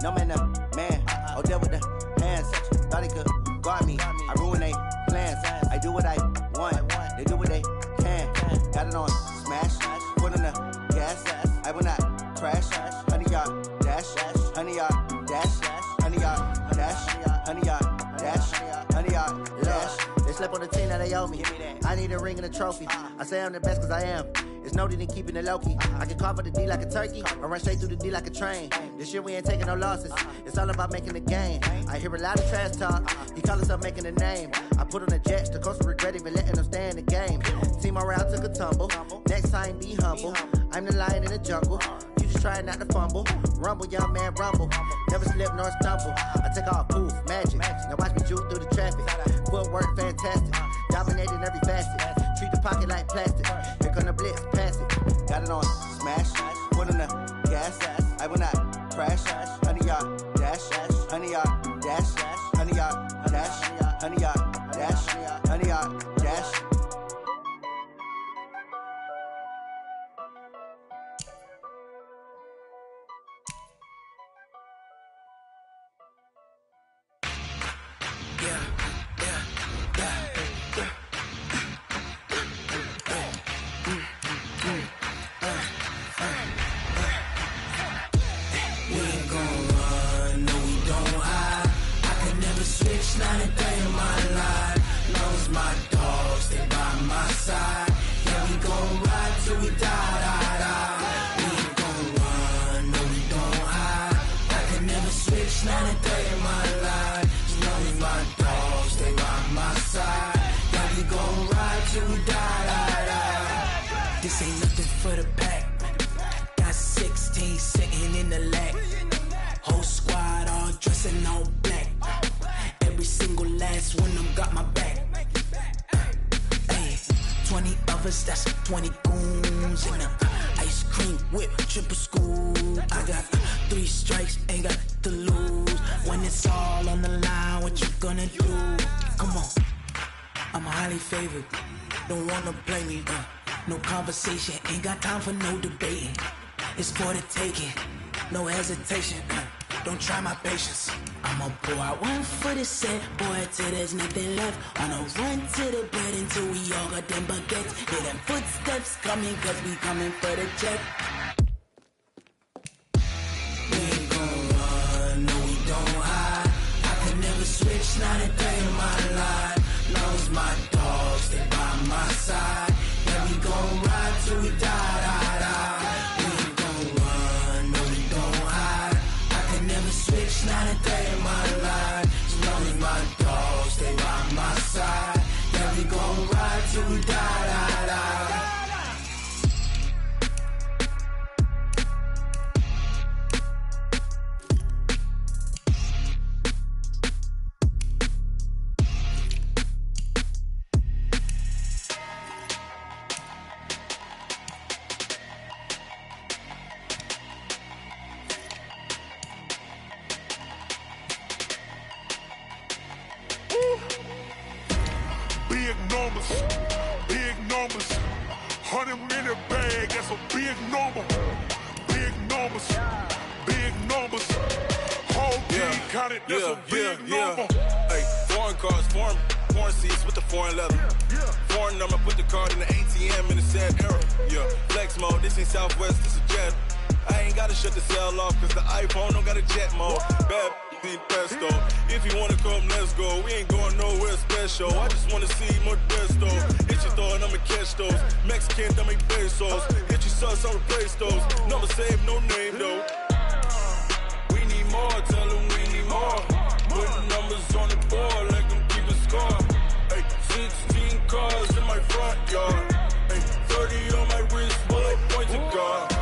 No man, man. Oh, there with the hands. Thought he could guard me. I ruin they plans. I do what I want. They do what they can. Got it on smash. Put on the gas. I will not crash. 100-yard dash. 100-yard dash. 100-yard dash. 100-yard dash. 100-yard dash. They slept on the team that they owe me. I need a ring and a trophy. I say I'm the best cause I am. It's noted in keeping it low-key. I can carve for the D like a turkey, or run straight through the D like a train. This year we ain't taking no losses. It's all about making the game. I hear a lot of trash talk. He call himself making a name. I put on the Jets. The coach regret even letting them stay in the game. Team morale took a tumble. Next time be humble. I'm the lion in the jungle. You just trying not to fumble. Rumble, young man, rumble. Never slip nor stumble. I take off, poof, magic. Now watch me juke through the traffic. Footwork fantastic. Dominating every facet. Treat the pocket like plastic. Here come the blitz, pass it. Got it on smash. Put on the gas. I will not crash. 100-yard dash. 100-yard dash. 100-yard dash. 100-yard dash. 100-yard dash. Not a day in my life. Knows my dogs, they by my side. Yeah, we gon' ride till we die. We ain't gon' run, no, we don't hide. I can never switch, not a day in my life. Knows my dogs, they by my side. Yeah, we gon' ride till we die. This ain't nothing for the back. Got 16 sitting in the lag. Whole squad all dressing all black. Every single last one of them got my back. Hey, 20 of us, that's 20 goons in a ice cream whip, triple scoop. I got 3 strikes, ain't got to lose. When it's all on the line, what you gonna do? Come on, I'm highly favored. Don't wanna play me, no conversation, ain't got time for no debating. It's for the taking, no hesitation. Don't try my patience. I'ma pour out one for the set, boy, till there's nothing left. On a run to the bread until we all got them baguettes. Hear them footsteps coming, cause we coming for the check. We ain't gon' run, no, we don't hide. I can never switch, not a day in my life. Knows my dogs, they by my side. Yeah, we gon' ride till we die. We ain't gon' run, no, we don't hide. I can never switch, not a day in my life. As long as my dogs, they by my side. Yeah, we gon' ride till we die. Big numbers, 100-minute bag, that's a big number. Big numbers, whole team counted, that's a big number. Hey, foreign cars, foreign seats with the foreign leather. Foreign number, put the card in the ATM in the sad era. Yeah, flex mode, this ain't Southwest, this a jet. I ain't gotta shut the cell off, cause the iPhone don't got a jet mode. Bad need pesto. If you wanna come, let's go. We ain't going nowhere special. I just wanna see more Modesto. Hit your throw and I'ma catch those. Mexican, I make pesos. Hit your sauce, I'll replace those. Number save, no name though. We need more, tell them we need more. Putting numbers on the board, let them keep a score. Hey, 16 cars in my front yard. Hey, 30 on my wrist, bullet points of God.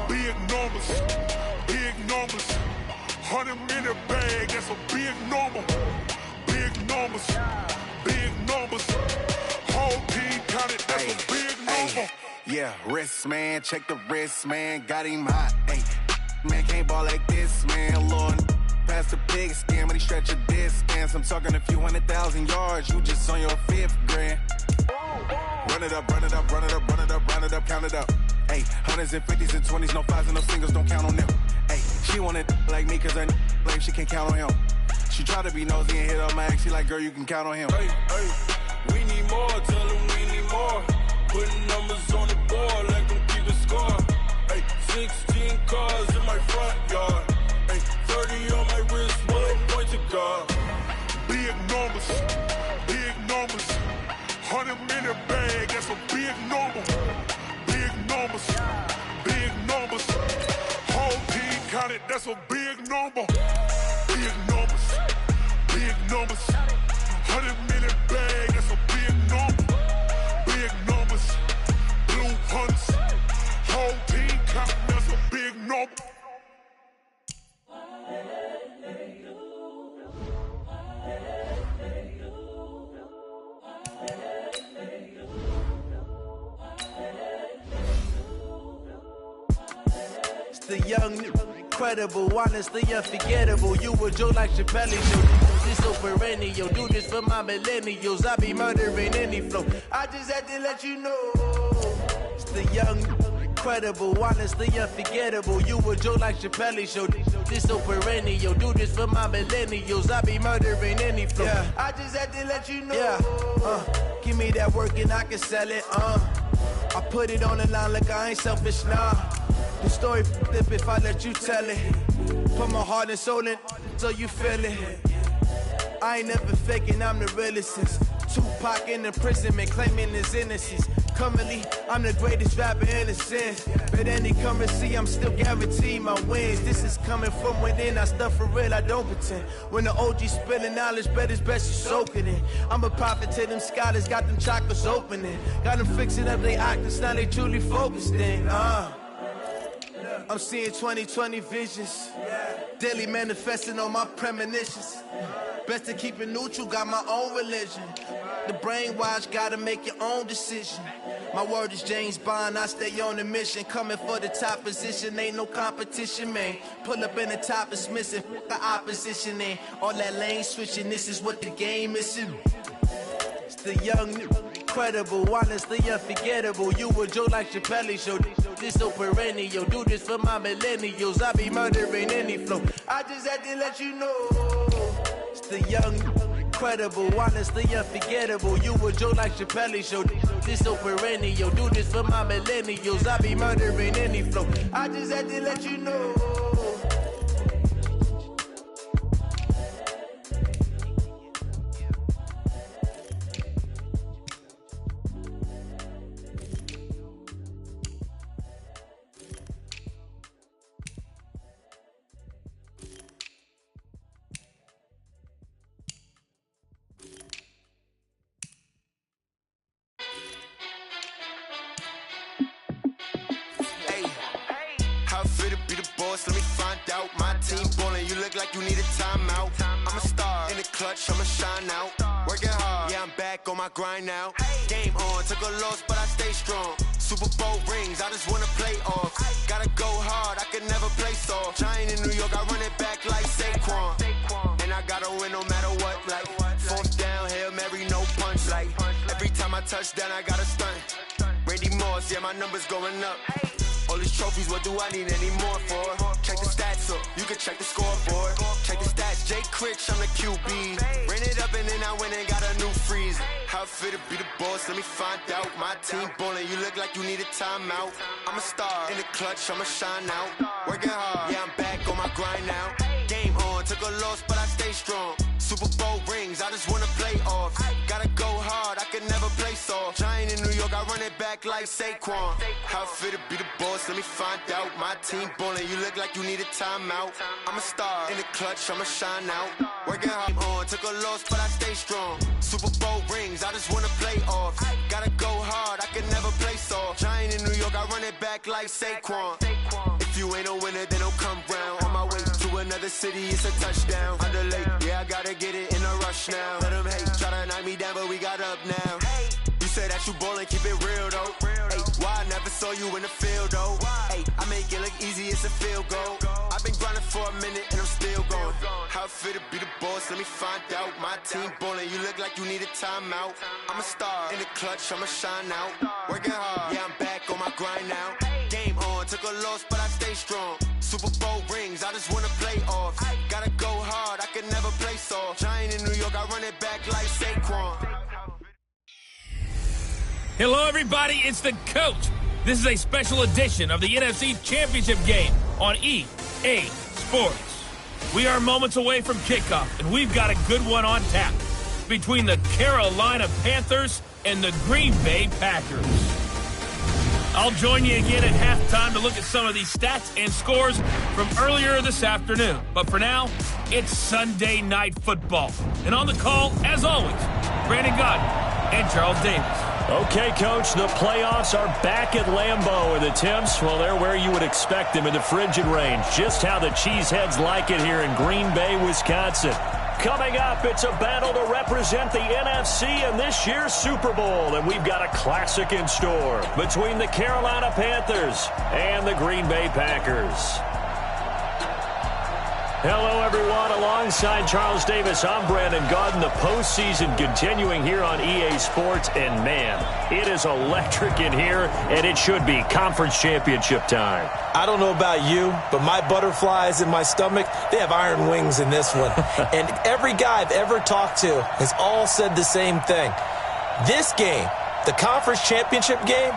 Big numbers, 100-minute bag, that's a big number. Big numbers, whole team counted, that's a big number. Yeah, wrist man, check the wrist man, got him hot. Ay, man can't ball like this, man. Lord, past the pig skin when he stretch a distance. I'm talking a few 100,000 yards, you just on your 5th grand. Run it up, count it up. Ay, hundreds and 50s and 20s, no 5s and no singles, don't count on them. Ay, She wanted like me cause her lame, she can't count on him. She try to be nosy and hit up my ex, she like, girl, you can count on him. Hey, we need more, tell them we need more. Putting numbers on the board, let them keep the score. Hey, 16 cars in my front yard. Hey, 30 on my wrist, one point to God. Big numbers, 100-minute bag, that's a big number. Big numbers, whole team counted, that's a big number. Big numbers, 100-minute bag, that's a big number. Big numbers, blue hunts, whole team counting, that's a big number. The young, incredible, honestly unforgettable. You a Joe like Chappelle, yo. This so perennial. Do this for my millennials. I be murdering any flow. I just had to let you know. It's the young, incredible, honestly unforgettable. You a Joe like Chappelle, show. This so perennial. Do this for my millennials. I be murdering any flow. Yeah. I just had to let you know. Yeah. Give me that work and I can sell it. I put it on the line like I ain't selfish, nah. The story flip if I let you tell it. Put my heart and soul in so you feel it. I ain't never faking, I'm the realest since Tupac in imprisonment, claiming his innocence. Currently, I'm the greatest rapper in a sense. But any currency, I'm still guaranteed my wins. This is coming from within, I stuff for real, I don't pretend. When the OG spilling knowledge, bet it's best you soak it in. I'm a prophet to them scholars, got them chakras opening. Got them fixing up they octaves, now they truly focused in. I'm seeing 2020 visions, daily manifesting on my premonitions. Best to keep it neutral, got my own religion. The brainwash, gotta make your own decision. My word is James Bond, I stay on the mission. Coming for the top position, ain't no competition, man. Pull up in the top, it's missing, the opposition ain't. All that lane switching, this is what the game is. It's the young, incredible, honestly unforgettable. You a Joe like Chappelle, show. This so perennial. Do this for my millennials. I be murdering any flow. I just had to let you know. It's the young, incredible, honestly unforgettable. You a Joe like Chappelle, show. This so perennial. Do this for my millennials. I be murdering any flow. I just had to let you know. Let me find out. My team ballin', you look like you need a timeout. I'm a star in the clutch, I'ma shine out. Working hard, yeah, I'm back on my grind now. Game on, took a loss, but I stay strong. Super Bowl rings, I just wanna play off. Gotta go hard, I can never play soft. Giant in New York, I run it back like Saquon. And I gotta win no matter what, like fourth down, Hail Mary, no punch. Like every time I touch down, I gotta stunt. Randy Moss, yeah, my numbers going up. All these trophies, what do I need any more for? Check the stats up, you can check the scoreboard. Check the stats, Jake Critch, I'm the QB. Ran it up and then I went and got a new freeze. How it fit to be the boss, let me find out. My team ballin', you look like you need a timeout. I'm a star in the clutch, I'ma shine out. Working hard, yeah, I'm back on my grind now. Game on, took a loss, but I stay strong. Super Bowl rings, I just wanna play off. Gotta go hard, I can never play soft. Giant in New York, I run it back like Saquon. How it fit to be the boss, let me find out. My team ballin', you look like you need a timeout. I'm a star in the clutch, I'ma shine out. Working hard on, took a loss, but I stay strong. Super Bowl rings, I just wanna play off. Gotta go hard, I can never play soft. Giant in New York, I run it back like Saquon. If you ain't a winner, then don't come round. On my way to another city, it's a touchdown. Underlay, yeah, I gotta get it in a rush now. Let them hate, try to knock me down, but we got up now. You say that you ballin', keep it real though. Hey, why I never saw you in the field though? Hey, I make it look easy, it's a field goal. I've been grinding for a minute and I'm still going. How it fit to be the boss, let me find out. My team ballin', you look like you need a timeout. I'm a star in the clutch, I'ma shine out. Working hard, yeah, I'm back on my grind now. Game on, took a loss, but I stay strong. Super Bowl rings, I just Giant in New York, I run it back like Saquon. Hello, everybody. It's the coach. This is a special edition of the NFC Championship game on EA Sports. We are moments away from kickoff, and we've got a good one on tap between the Carolina Panthers and the Green Bay Packers. I'll join you again at halftime to look at some of these stats and scores from earlier this afternoon. But for now, it's Sunday Night Football. And on the call, as always, Brandon Godden and Charles Davis. Okay, Coach, the playoffs are back at Lambeau, and the Temps, well, they're where you would expect them in the frigid range. Just how the Cheeseheads like it here in Green Bay, Wisconsin. Coming up, it's a battle to represent the NFC in this year's Super Bowl, and we've got a classic in store between the Carolina Panthers and the Green Bay Packers. Hello, everyone. Alongside Charles Davis, I'm Brandon Godden. The postseason continuing here on EA Sports, and man, it is electric in here, and it should be conference championship time. I don't know about you, but my butterflies in my stomach, they have iron wings in this one. And every guy I've ever talked to has all said the same thing. This game, the conference championship game,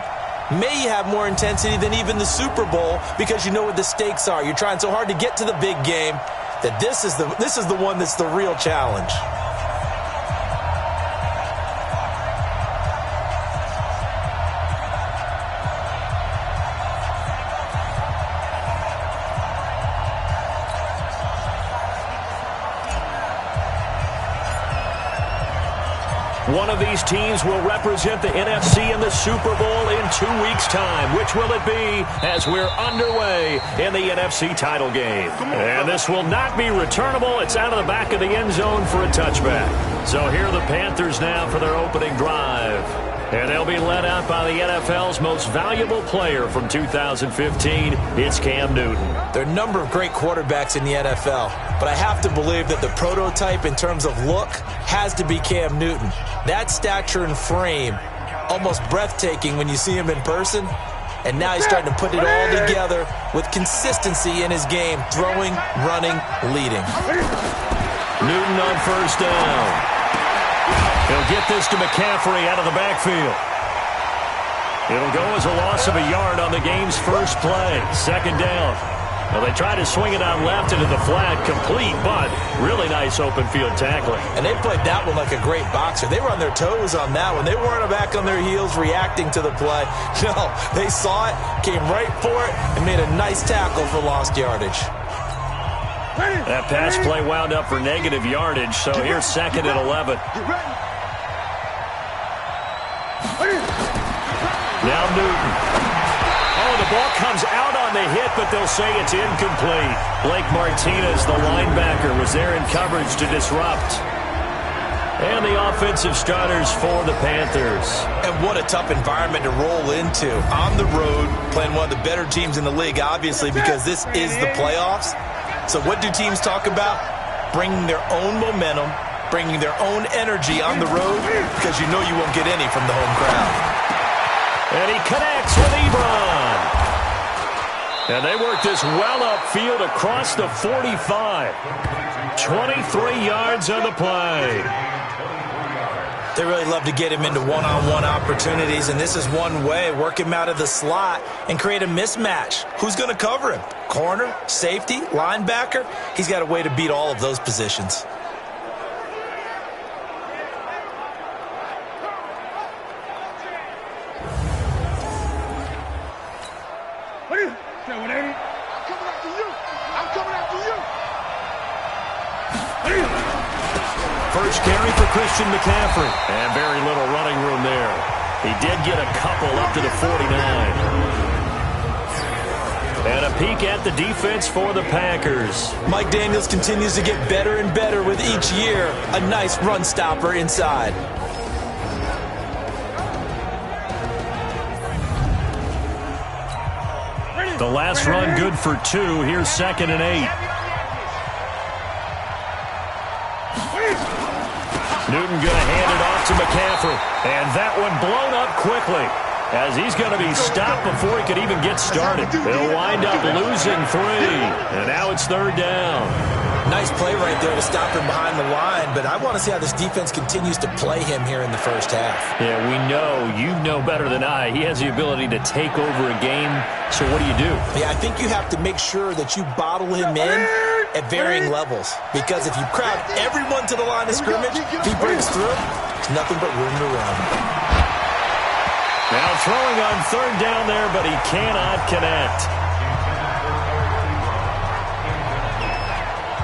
may have more intensity than even the Super Bowl because you know what the stakes are. You're trying so hard to get to the big game that this is the one that's the real challenge. One of these teams will represent the NFC in the Super Bowl in 2 weeks' time. Which will it be as we're underway in the NFC title game? And this will not be returnable. It's out of the back of the end zone for a touchback. So here are the Panthers now for their opening drive. And they'll be led out by the NFL's most valuable player from 2015. It's Cam Newton. There are a number of great quarterbacks in the NFL, but I have to believe that the prototype in terms of look has to be Cam Newton. That stature and frame, almost breathtaking when you see him in person. And now he's starting to put it all together with consistency in his game, throwing, running, leading. Newton on first down. He'll get this to McCaffrey out of the backfield. It'll go as a loss of a yard on the game's first play. Second down. Well, they try to swing it out left into the flat, complete, but really nice open field tackling. And they played that one like a great boxer. They were on their toes on that one. They weren't back on their heels reacting to the play. No, they saw it, came right for it, and made a nice tackle for lost yardage. That pass play wound up for negative yardage, so here's second and 11. Now Newton. Oh, the ball comes out on the hit, but they'll say it's incomplete. Blake Martinez, the linebacker, was there in coverage to disrupt. And the offensive starters for the Panthers. And what a tough environment to roll into. On the road, playing one of the better teams in the league, obviously, because this is the playoffs. So what do teams talk about? Bringing their own momentum, bringing their own energy on the road, because you know you won't get any from the home crowd. And he connects with Ebron. And they work this well upfield across the 45. 23 yards on the play. They really love to get him into one-on-one opportunities, and this is one way. Work him out of the slot and create a mismatch. Who's going to cover him? Corner, safety, linebacker? He's got a way to beat all of those positions. First carry for Christian McCaffrey. And very little running room there. He did get a couple up to the 49. And a peek at the defense for the Packers. Mike Daniels continues to get better and better with each year. A nice run stopper inside. The last run good for 2. Here's second and 8. Newton going to hand it off to McCaffrey. And that one blown up quickly, as he's going to be stopped before he could even get started. They'll wind up losing 3. And now it's third down. Nice play right there to stop him behind the line, but I want to see how this defense continues to play him here in the first half. Yeah, we know, you know better than I, he has the ability to take over a game, so what do you do? Yeah, I think you have to make sure that you bottle him in at varying levels, because if you crowd everyone to the line of scrimmage, if he breaks through, there's nothing but room to run. Now throwing on third down there, but he cannot connect.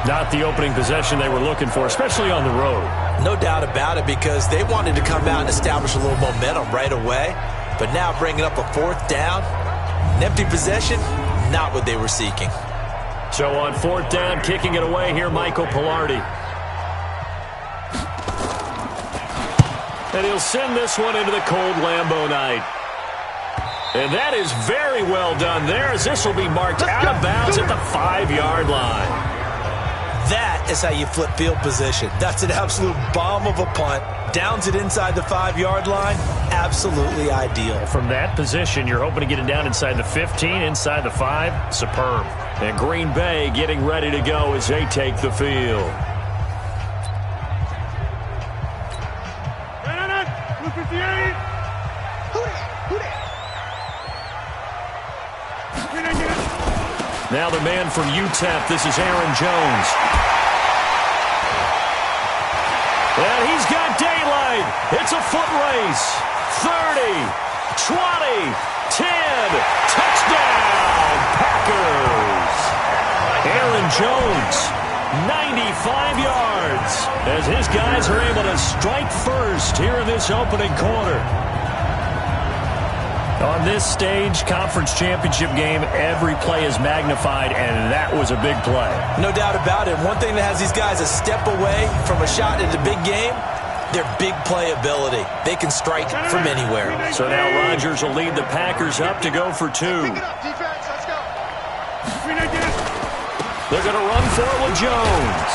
Not the opening possession they were looking for, especially on the road. No doubt about it, because they wanted to come out and establish a little momentum right away. But now bringing up a fourth down, an empty possession, not what they were seeking. So on fourth down, kicking it away here, Michael Pilardi. And he'll send this one into the cold Lambeau night. And that is very well done there, as this will be marked out of bounds at the 5-yard line. That is how you flip field position. That's an absolute bomb of a punt. Downs it inside the 5-yard line. Absolutely ideal. From that position, you're hoping to get it down inside the 15, inside the 5. Superb. And Green Bay getting ready to go as they take the field. Now the man from UTEP, this is Aaron Jones. And he's got daylight. It's a foot race. 30, 20, 10. Touchdown, Packers. Aaron Jones, 95 yards, as his guys are able to strike first here in this opening quarter. On this stage, conference championship game, every play is magnified, and that was a big play. No doubt about it. One thing that has these guys a step away from a shot at the big game, their big play ability. They can strike from anywhere. So now Rodgers will lead the Packers up to go for 2. They're going to run for it with Jones.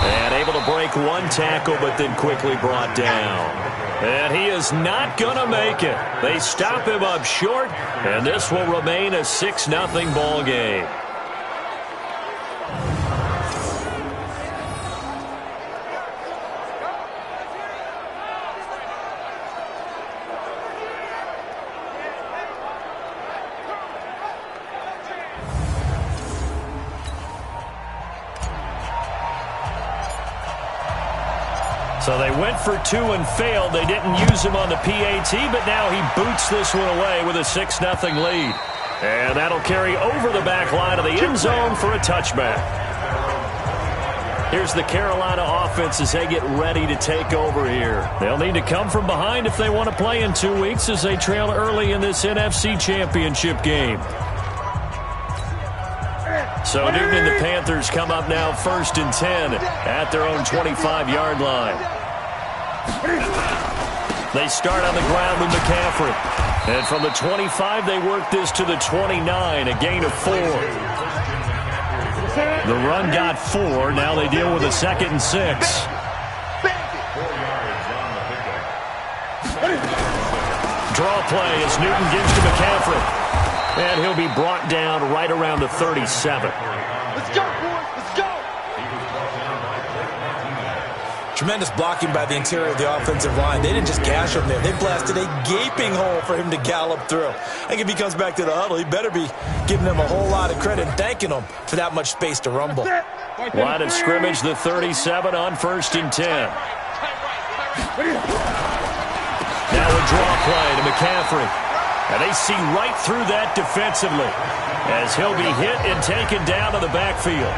And able to break one tackle, but then quickly brought down. And he is not going to make it. They stop him up short, and this will remain a 6-0 ball game. So they went for 2 and failed. They didn't use him on the PAT, but now he boots this one away with a 6-0 lead. And that'll carry over the back line of the end zone for a touchback. Here's the Carolina offense as they get ready to take over here. They'll need to come from behind if they want to play in 2 weeks as they trail early in this NFC championship game. So Newton and the Panthers come up now 1st and 10 at their own 25-yard line. They start on the ground with McCaffrey. And from the 25, they work this to the 29, a gain of 4. The run got 4. Now they deal with a 2nd and 6. Draw play as Newton gives to McCaffrey. And he'll be brought down right around the 37. Let's go, boys. Let's go. Tremendous blocking by the interior of the offensive line. They didn't just gash him there. They blasted a gaping hole for him to gallop through. I think if he comes back to the huddle, he better be giving them a whole lot of credit and thanking them for that much space to rumble. Line of scrimmage, the 37 on 1st and 10. Now a draw play to McCaffrey. And they see right through that defensively as he'll be hit and taken down to the backfield.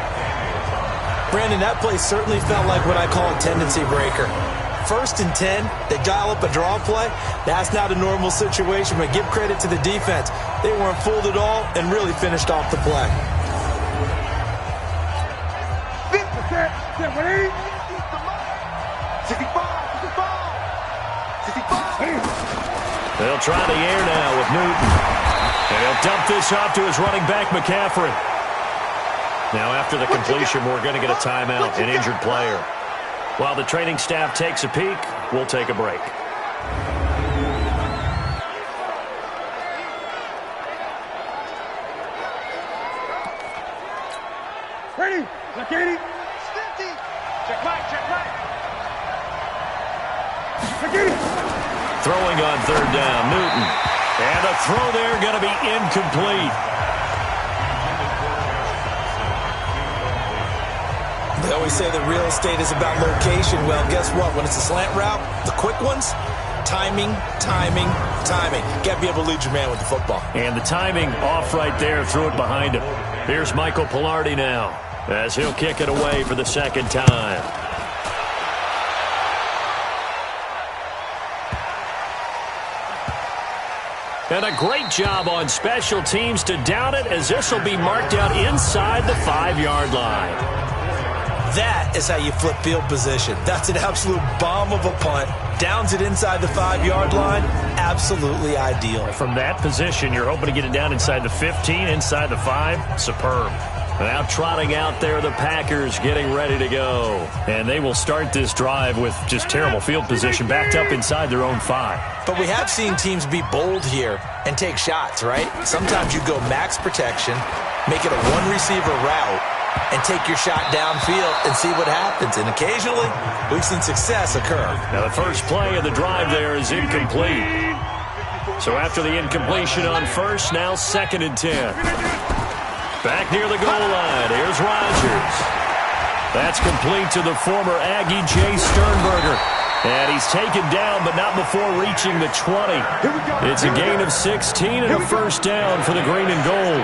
Brandon, that play certainly felt like what I call a tendency breaker. 1st and 10, they dial up a draw play. That's not a normal situation, but give credit to the defense. They weren't fooled at all and really finished off the play. They'll try the air now with Newton. And he'll dump this off to his running back, McCaffrey. Now after the completion, we're going to get a timeout, an injured player. While the training staff takes a peek, we'll take a break. Ready? Look, 80. Throwing on third down, Newton. And the throw there going to be incomplete. They always say that real estate is about location. Well, guess what? When it's a slant route, the quick ones, timing. Got to be able to lead your man with the football. And the timing off right there, threw it behind him. Here's Michael Pilardi now as he'll kick it away for the second time. And a great job on special teams to down it, as this will be marked out inside the 5-yard line. That is how you flip field position. That's an absolute bomb of a punt. Downs it inside the 5-yard line. Absolutely ideal. From that position, you're hoping to get it down inside the 15, inside the 5. Superb. Now trotting out there, the Packers getting ready to go. And they will start this drive with just terrible field position, backed up inside their own 5. But we have seen teams be bold here and take shots, right? Sometimes you go max protection, make it a one-receiver route, and take your shot downfield and see what happens. And occasionally, we've seen success occur. Now the first play of the drive there is incomplete. So after the incompletion on first, now 2nd and 10. Back near the goal line, here's Rodgers. That's complete to the former Aggie, Jay Sternberger. And he's taken down, but not before reaching the 20. It's a gain of 16 and a first down for the green and gold.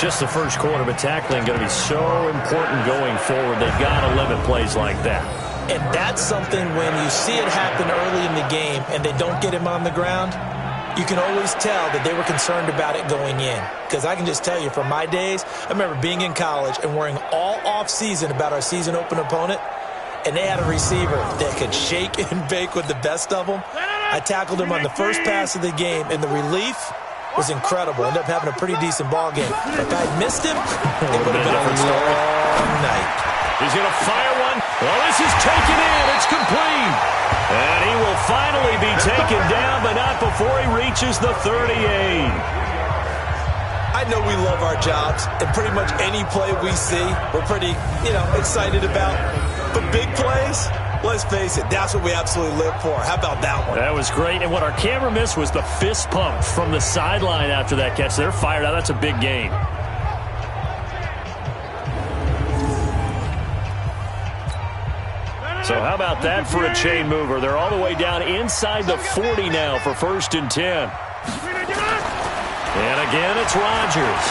Just the first quarter, but tackling going to be so important going forward. They've got to limit plays like that. And that's something when you see it happen early in the game and they don't get him on the ground, you can always tell that they were concerned about it going in. Because I can just tell you from my days, I remember being in college and worrying all off-season about our season open opponent, and they had a receiver that could shake and bake with the best of them. I tackled him on the first pass of the game, and the relief was incredible. Ended up having a pretty decent ball game. But if I'd missed him, it would have been a long night. He's going to fire one. Well, this is taken in. It's complete. And he will finally be taken down, but not before he reaches the 38. I know we love our jobs, and pretty much any play we see, we're pretty, excited about. But big plays, let's face it, that's what we absolutely live for. How about that one? That was great. And what our camera missed was the fist pump from the sideline after that catch. They're fired out. That's a big gain. So how about that for a chain mover? They're all the way down inside the 40 now for 1st and 10. And again, it's Rodgers.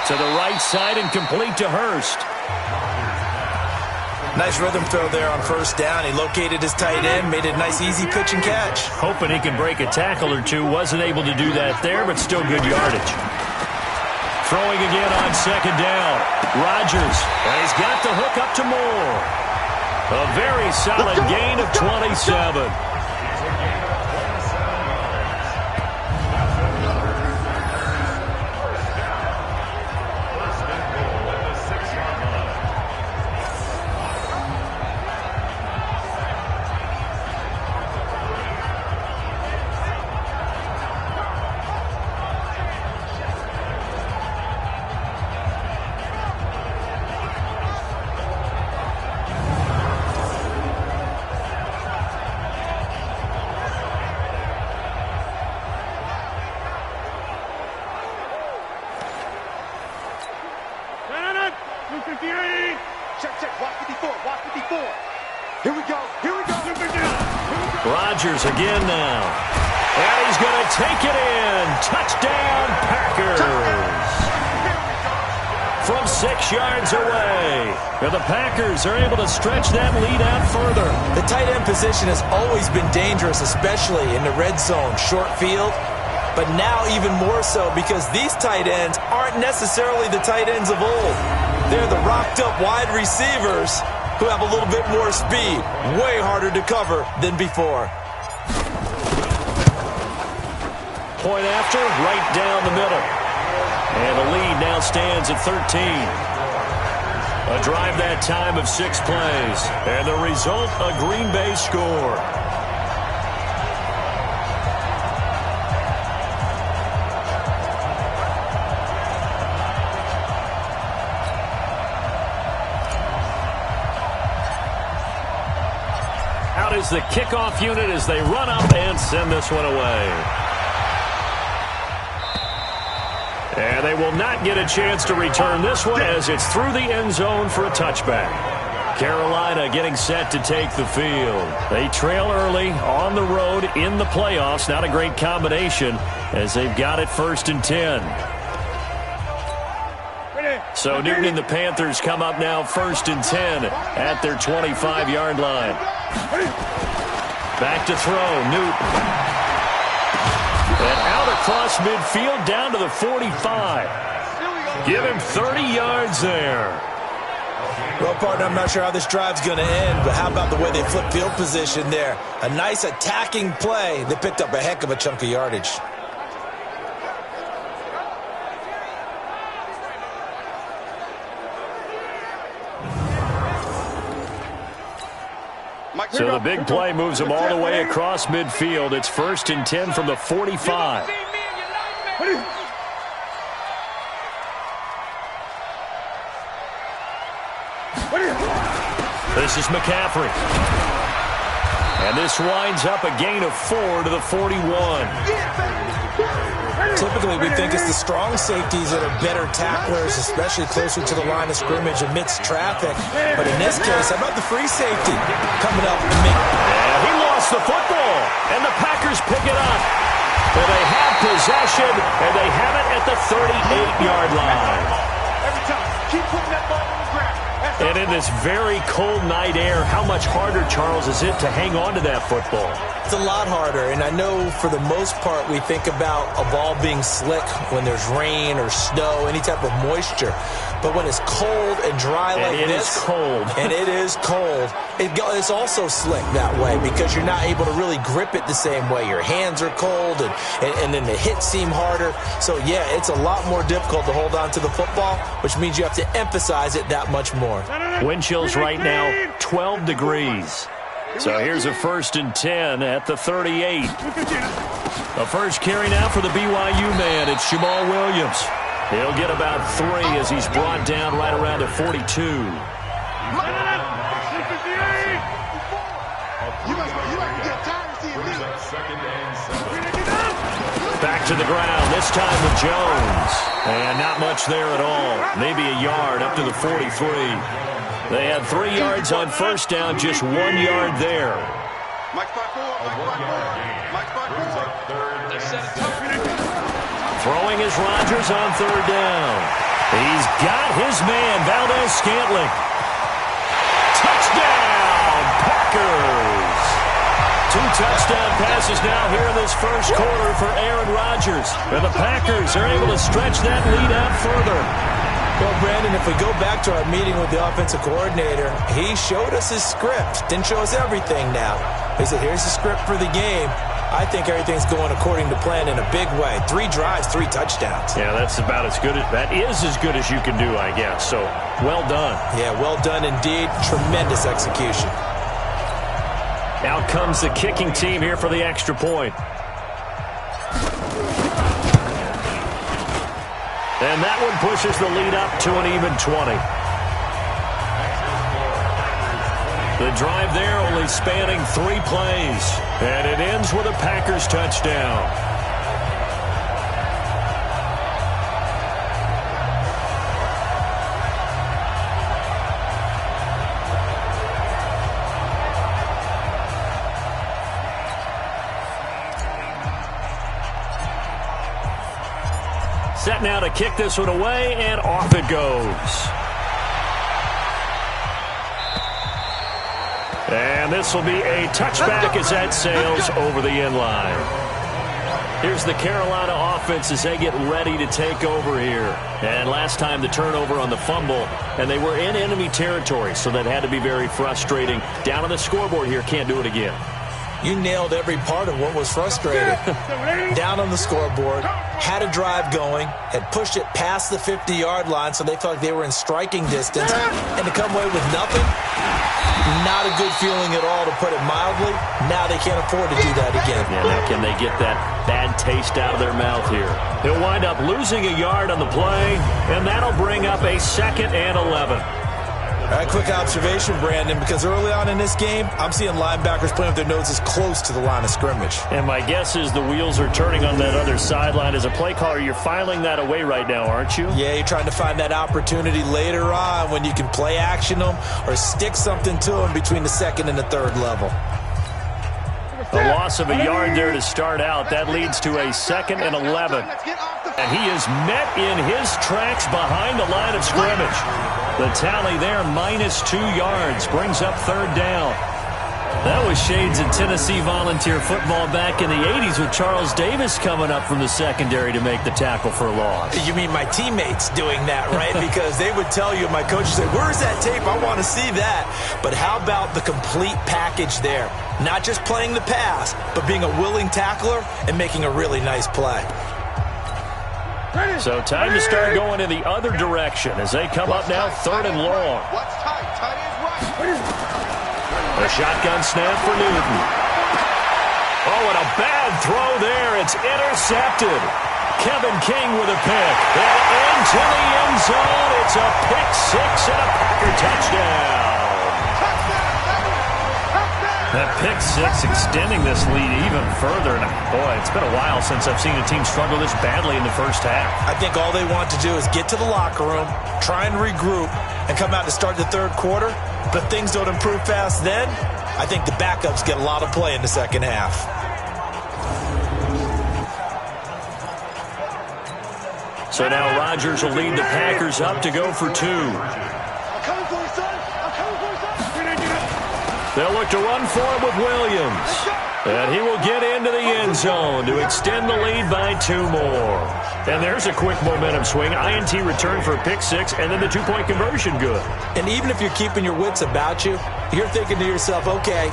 To the right side and complete to Hurst. Nice rhythm throw there on first down. He located his tight end, made it a nice easy pitch and catch. Hoping he can break a tackle or two. Wasn't able to do that there, but still good yardage. Throwing again on 2nd down. Rodgers, and he's got the hook up to Moore. A very solid gain of 27. Rodgers again now. And he's going to take it in. Touchdown, Packers. From 6 yards away. And the Packers are able to stretch that lead out further. The tight end position has always been dangerous, especially in the red zone, short field. But now even more so because these tight ends aren't necessarily the tight ends of old. They're the rocked-up wide receivers who have a little bit more speed. Way harder to cover than before. Point after, right down the middle. And the lead now stands at 13. A drive that time of 6 plays. And the result, a Green Bay score. is the kickoff unit as they run up and send this one away. And they will not get a chance to return this one as it's through the end zone for a touchback. Carolina getting set to take the field. They trail early on the road in the playoffs. Not a great combination as they've got it 1st and 10. So Newton and the Panthers come up now 1st and 10 at their 25-yard line. Back to throw, Newton. And out across midfield down to the 45. Give him 30 yards there. Well, partner, I'm not sure how this drive's going to end, but how about the way they flip field position there? A nice attacking play. They picked up a heck of a chunk of yardage. So the big play moves them all the way across midfield. It's 1st and 10 from the 45. This is McCaffrey. And this winds up a gain of 4 to the 41. Typically, we think it's the strong safeties that are better tacklers, especially closer to the line of scrimmage amidst traffic. But in this case, how about the free safety coming up and making... And he lost the football, and the Packers pick it up. And they have possession, and they have it at the 38-yard line. Every time, keep putting that ball on the ground. And in this very cold night air, how much harder, Charles, is it to hang on to that football? It's a lot harder, and I know for the most part we think about a ball being slick when there's rain or snow, any type of moisture. But when it's cold and dry like this... And it is cold. And it is cold. It's also slick that way because you're not able to really grip it the same way. Your hands are cold, and then the hits seem harder. So, yeah, it's a lot more difficult to hold on to the football, which means you have to emphasize it that much more. Wind chills right now, 12 degrees. So here's a 1st and 10 at the 38. The first carry now for the BYU man. It's Jamal Williams. He'll get about 3 as he's brought down right around the 42. Back to the ground, this time with Jones. And not much there at all. Maybe a yard up to the 43. They had 3 yards on first down, just 1 yard there. Throwing is Rodgers on 3rd down. He's got his man, Valdez-Scantling. Touchdown, Packers. 2 touchdown passes now here in this first quarter for Aaron Rodgers. And the Packers are able to stretch that lead out further. Well, Brandon, if we go back to our meeting with the offensive coordinator, he showed us his script. Didn't show us everything now. He said, here's the script for the game. I think everything's going according to plan in a big way. 3 drives, 3 touchdowns. Yeah, that's about as good. That is as good as you can do, I guess. So, well done. Yeah, well done indeed. Tremendous execution. Out comes the kicking team here for the extra point. And that one pushes the lead up to an even 20. The drive there only spanning 3 plays. And it ends with a Packers touchdown. Set now to kick this one away, and off it goes. And this will be a touchback as that sails over the end line. Here's the Carolina offense as they get ready to take over here. And last time the turnover on the fumble, and they were in enemy territory, so that had to be very frustrating. Down on the scoreboard here, can't do it again. You nailed every part of what was frustrating. Down on the scoreboard, had a drive going, had pushed it past the 50-yard line, so they felt like they were in striking distance, and to come away with nothing, not a good feeling at all, to put it mildly. Now they can't afford to do that again. Yeah, now can they get that bad taste out of their mouth here? He'll wind up losing a yard on the play, and that'll bring up a 2nd and 11. All right, quick observation, Brandon, because early on in this game, I'm seeing linebackers playing with their noses close to the line of scrimmage. And my guess is the wheels are turning on that other sideline. As a play caller, you're filing that away right now, aren't you? Yeah, you're trying to find that opportunity later on when you can play action them or stick something to them between the second and the third level. A loss of a yard there to start out. That leads to a 2nd and 11. And he is met in his tracks behind the line of scrimmage. The tally there, -2 yards, brings up 3rd down. That was shades of Tennessee volunteer football back in the 80s with Charles Davis coming up from the secondary to make the tackle for a loss. You mean my teammates doing that, right? Because they would tell you, my coach would say, where's that tape? I want to see that. But how about the complete package there? Not just playing the pass, but being a willing tackler and making a really nice play. So time to start going in the other direction as they come up now 3rd and long. A shotgun snap for Newton. Oh, and a bad throw there. It's intercepted. Kevin King with a pick. And into the end zone. It's a pick 6 and a Packer touchdown. That pick 6 extending this lead even further. And boy, it's been a while since I've seen a team struggle this badly in the first half. I think all they want to do is get to the locker room, try and regroup, and come out to start the 3rd quarter. But if things don't improve fast then, I think the backups get a lot of play in the second half. So now Rodgers will lead the Packers up to go for 2. They'll look to run for it with Williams. And he will get into the end zone to extend the lead by 2 more. And there's a quick momentum swing. INT return for a pick 6, and then the 2-point conversion good. And even if you're keeping your wits about you, you're thinking to yourself, okay,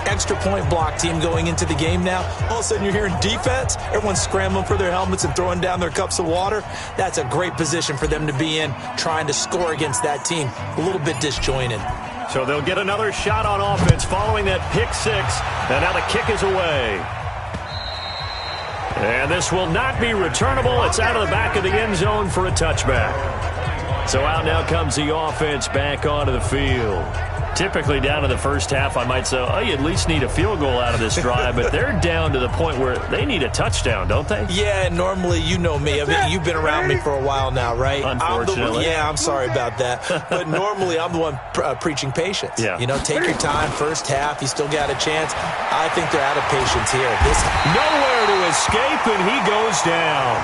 extra point block team going into the game now. All of a sudden you're hearing defense. Everyone's scrambling for their helmets and throwing down their cups of water. That's a great position for them to be in, trying to score against that team. A little bit disjointed. So they'll get another shot on offense following that pick 6. And now the kick is away. And this will not be returnable. It's out of the back of the end zone for a touchback. So out now comes the offense back onto the field. Typically down in the first half, I might say, oh, you at least need a field goal out of this drive. But they're down to the point where they need a touchdown, don't they? Yeah, and normally, you know me. I mean, you've been around me for a while now, right? Unfortunately. I'm sorry about that. But normally, I'm the one preaching patience. Yeah. You know, take your time. First half, you still got a chance. I think they're out of patience here. Nowhere to escape, and he goes down.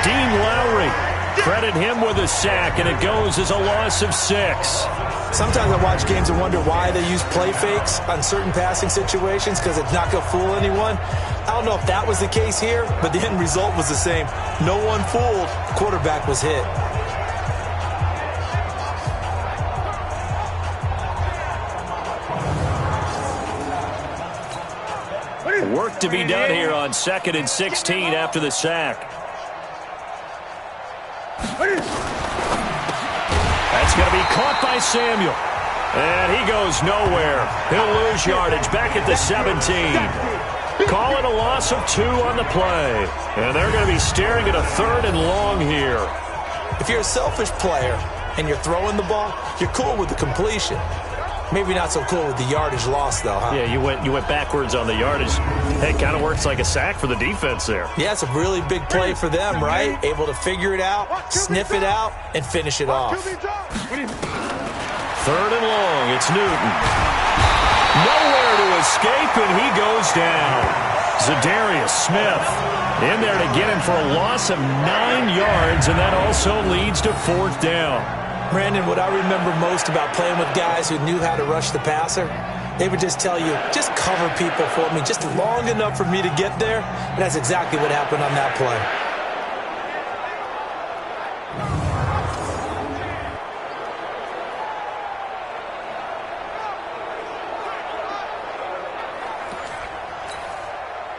Dean Lowry, credit him with a sack, and it goes as a loss of 6. Sometimes I watch games and wonder why they use play fakes on certain passing situations, because it's not going to fool anyone. I don't know if that was the case here, but the end result was the same. No one fooled. Quarterback was hit. Work to be done here on 2nd and 16 after the sack. That's going to be caught by Samuel. And he goes nowhere. He'll lose yardage back at the 17. Call it a loss of 2 on the play. And they're going to be staring at a 3rd and long here. If you're a selfish player and you're throwing the ball, you're cool with the completion. Maybe not so cool with the yardage loss, though, huh? Yeah, you went backwards on the yardage. Hey, it kind of works like a sack for the defense there. Yeah, it's a really big play for them, right? Able to figure it out, sniff it out, and finish it off. 3rd and long, it's Newton. Nowhere to escape, and he goes down. Zadarius Smith in there to get him for a loss of 9 yards, and that also leads to 4th down. Brandon, what I remember most about playing with guys who knew how to rush the passer, they would just tell you, just cover people for me, just long enough for me to get there. And that's exactly what happened on that play.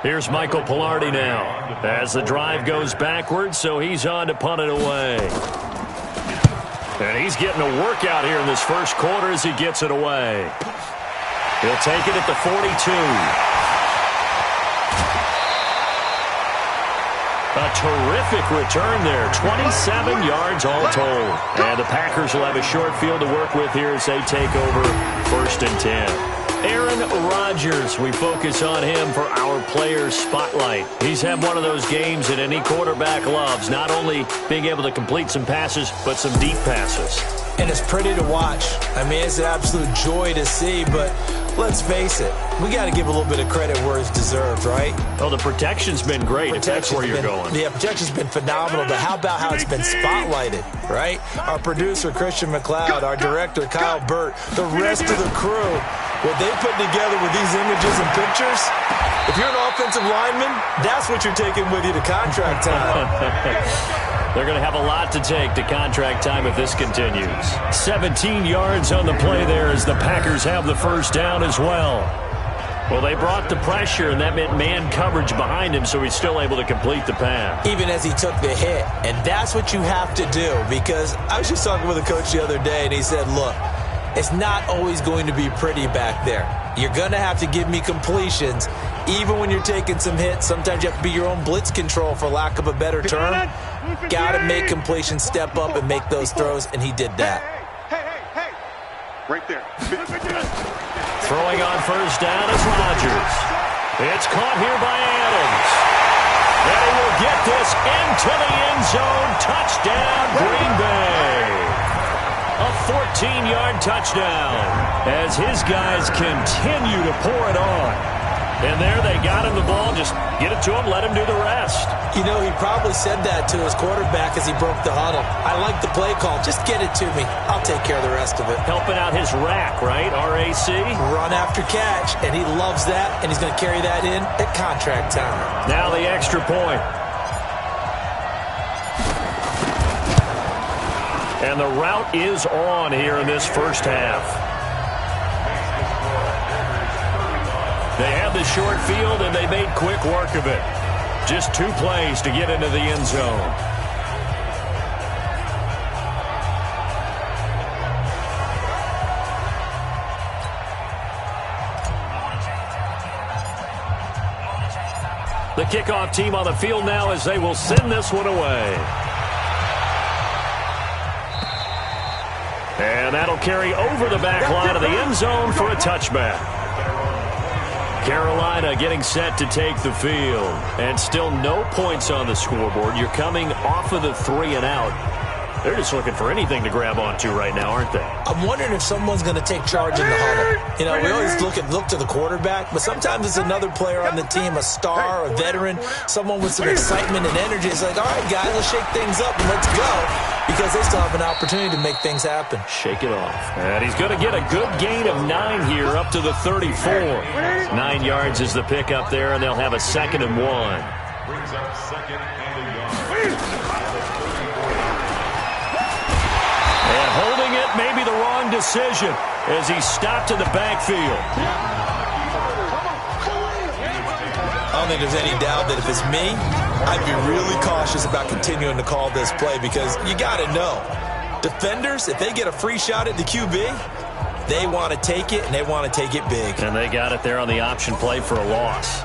Here's Michael Pilardi now as the drive goes backwards, so he's on to punt it away. And he's getting a workout here in this first quarter as he gets it away. He'll take it at the 42. A terrific return there. 27 yards all told. And the Packers will have a short field to work with here as they take over 1st and 10. Aaron Rodgers, we focus on him for our Players Spotlight. He's had one of those games that any quarterback loves, not only being able to complete some passes, but some deep passes. And it's pretty to watch. I mean, it's an absolute joy to see, but let's face it, we got to give a little bit of credit where it's deserved, right? Well, the protection's been great, if that's where you're going. Yeah, protection's been phenomenal, but how about how it's been spotlighted, right? Our producer, Christian McLeod, our director, Kyle Burt, the rest of the crew, what they put together with these images and pictures, if you're an offensive lineman, that's what you're taking with you to contract time. They're going to have a lot to take to contract time if this continues. 17 yards on the play there as the Packers have the first down as well. Well, they brought the pressure, and that meant man coverage behind him, so he's still able to complete the pass. Even as he took the hit. And that's what you have to do, because I was just talking with a coach the other day, and he said, look, it's not always going to be pretty back there. You're going to have to give me completions. Even when you're taking some hits, sometimes you have to be your own blitz control, for lack of a better term. Got to make completions, step up, and make those throws, and he did that. Hey. Right there. Throwing on first down is Rodgers. It's caught here by Adams. And he will get this into the end zone. Touchdown, Green Bay. A 14-yard touchdown as his guys continue to pour it on. And there they got him the ball. Just get it to him, let him do the rest. You know, he probably said that to his quarterback as he broke the huddle. I like the play call. Just get it to me. I'll take care of the rest of it. Helping out his rack, right? RAC? Run after catch, and he loves that, and he's going to carry that in at contract time. Now the extra point. And the route is on here in this first half. They have the short field, and they made quick work of it. Just 2 plays to get into the end zone. The kickoff team on the field now as they will send this one away. And that'll carry over the back line of the end zone for a touchback. Carolina getting set to take the field. And still no points on the scoreboard. You're coming off of the 3 and out. They're just looking for anything to grab onto right now, aren't they? I'm wondering if someone's going to take charge in the huddle. You know, we always look to the quarterback, but sometimes it's another player on the team, a star, a veteran, someone with some excitement and energy. It's like, all right, guys, let's shake things up and let's go, because they still have an opportunity to make things happen. Shake it off. And he's going to get a good gain of 9 here up to the 34. 9 yards is the pickup there, and they'll have a 2nd and 1. Brings up 2nd and a yard. And holding it may be the wrong decision as he stopped in the backfield. I don't think there's any doubt that if it's me, I'd be really cautious about continuing to call this play, because you got to know, defenders, if they get a free shot at the QB, they want to take it, and they want to take it big. And they got it there on the option play for a loss.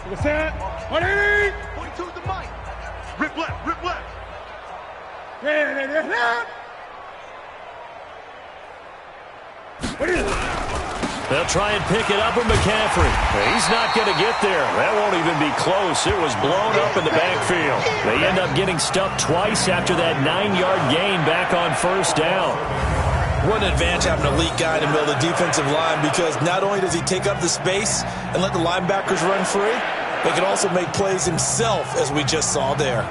What's that? 180! 42 to Mike. Rip left, rip left. They'll try and pick it up with McCaffrey. He's not going to get there. That won't even be close. It was blown up in the backfield. They end up getting stuffed twice after that 9-yard gain back on first down. What an advantage having an elite guy in the middle of the defensive line, because not only does he take up the space and let the linebackers run free, but he can also make plays himself, as we just saw there.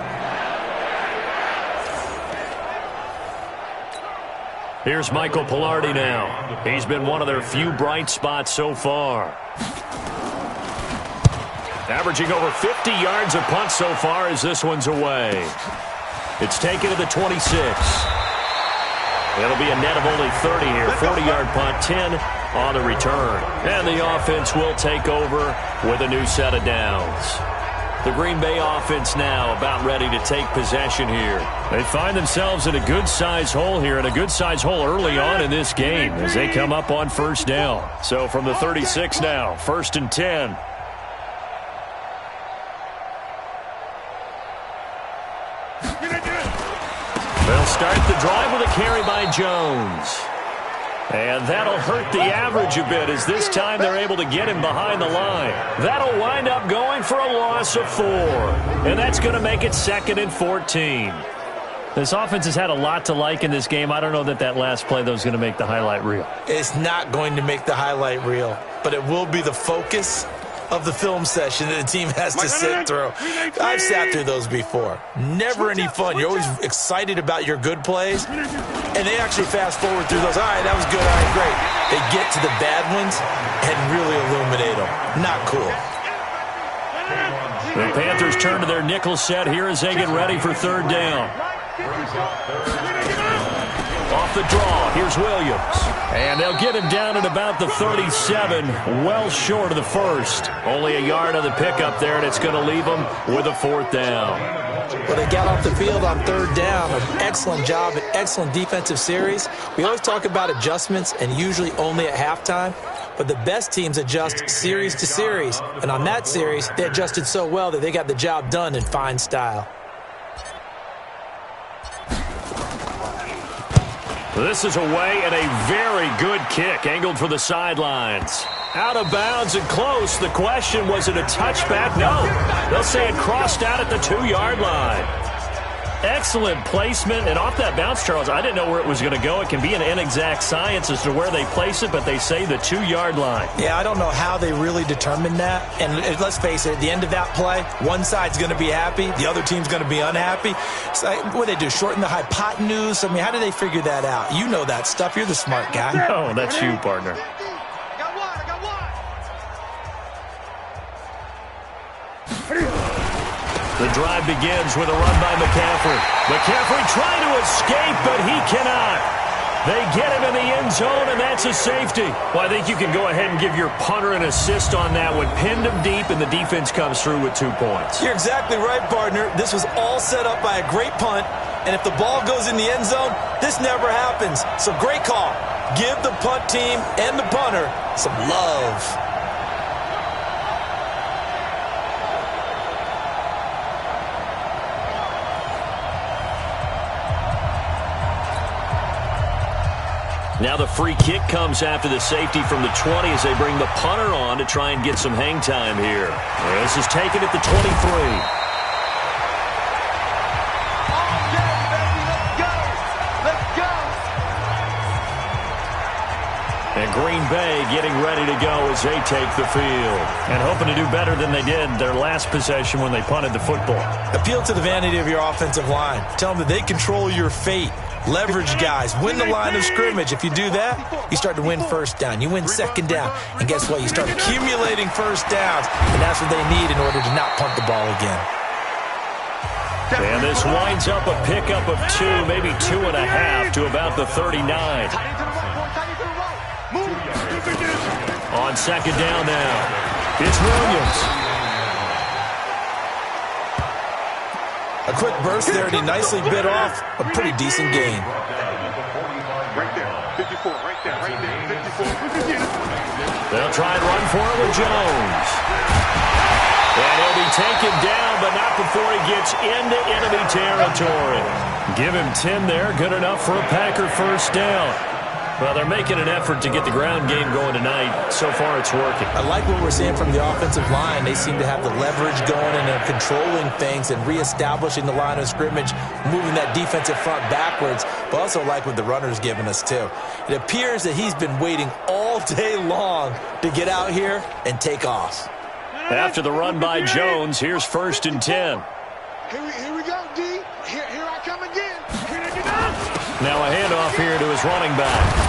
Here's Michael Pilardi now. He's been one of their few bright spots so far. Averaging over 50 yards a punt so far as this one's away. It's taken to the 26. It'll be a net of only 30 here. 40-yard punt, 10 on the return. And the offense will take over with a new set of downs. The Green Bay offense now about ready to take possession here. They find themselves in a good-sized hole here, and a good-sized hole early on in this game as they come up on first down. So from the 36 now, 1st and 10. start the drive with a carry by Jones. And that'll hurt the average a bit as this time they're able to get him behind the line. That'll wind up going for a loss of 4. And that's going to make it 2nd and 14. This offense has had a lot to like in this game. I don't know that last play, though, is going to make the highlight reel. It's not going to make the highlight reel, but it will be the focus of the film session that the team has to sit through. I've sat through those before. Never any fun. You're always excited about your good plays, and they actually fast forward through those. All right, that was good. All right, great. They get to the bad ones and really illuminate them. Not cool. The Panthers turn to their nickel set here as they get ready for 3rd down. Off the draw, here's Williams. And they'll get him down at about the 37, well short of the first. Only a yard of the pickup there, and it's going to leave them with a 4th down. Well, they got off the field on 3rd down. An excellent job, an excellent defensive series. We always talk about adjustments, and usually only at halftime. But the best teams adjust series to series. And on that series, they adjusted so well that they got the job done in fine style. This is away and a very good kick, angled for the sidelines. Out of bounds and close. The question, was it a touchback? No. They'll say it crossed out at the 2-yard line. Excellent placement, and off that bounce, Charles, I didn't know where it was going to go. It can be an inexact science as to where they place it, but they say the 2-yard line. Yeah, I don't know how they really determined that. And let's face it, at the end of that play, one side's going to be happy, the other team's going to be unhappy. So what do they do, shorten the hypotenuse? I mean, how do they figure that out? You know that stuff. You're the smart guy. No, that's you, partner. The drive begins with a run by McCaffrey. McCaffrey trying to escape, but he cannot. They get him in the end zone, and that's a safety. Well, I think you can go ahead and give your punter an assist on that one. Pinned him deep, and the defense comes through with 2 points. You're exactly right, partner. This was all set up by a great punt, and if the ball goes in the end zone, this never happens. So great call. Give the punt team and the punter some love. Now the free kick comes after the safety from the 20 as they bring the punter on to try and get some hang time here. This is taken at the 23. And Green Bay getting ready to go as they take the field. And hoping to do better than they did their last possession when they punted the football. Appeal to the vanity of your offensive line. Tell them that they control your fate. Leverage guys. Win the line of scrimmage. If you do that, you start to win 1st down. You win 2nd down. And guess what? You start accumulating 1st downs. And that's what they need in order to not punt the ball again. And this winds up a pickup of 2, maybe 2.5 to about the 39. On 2nd down now, it's Williams. A quick burst there, and he nicely bit off a pretty decent gain. Right there, 54, right there, 54. They'll try and run for it with Jones. And he'll be taken down, but not before he gets into enemy territory. Give him 10 there, good enough for a Packer 1st down. Well, they're making an effort to get the ground game going tonight. So far, it's working. I like what we're seeing from the offensive line. They seem to have the leverage going, and they're controlling things and reestablishing the line of scrimmage, moving that defensive front backwards, but also like what the runner's giving us, too. It appears that he's been waiting all day long to get out here and take off. After the run by Jones, here's 1st and 10. Here we go, D. Here I come again. Now a handoff here to his running back.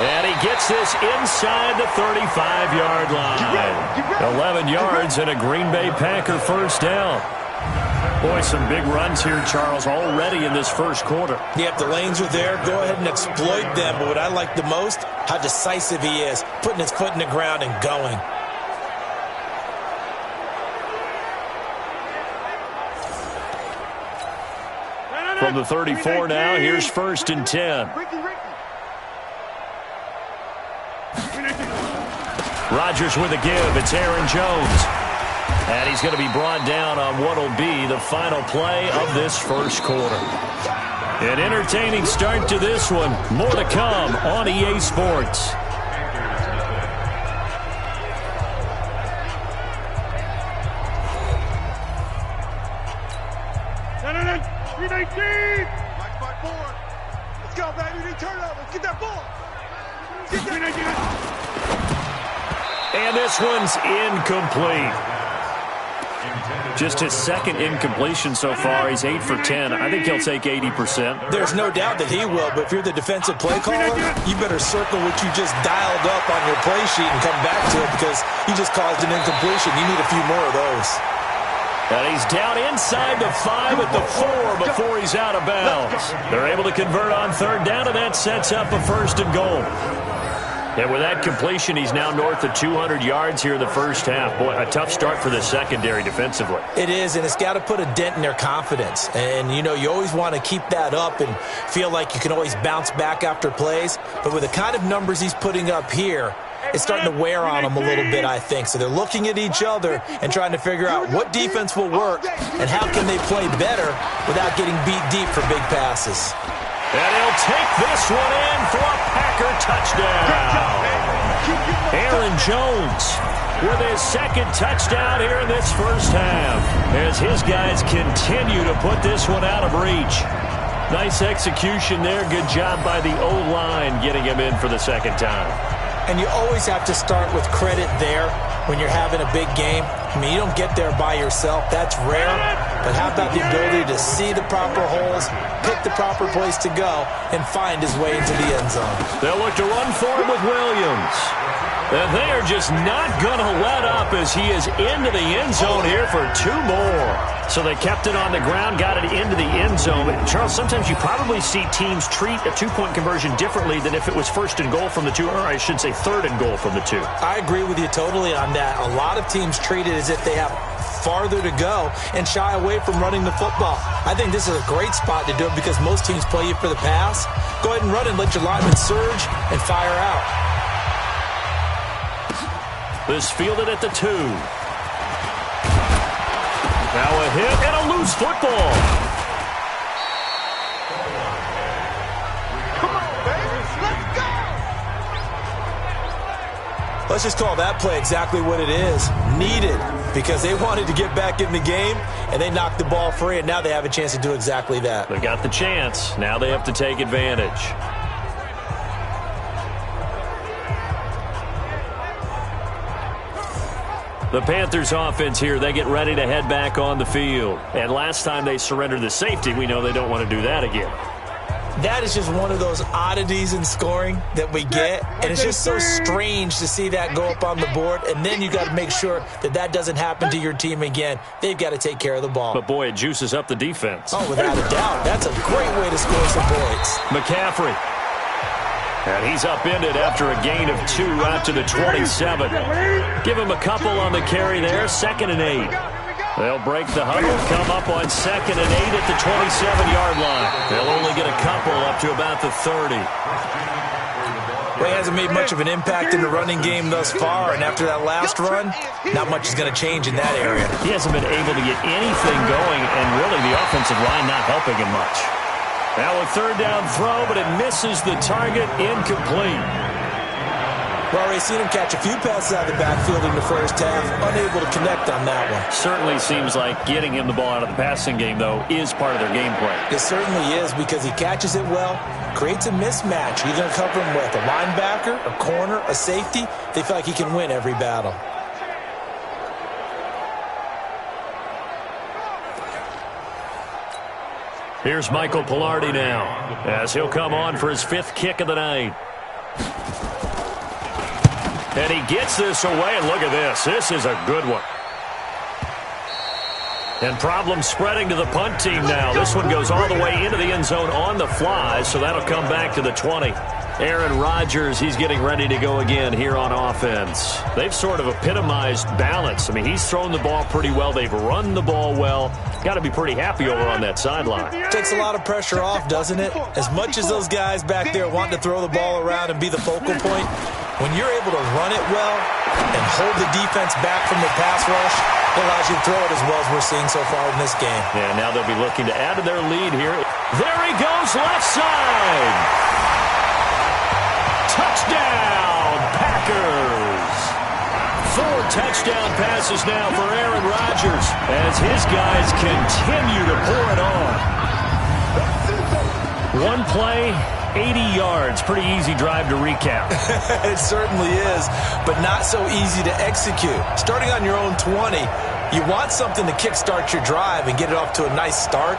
And he gets this inside the 35-yard line. 11 yards and a Green Bay Packer 1st down. Boy, some big runs here, Charles, already in this 1st quarter. Yep, the lanes are there. Go ahead and exploit them. But what I like the most, how decisive he is, putting his foot in the ground and going. From the 34 now, here's 1st and 10. Rodgers with a give. It's Aaron Jones. And he's going to be brought down on what will be the final play of this first quarter. An entertaining start to this one. More to come on EA Sports. Let's go, baby. They turn up. Let's get that ball. And this one's incomplete. Just his second incompletion so far. He's 8 for 10. I think he'll take 80%. There's no doubt that he will, but if you're the defensive play caller, you better circle what you just dialed up on your play sheet and come back to it because you just caused an incompletion. You need a few more of those. And he's down inside the 5 at the 4 before he's out of bounds. They're able to convert on third down, and that sets up a first and goal. And with that completion, he's now north of 200 yards here in the first half. Boy, a tough start for the secondary defensively. It is, and it's got to put a dent in their confidence. And, you know, you always want to keep that up and feel like you can always bounce back after plays. But with the kind of numbers he's putting up here, it's starting to wear on them a little bit, I think. So they're looking at each other and trying to figure out what defense will work and how can they play better without getting beat deep for big passes. And he'll take this one in for a Packer touchdown. Aaron Jones with his second touchdown here in this first half as his guys continue to put this one out of reach. Nice execution there. Good job by the O-line getting him in for the second time. And you always have to start with credit there when you're having a big game. I mean, you don't get there by yourself. That's rare. But how about the ability to see the proper holes, pick the proper place to go, and find his way into the end zone? They'll look to run for him with Williams. And they are just not going to let up as he is into the end zone here for 2 more. So they kept it on the ground, got it into the end zone. Charles, sometimes you probably see teams treat a 2-point conversion differently than if it was first and goal from the 2, or I should say third and goal from the 2. I agree with you totally on that. A lot of teams treat it as if they have farther to go and shy away from running the football. I think this is a great spot to do it because most teams play you for the pass. Go ahead and run and let your linemen surge and fire out. This fielded at the 2. Now a hit and a loose football. Come on, baby. Let's go. Let's just call that play exactly what it is. Needed, because they wanted to get back in the game, and they knocked the ball free, and now they have a chance to do exactly that. They got the chance. Now they have to take advantage. The Panthers offense here, they get ready to head back on the field. And last time they surrendered the safety, we know they don't want to do that again. That is just one of those oddities in scoring that we get. And it's just so strange to see that go up on the board. And then you got to make sure that that doesn't happen to your team again. They've got to take care of the ball. But, boy, it juices up the defense. Oh, without a doubt. That's a great way to score some points. McCaffrey. And he's upended after a gain of 2 out to the 27. Give him a couple on the carry there, 2nd and 8. They'll break the huddle, come up on 2nd and 8 at the 27-yard line. They'll only get a couple up to about the 30. Well, he hasn't made much of an impact in the running game thus far, and after that last run, not much is going to change in that area. He hasn't been able to get anything going, and really the offensive line not helping him much. Now a 3rd down throw, but it misses the target, incomplete. We've already seen him catch a few passes out of the backfield in the first half, unable to connect on that one. Certainly seems like getting him the ball out of the passing game, though, is part of their game plan. It certainly is because he catches it well, creates a mismatch. You're going to cover him with a linebacker, a corner, a safety. They feel like he can win every battle. Here's Michael Pilardi now as he'll come on for his 5th kick of the night. And he gets this away, and look at this. This is a good one. And problems spreading to the punt team now. This one goes all the way into the end zone on the fly, so that'll come back to the 20. Aaron Rodgers, he's getting ready to go again here on offense. They've sort of epitomized balance. I mean, he's thrown the ball pretty well. They've run the ball well. Got to be pretty happy over on that sideline. Takes a lot of pressure off, doesn't it? As much as those guys back there want to throw the ball around and be the focal point, when you're able to run it well and hold the defense back from the pass rush, It allows you to throw it as well as we're seeing so far in this game. Yeah, now they'll be looking to add to their lead here. There he goes, left side. Touchdown, Packers. 4 touchdown passes now for Aaron Rodgers as his guys continue to pour it on. One play, 80 yards. Pretty easy drive to recap. It certainly is, but not so easy to execute. Starting on your own 20, you want something to kickstart your drive and get it off to a nice start.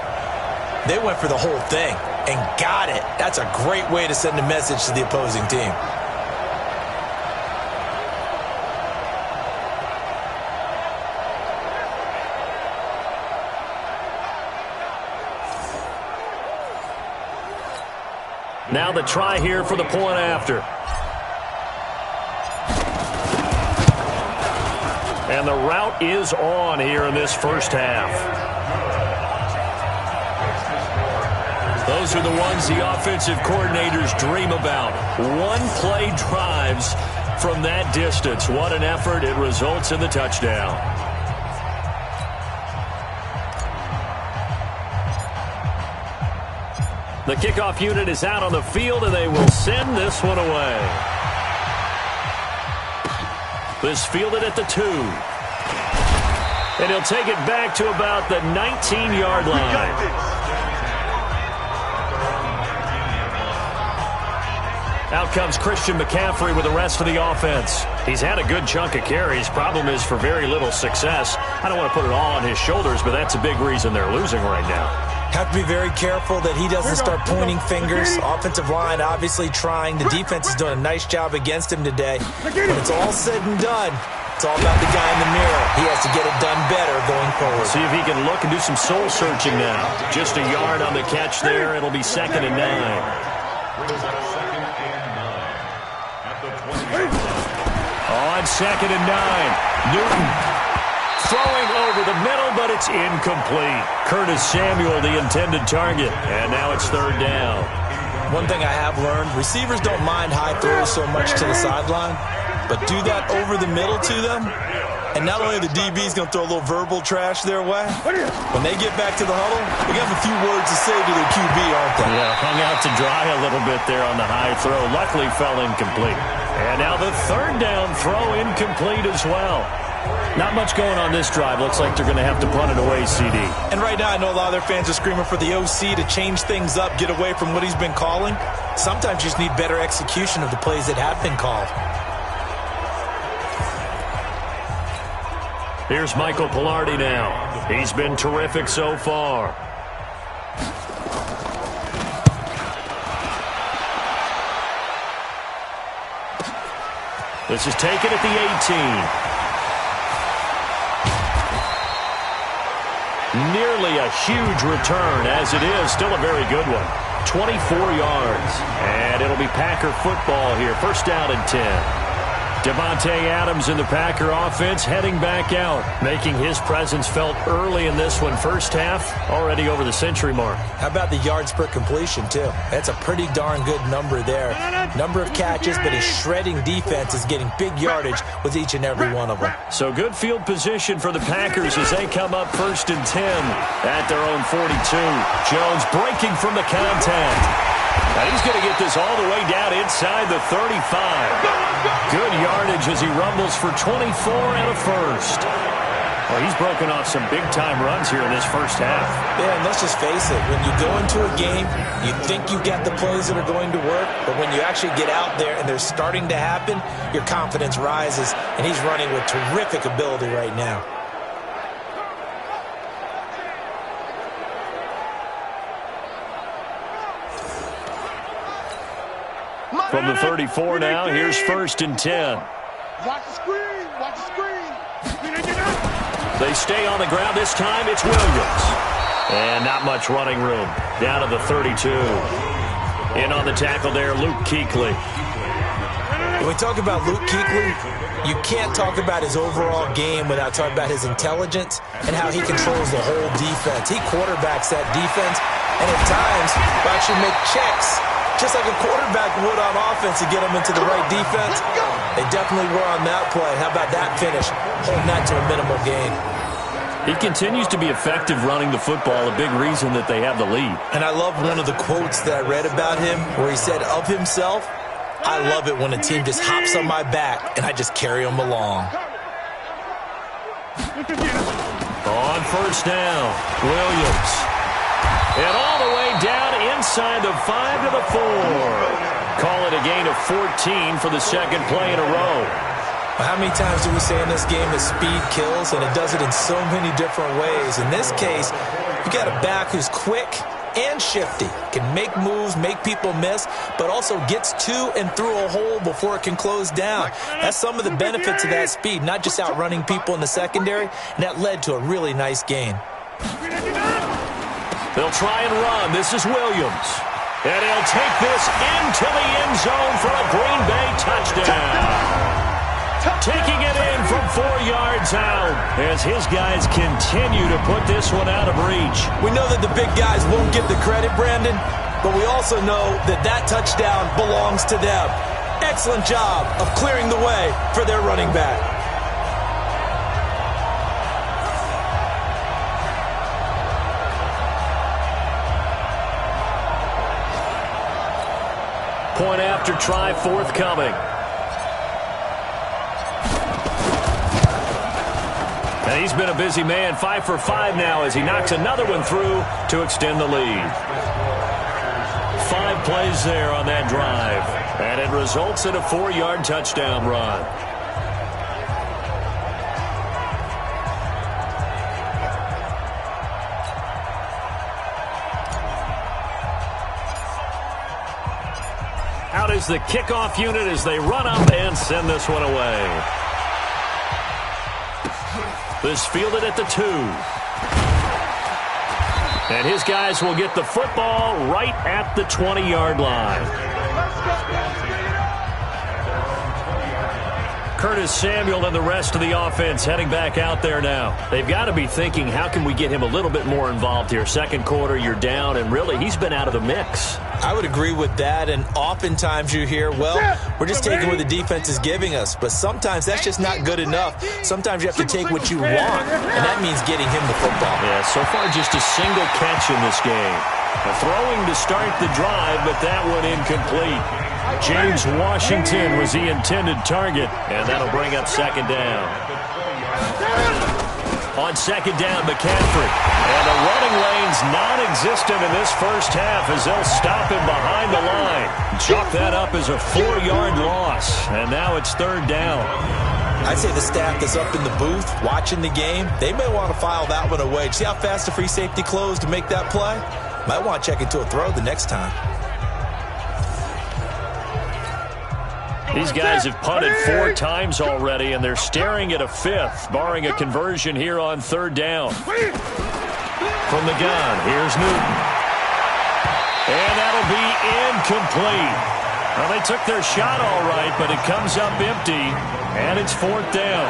They went for the whole thing and got it. That's a great way to send a message to the opposing team. Now the try here for the point after. And the route is on here in this first half. Those are the ones the offensive coordinators dream about. One-play drives from that distance. What an effort. It results in the touchdown. The kickoff unit is out on the field, and they will send this one away. This fielded at the 2. And he'll take it back to about the 19-yard line. Out comes Christian McCaffrey with the rest of the offense. He's had a good chunk of carries. Problem is for very little success. I don't want to put it all on his shoulders, but that's a big reason they're losing right now. Have to be very careful that he doesn't start pointing fingers. Offensive line obviously trying. The defense is doing a nice job against him today. When it's all said and done, it's all about the guy in the mirror. He has to get it done better going forward. See if he can look and do some soul searching now. Just a yard on the catch there. It'll be 2nd and 9. On 2nd and 9, Newton throwing over the middle, but it's incomplete. Curtis Samuel, the intended target, and now it's 3rd down. One thing I have learned, receivers don't mind high throws so much to the sideline, but do that over the middle to them, and not only the DB's going to throw a little verbal trash their way, when they get back to the huddle, they have a few words to say to their QB, aren't they? Yeah, hung out to dry a little bit there on the high throw. Luckily fell incomplete. And now the 3rd down throw incomplete as well. Not much going on this drive. Looks like they're going to have to punt it away, CD. And right now I know a lot of their fans are screaming for the OC to change things up, get away from what he's been calling. Sometimes you just need better execution of the plays that have been called. Here's Michael Pilardi now. He's been terrific so far. This is taken at the 18. Nearly a huge return, as it is. Still a very good one. 24 yards. And it'll be Packer football here. 1st down and 10. Devontae Adams in the Packer offense heading back out, making his presence felt early in this one. First half, already over the century mark. How about the yards per completion, too? That's a pretty darn good number there. Number of catches, but his shredding defense is getting big yardage with each and every one of them. So good field position for the Packers as they come up 1st and 10 at their own 42. Jones breaking from the contact. And he's going to get this all the way down inside the 35. Good yardage as he rumbles for 24 and a first. Well, he's broken off some big-time runs here in this first half. Yeah, and let's just face it. When you go into a game, you think you got the plays that are going to work, but when you actually get out there and they're starting to happen, your confidence rises, and he's running with terrific ability right now. From the 34 now, here's 1st and 10. Watch the screen. Watch the screen. They stay on the ground. This time it's Williams. And not much running room. Down to the 32. In on the tackle there, Luke Kuechly. When we talk about Luke Kuechly, you can't talk about his overall game without talking about his intelligence and how he controls the whole defense. He quarterbacks that defense and at times will actually make checks just like a quarterback would on offense to get them into the right defense. They definitely were on that play. How about that finish? Holding that to a minimal gain. He continues to be effective running the football, a big reason that they have the lead. And I love one of the quotes that I read about him where he said of himself, "I love it when a team just hops on my back and I just carry them along." On first down, Williams. And all the way down inside the 5 to the 4. Call it a gain of 14 for the second play in a row. How many times do we say in this game that speed kills, and it does it in so many different ways? In this case, you got a back who's quick and shifty, can make moves, make people miss, but also gets to and through a hole before it can close down. That's some of the benefits of that speed, not just outrunning people in the secondary, and that led to a really nice gain. They'll try and run. This is Williams. And he'll take this into the end zone for a Green Bay touchdown. Taking it in from 4 yards out as his guys continue to put this one out of reach. We know that the big guys won't get the credit, Brandon, but we also know that that touchdown belongs to them. Excellent job of clearing the way for their running back. Point after try forthcoming. And he's been a busy man, 5 for 5 now as he knocks another one through to extend the lead. 5 plays there on that drive, and it results in a 4-yard touchdown run. Out is the kickoff unit as they run up and send this one away. This fielded at the 2. And his guys will get the football right at the 20-yard line. Curtis Samuel and the rest of the offense heading back out there now. They've got to be thinking, how can we get him a little bit more involved here? Second quarter, you're down, and really, he's been out of the mix. I would agree with that, and oftentimes you hear, well, we're just taking what the defense is giving us, but sometimes that's just not good enough. Sometimes you have to take what you want, and that means getting him the football. Yeah, so far just a single catch in this game. Throwing to start the drive, but that one incomplete. James Washington was the intended target, and that'll bring up second down. On second down, McCaffrey. And the running lane's non-existent in this first half as they'll stop him behind the line. Chalk that up as a 4-yard loss, and now it's third down. I'd say the staff that's up in the booth watching the game, they may want to file that one away. See how fast the free safety closed to make that play? Might want to check into a throw the next time. These guys have punted 4 times already, and they're staring at a 5th, barring a conversion here on third down. From the gun, here's Newton. And that'll be incomplete. Well, they took their shot all right, but it comes up empty, and it's fourth down.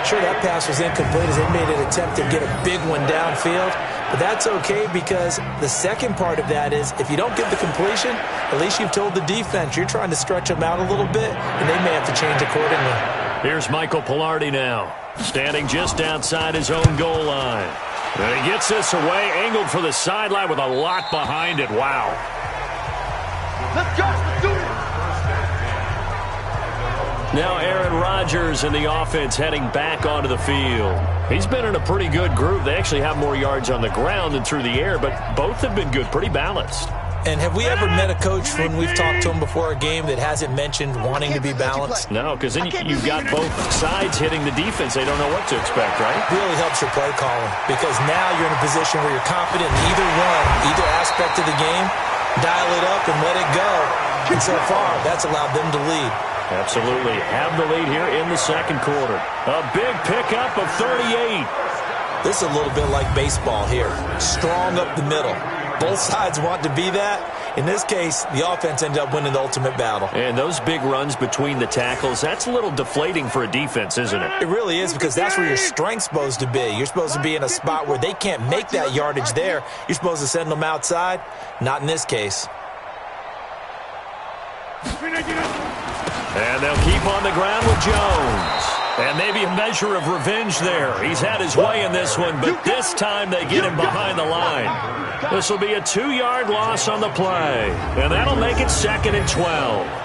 Sure, that pass was incomplete as they made an attempt to get a big one downfield. But that's okay because the second part of that is if you don't get the completion, at least you've told the defense you're trying to stretch them out a little bit, and they may have to change accordingly. Here's Michael Pilardi now, standing just outside his own goal line. And he gets this away, angled for the sideline with a lot behind it. Wow. Let's go. Let's do it. Now Aaron Rodgers and the offense heading back onto the field. He's been in a pretty good group. They actually have more yards on the ground than through the air, but both have been good, pretty balanced. And have we ever met a coach when we've talked to him before a game that hasn't mentioned wanting to be balanced? No, because then you've got both sides hitting the defense. They don't know what to expect, right? It really helps your play calling because now you're in a position where you're confident in either aspect of the game, dial it up and let it go. And so far, that's allowed them to lead. Absolutely. Have the lead here in the second quarter. A big pickup of 38. This is a little bit like baseball here. Strong up the middle. Both sides want to be that. In this case, the offense ended up winning the ultimate battle. And those big runs between the tackles, that's a little deflating for a defense, isn't it? It really is because that's where your strength's supposed to be. You're supposed to be in a spot where they can't make that yardage there. You're supposed to send them outside. Not in this case. And they'll keep on the ground with Jones. And maybe a measure of revenge there. He's had his way in this one, but this time they get him behind the line. This will be a 2-yard loss on the play. And that'll make it 2nd and 12.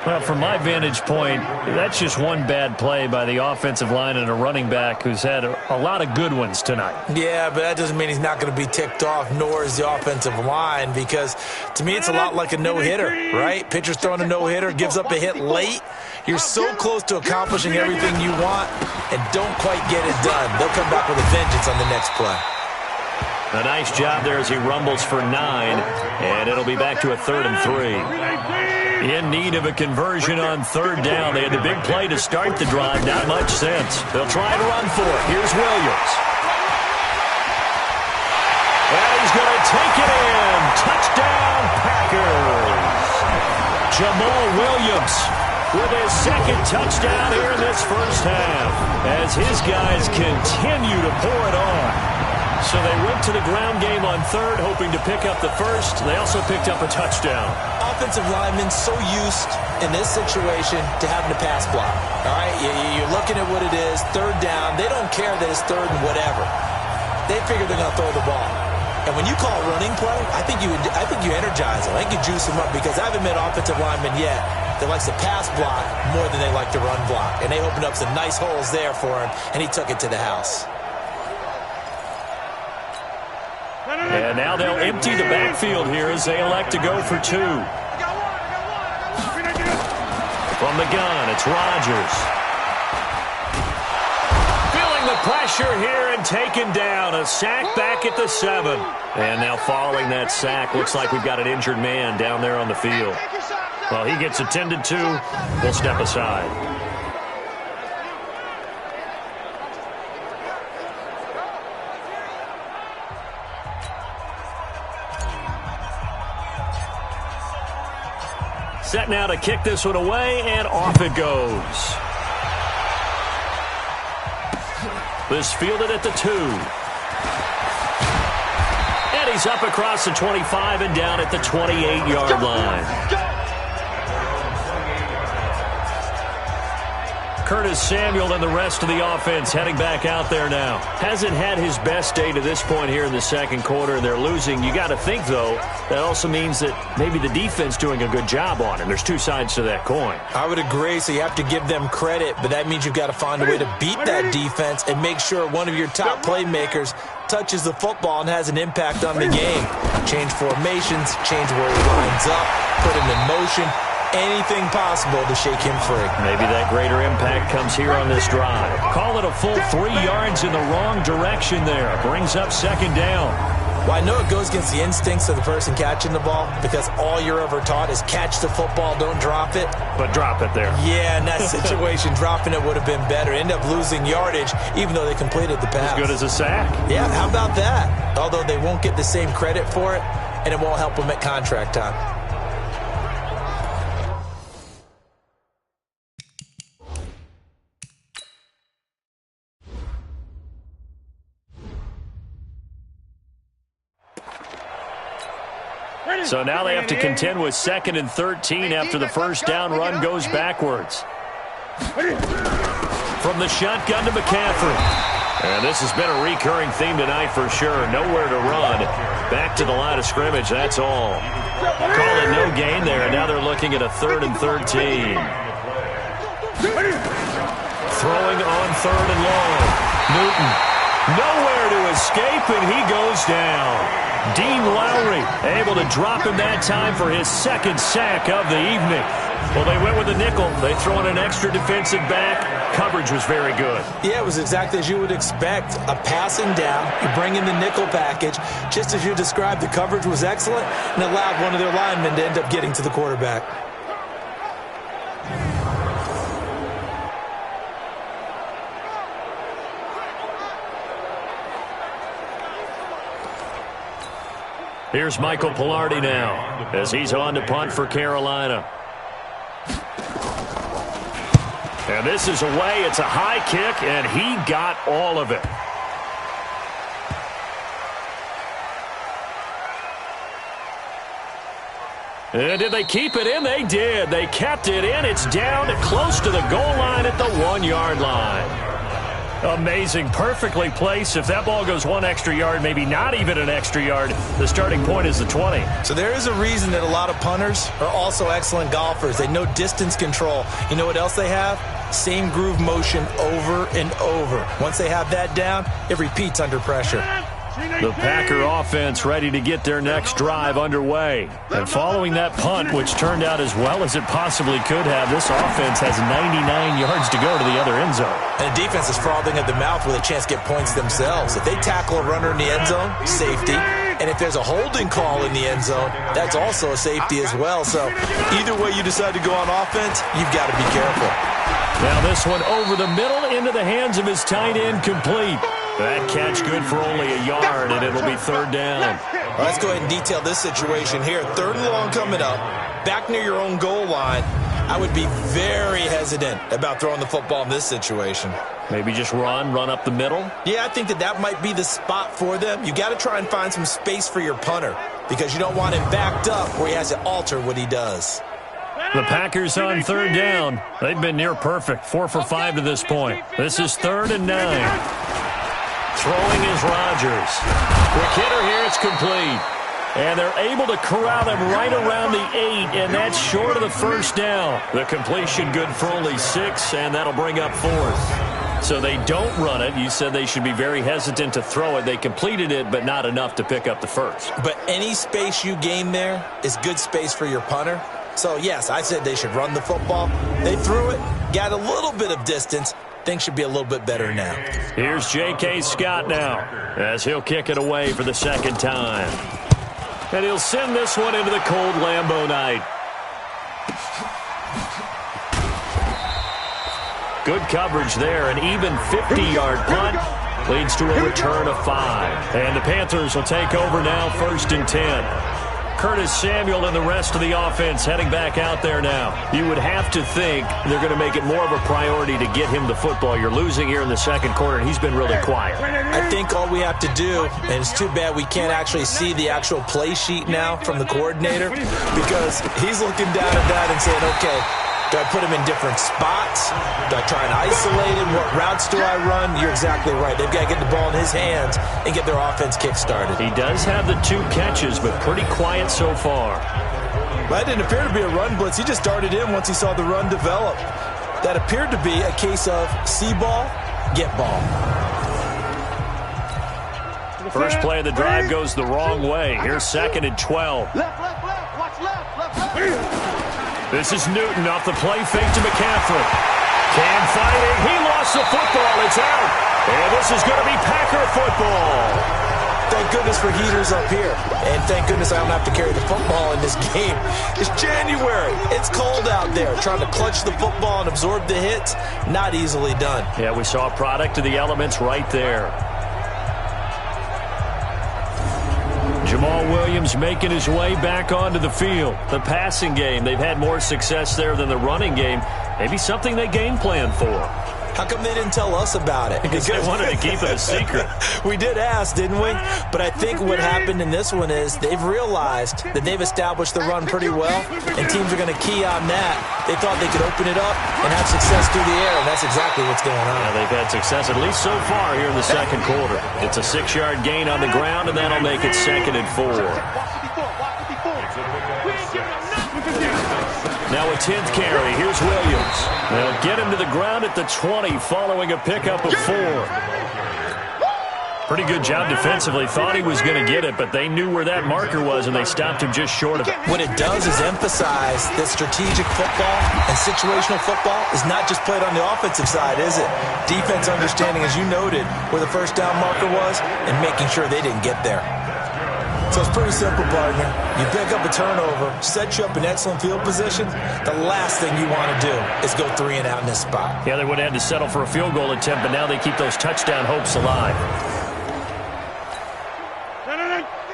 Well, from my vantage point, that's just one bad play by the offensive line and a running back who's had a lot of good ones tonight. Yeah, but that doesn't mean he's not going to be ticked off, nor is the offensive line, because to me it's a lot like a no-hitter, right? Pitcher's throwing a no-hitter, gives up a hit late. You're so close to accomplishing everything you want and don't quite get it done. They'll come back with a vengeance on the next play. A nice job there as he rumbles for 9, and it'll be back to a 3rd and 3. In need of a conversion on 3rd down. They had the big play to start the drive. Not much sense. They'll try and run for it. Here's Williams. And he's going to take it in. Touchdown, Packers. Jamal Williams with his 2nd touchdown here in this first half as his guys continue to pour it on. So they went to the ground game on 3rd, hoping to pick up the 1st. They also picked up a touchdown. Offensive linemen so used in this situation to having to pass block. All right, you're looking at what it is, 3rd down. They don't care that it's 3rd and whatever. They figure they're going to throw the ball. And when you call a running play, I think you energize them. I think you juice them up, because I haven't met offensive linemen yet that likes to pass block more than they like to run block. And they opened up some nice holes there for him, and he took it to the house. And now they'll empty the backfield here as they elect to go for 2. From the gun, it's Rodgers. Feeling the pressure here and taken down. A sack back at the 7. And now following that sack, looks like we've got an injured man down there on the field. Well, he gets attended to. We'll step aside. Set now to kick this one away, and off it goes. This fielded at the 2. And he's up across the 25 and down at the 28-yard line. Curtis Samuel and the rest of the offense heading back out there now. Hasn't had his best day to this point here in the 2nd quarter, and they're losing. You got to think, though, that also means that maybe the defense doing a good job on him. There's 2 sides to that coin. I would agree, so you have to give them credit, but that means you've got to find a way to beat that defense and make sure one of your top playmakers touches the football and has an impact on the game. Change formations, change where he lines up, put him in motion. Anything possible to shake him free. Maybe that greater impact comes here on this drive. Call it a full 3 yards in the wrong direction there. Brings up 2nd down. Well, I know it goes against the instincts of the person catching the ball, because all you're ever taught is catch the football, don't drop it. But drop it there. Yeah, in that situation, dropping it would have been better. End up losing yardage, even though they completed the pass. As good as a sack. Yeah, how about that? Although they won't get the same credit for it, and it won't help them at contract time. So now they have to contend with 2nd and 13 after the first down run goes backwards. From the shotgun to McCaffrey. And this has been a recurring theme tonight for sure. Nowhere to run. Back to the line of scrimmage, that's all. Call it no gain there, and now they're looking at a 3rd and 13. Throwing on 3rd and long. Newton. Nowhere to escape, and he goes down. Dean Lowry able to drop him that time for his 2nd sack of the evening. Well, they went with a nickel. They throw in an extra defensive back. Coverage was very good. Yeah, it was exactly as you would expect. A passing down, you bring in the nickel package. Just as you described, the coverage was excellent and allowed one of their linemen to end up getting to the quarterback. Here's Michael Pilardi now as he's on to punt for Carolina. And this is away. It's a high kick, and he got all of it. Did they keep it in? They did. They kept it in. It's down close to the goal line at the 1-yard line. Amazing. Perfectly placed. If that ball goes 1 extra yard, maybe not even an extra yard, the starting point is the 20. So there is a reason that a lot of punters are also excellent golfers. They know distance control. You know what else they have? Same groove motion over and over. Once they have that down, it repeats under pressure. The Packer offense ready to get their next drive underway. And following that punt, which turned out as well as it possibly could have, this offense has 99 yards to go to the other end zone. And the defense is frothing at the mouth with a chance to get points themselves. If they tackle a runner in the end zone, safety. And if there's a holding call in the end zone, that's also a safety as well. So either way you decide to go on offense, you've got to be careful. Now this one over the middle into the hands of his tight end, complete. That catch good for only a yard, and it'll be third down. Well, let's go ahead and detail this situation here. 3rd and long coming up, back near your own goal line. I would be very hesitant about throwing the football in this situation. Maybe just run up the middle? Yeah, I think that might be the spot for them. You got to try and find some space for your punter because you don't want him backed up where he has to alter what he does. The Packers on 3rd down. They've been near perfect, 4 for 5 to this point. This is 3rd and 9. Throwing is Rodgers. Quick hitter here, it's complete. And they're able to corral him right around the 8, and that's short of the first down. The completion good for only 6, and that'll bring up 4th. So they don't run it. You said they should be very hesitant to throw it. They completed it, but not enough to pick up the first. But any space you gain there is good space for your punter. So, yes, I said they should run the football. They threw it, got a little bit of distance. Things should be a little bit better now. Here's J.K. Scott now as he'll kick it away for the 2nd time. And he'll send this one into the cold Lambeau night. Good coverage there. An even 50-yard punt leads to a return of 5. And the Panthers will take over now, 1st and 10. Curtis Samuel and the rest of the offense heading back out there now. You would have to think they're going to make it more of a priority to get him the football. You're losing here in the 2nd quarter, and he's been really quiet. I think all we have to do, and it's too bad we can't actually see the actual play sheet now from the coordinator, because he's looking down at that and saying, okay, do I put him in different spots? Do I try and isolate him? What routes do I run? You're exactly right. They've got to get the ball in his hands and get their offense kick-started. He does have the 2 catches, but pretty quiet so far. That didn't appear to be a run blitz. He just darted in once he saw the run develop. That appeared to be a case of see ball, get ball. First play of the drive goes the wrong way. Here's 2nd and 12. Left, watch left. This is Newton off the play fake to McCaffrey. Cam fighting. He lost the football. It's out. And this is going to be Packer football. Thank goodness for heaters up here. And thank goodness I don't have to carry the football in this game. It's January. It's cold out there. Trying to clutch the football and absorb the hits, not easily done. Yeah, we saw a product of the elements right there. Jamal Williams making his way back onto the field. The passing game, they've had more success there than the running game. Maybe something they game plan for. How come they didn't tell us about it? Because they wanted to keep it a secret. We did ask, didn't we? But I think what happened in this one is they've realized that they've established the run pretty well, and teams are going to key on that. They thought they could open it up and have success through the air, and that's exactly what's going on. Yeah, they've had success, at least so far, here in the 2nd quarter. It's a 6-yard gain on the ground, and that'll make it 2nd and 4. Now a 10th carry. Here's Williams. They'll get him to the ground at the 20 following a pickup of 4. Pretty good job defensively. Thought he was going to get it, but they knew where that marker was, and they stopped him just short of it. What it does is emphasize that strategic football and situational football is not just played on the offensive side, is it? Defense understanding, as you noted, where the first down marker was and making sure they didn't get there. So it's pretty simple, partner. You pick up a turnover, set you up in excellent field position. The last thing you want to do is go 3 and out in this spot. Yeah, they would have had to settle for a field goal attempt, but now they keep those touchdown hopes alive.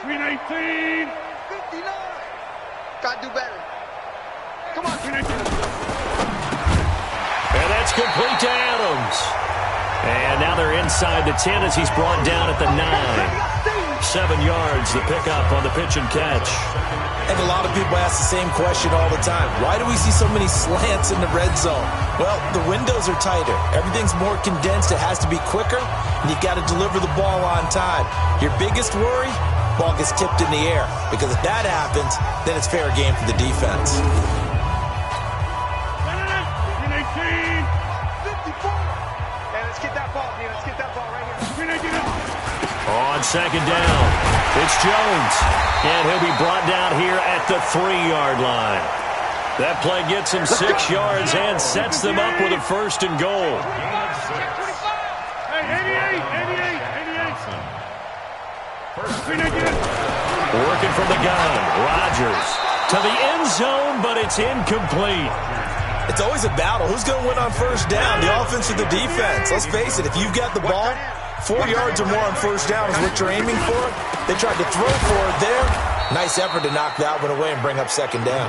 319. 59. Got to do better. Come on, 319. And that's complete to Adams. And now they're inside the 10 as he's brought down at the 9. 7 yards, the pickup on the pitch and catch. And a lot of people ask the same question all the time. Why do we see so many slants in the red zone? Well, the windows are tighter. Everything's more condensed. It has to be quicker, and you've got to deliver the ball on time. Your biggest worry? Ball gets tipped in the air, because if that happens, then it's fair game for the defense. On second down, it's Jones, and he'll be brought down here at the 3-yard line. That play gets him 6 yards and sets them up with a first and goal. Working from the gun, Rodgers to the end zone, but it's incomplete. It's always a battle. Who's going to win on first down, the offense or the defense? Let's face it, if you've got the ball, 4 yards or more on first down is what you're aiming for. They tried to throw for it there. Nice effort to knock that one away and bring up second down.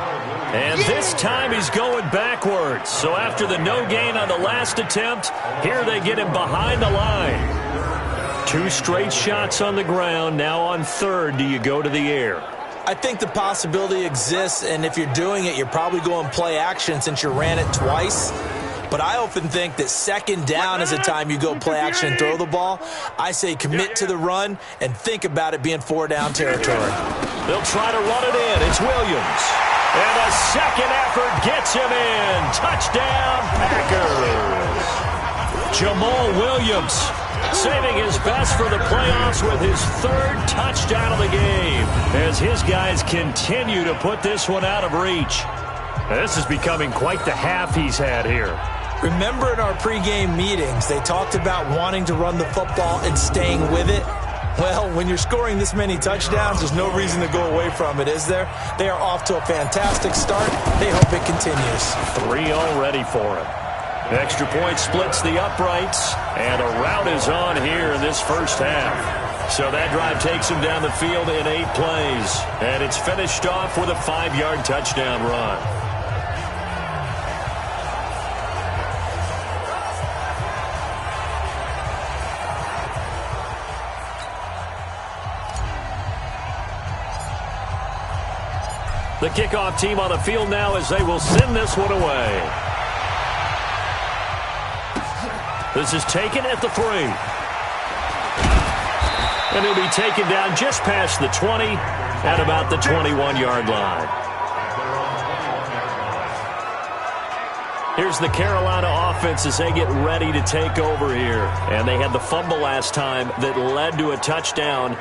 And this time he's going backwards. So after the no gain on the last attempt, here they get him behind the line. 2 straight shots on the ground. Now on third, do you go to the air? I think the possibility exists, and if you're doing it, you're probably going play action since you ran it twice. But I often think that second down is the time you go play action and throw the ball. I say commit to the run and think about it being 4-down territory. They'll try to run it in. It's Williams. And a second effort gets him in. Touchdown, Packers. Jamal Williams saving his best for the playoffs with his 3rd touchdown of the game as his guys continue to put this one out of reach. This is becoming quite the half he's had here. Remember in our pregame meetings, they talked about wanting to run the football and staying with it? Well, when you're scoring this many touchdowns, there's no reason to go away from it, is there? They are off to a fantastic start. They hope it continues. 3 already for him. Extra point splits the uprights, and a rout is on here in this first half. So that drive takes him down the field in 8 plays, and it's finished off with a 5-yard touchdown run. The kickoff team on the field now as they will send this one away. This is taken at the 3. And he'll be taken down just past the 20 at about the 21-yard line. Here's the Carolina offense as they get ready to take over here. And they had the fumble last time that led to a touchdown.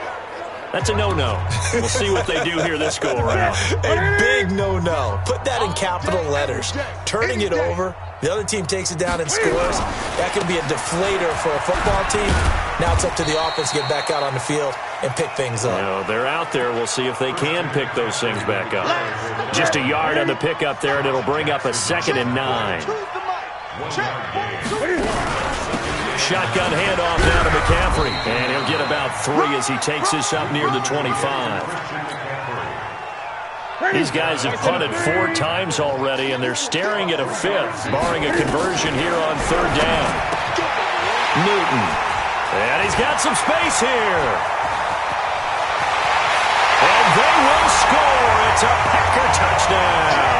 That's a no-no. We'll see what they do here this go-around. A big no-no. Put that in capital letters. Turning it over, the other team takes it down and scores. That can be a deflator for a football team. Now it's up to the offense to get back out on the field and pick things up. You know, they're out there. We'll see if they can pick those things back up. Just a yard on the pickup there, and it'll bring up a 2nd and 9. Shotgun handoff now to McCaffrey. And he'll get about 3 as he takes this up near the 25. These guys have punted 4 times already, and they're staring at a 5th, barring a conversion here on 3rd down. Newton. And he's got some space here. And they will score. It's a Packer touchdown.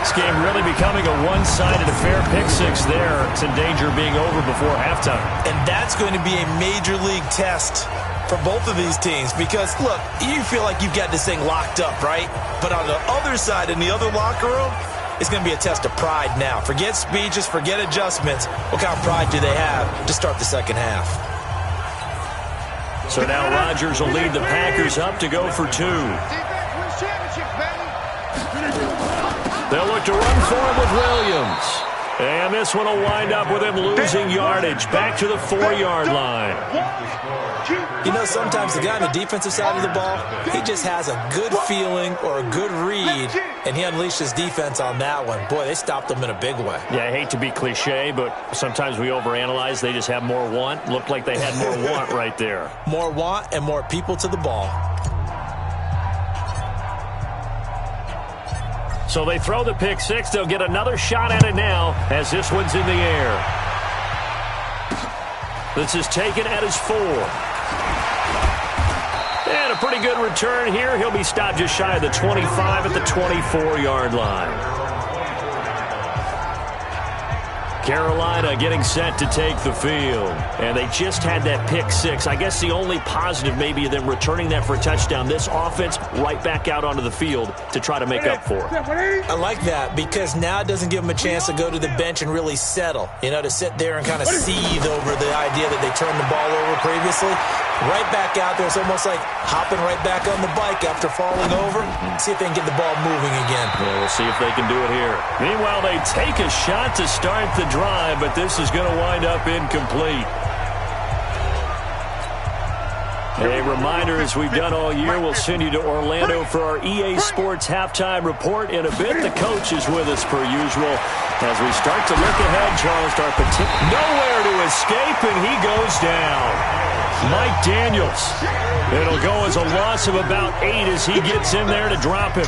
This game really becoming a one-sided affair. Pick 6 there. It's in danger of being over before halftime. And that's going to be a major league test for both of these teams because, look, you feel like you've got this thing locked up, right? But on the other side, in the other locker room, it's going to be a test of pride now. Forget speeches, forget adjustments. What kind of pride do they have to start the second half? So now Rodgers will lead the Packers up to go for 2. They'll look to run for him with Williams. And this one will wind up with him losing yardage back to the 4-yard line. You know, sometimes the guy on the defensive side of the ball, he just has a good feeling or a good read, and he unleashed his defense on that one. Boy, they stopped him in a big way. Yeah, I hate to be cliche, but sometimes we overanalyze. They just have more want. Looked like they had more want right there. More want and more people to the ball. So they throw the pick 6. They'll get another shot at it now as this one's in the air. This is taken at his 4. pretty good return here. He'll be stopped just shy of the 25 at the 24-yard line. Carolina getting set to take the field. And they just had that pick six. I guess the only positive maybe of them returning that for a touchdown. This offense right back out onto the field to try to make up for it. I like that because now it doesn't give them a chance to go to the bench and really settle. To sit there and kind of seethe over the idea that they turned the ball over previously. Right back out there. It's almost like hopping right back on the bike after falling over. See if they can get the ball moving again. Yeah, we'll see if they can do it here. Meanwhile, they take a shot to start the drive, but this is going to wind up incomplete. A reminder, as we've done all year, we'll send you to Orlando for our EA Sports halftime report in a bit. The coach is with us per usual. As we start to look ahead, Charles Darpatic nowhere to escape, and he goes down. Mike Daniels. It'll go as a loss of about 8 as he gets in there to drop him.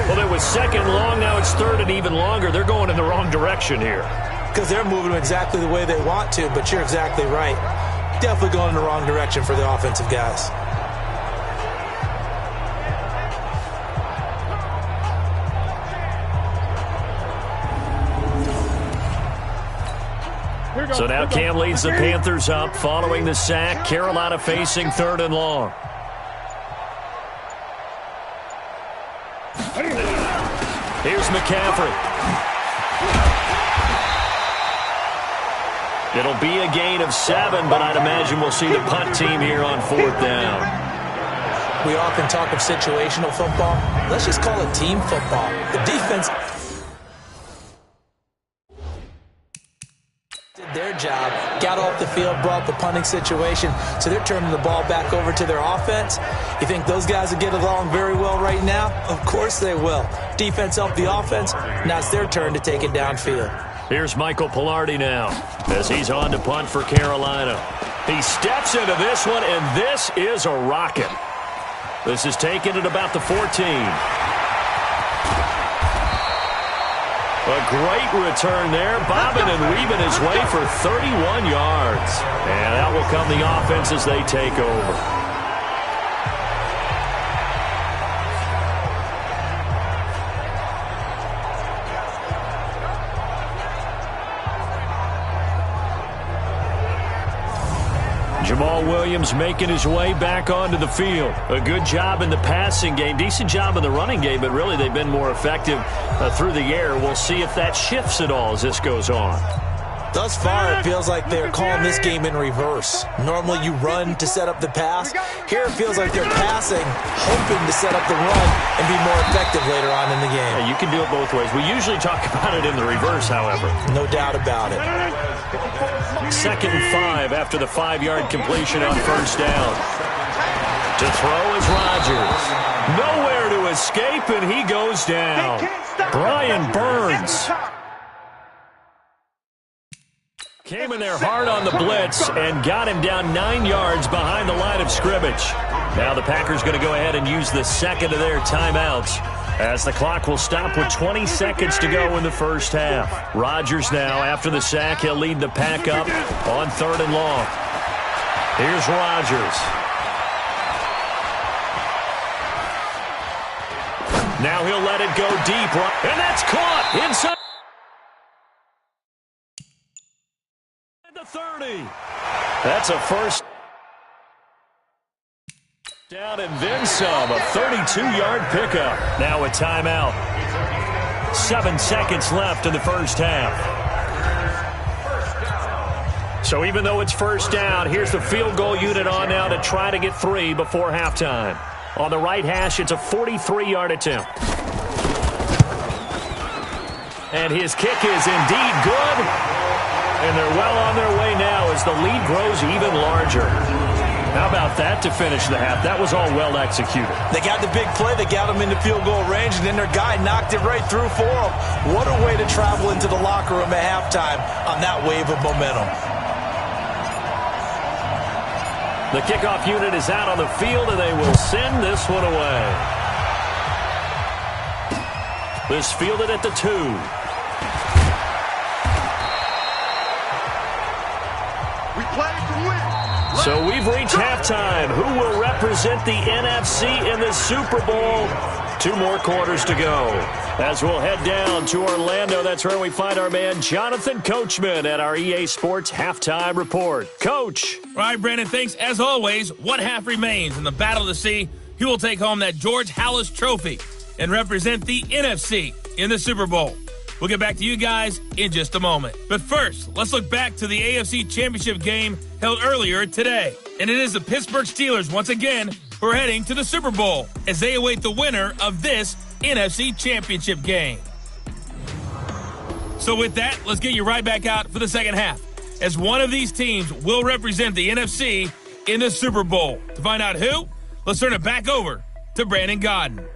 Well, it was second long. Now it's third and even longer. They're going in the wrong direction here. Because they're moving exactly the way they want to, but you're exactly right. Definitely going in the wrong direction for the offensive guys. So now Cam leads the Panthers up following the sack. Carolina facing third and long. Here's McCaffrey. It'll be a gain of 7, but I'd imagine we'll see the punt team here on fourth down. We often talk of situational football. Let's just call it team football. The defense did their job, got off the field, brought the punting situation, so they're turning the ball back over to their offense. You think those guys will get along very well right now? Of course they will. Defense helped the offense. Now it's their turn to take it downfield. Here's Michael Pilardi now as he's on to punt for Carolina. He steps into this one, and this is a rocket. This is taken at about the 14. A great return there, bobbing and weaving his way for 31 yards. And out will come the offense as they take over. Jamal Williams making his way back onto the field. A good job in the passing game, decent job in the running game, but really they've been more effective through the air. We'll see if that shifts at all as this goes on. Thus far, it feels like they're calling this game in reverse. Normally you run to set up the pass. Here it feels like they're passing, hoping to set up the run and be more effective later on in the game. Yeah, you can do it both ways. We usually talk about it in the reverse, however. No doubt about it. 2nd and 5 after the 5-yard completion on first down. To throw is Rodgers. Nowhere to escape, and he goes down. Brian Burns came in there hard on the blitz and got him down 9 yards behind the line of scrimmage. Now the Packers going to go ahead and use the second of their timeouts as the clock will stop with 20 seconds to go in the first half. Rodgers now, after the sack, he'll lead the pack up on 3rd and long. Here's Rodgers. Now he'll let it go deep, and that's caught inside the 30. That's a first down and then some, a 32-yard pickup. Now a timeout. 7 seconds left in the first half. So even though it's first down, here's the field goal unit on now to try to get 3 before halftime. On the right hash, it's a 43-yard attempt. And his kick is indeed good. And they're well on their way now as the lead grows even larger. How about that to finish the half? That was all well executed. They got the big play. They got him into field goal range, and then their guy knocked it right through for them. What a way to travel into the locker room at halftime on that wave of momentum. The kickoff unit is out on the field, and they will send this one away. This fielded at the 2. So we've reached halftime. Who will represent the NFC in the Super Bowl? 2 more quarters to go. As we'll head down to Orlando, that's where we find our man Jonathan Coachman at our EA Sports Halftime Report. Coach. All right, Brandon, thanks. As always, one half remains in the Battle of the Sea. He will take home that George Halas Trophy and represent the NFC in the Super Bowl. We'll get back to you guys in just a moment. But first, let's look back to the AFC Championship game held earlier today. And it is the Pittsburgh Steelers, once again, who are heading to the Super Bowl as they await the winner of this NFC Championship game. So with that, let's get you right back out for the second half, as one of these teams will represent the NFC in the Super Bowl. To find out who, let's turn it back over to Brandon Godden.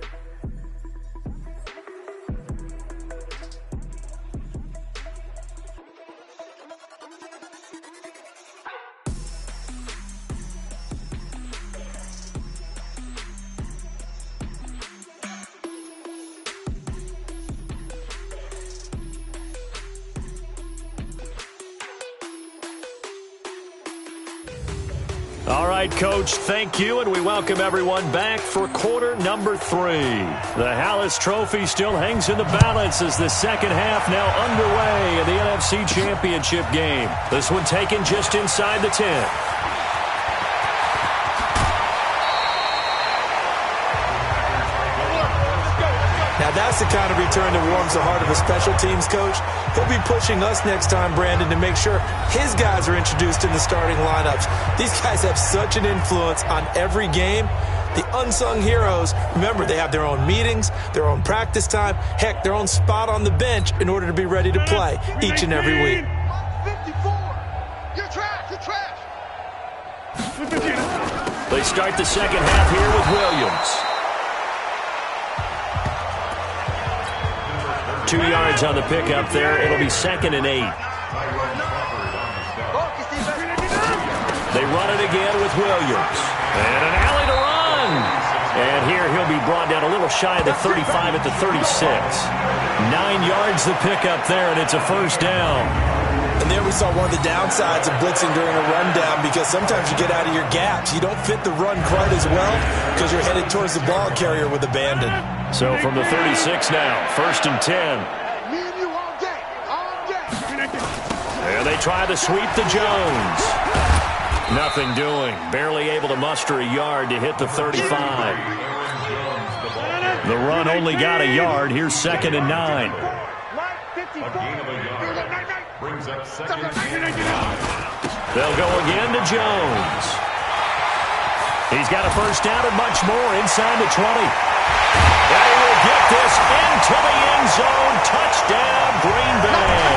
All right, Coach, thank you, and we welcome everyone back for quarter number 3. The Halas Trophy still hangs in the balance as the second half now underway in the NFC Championship game. This one taken just inside the 10. Now that's the kind of return that warms the heart of a special teams coach. He'll be pushing us next time, Brandon, to make sure his guys are introduced in the starting lineups. These guys have such an influence on every game. The unsung heroes, remember, they have their own meetings, their own practice time, heck, their own spot on the bench in order to be ready to play each and every week. 54. You're trash. You're trash. They start the second half here with Williams. 2 yards on the pickup there. It'll be 2nd and 8. They run it again with Williams. And an alley to run. And here he'll be brought down a little shy of the 35 at the 36. 9 yards the pickup there, and it's a first down. And there we saw one of the downsides of blitzing during a rundown, because sometimes you get out of your gaps. You don't fit the run quite as well because you're headed towards the ball carrier with abandon. So from the 36 now, 1st and 10. Me and you all day. All day. And they try to sweep to Jones. Nothing doing. Barely able to muster a yard to hit the 35. The run only got a yard. Here's 2nd and 9. They'll go again to Jones. He's got a first down and much more inside the 20. And he will get this into the end zone. Touchdown, Green Bay.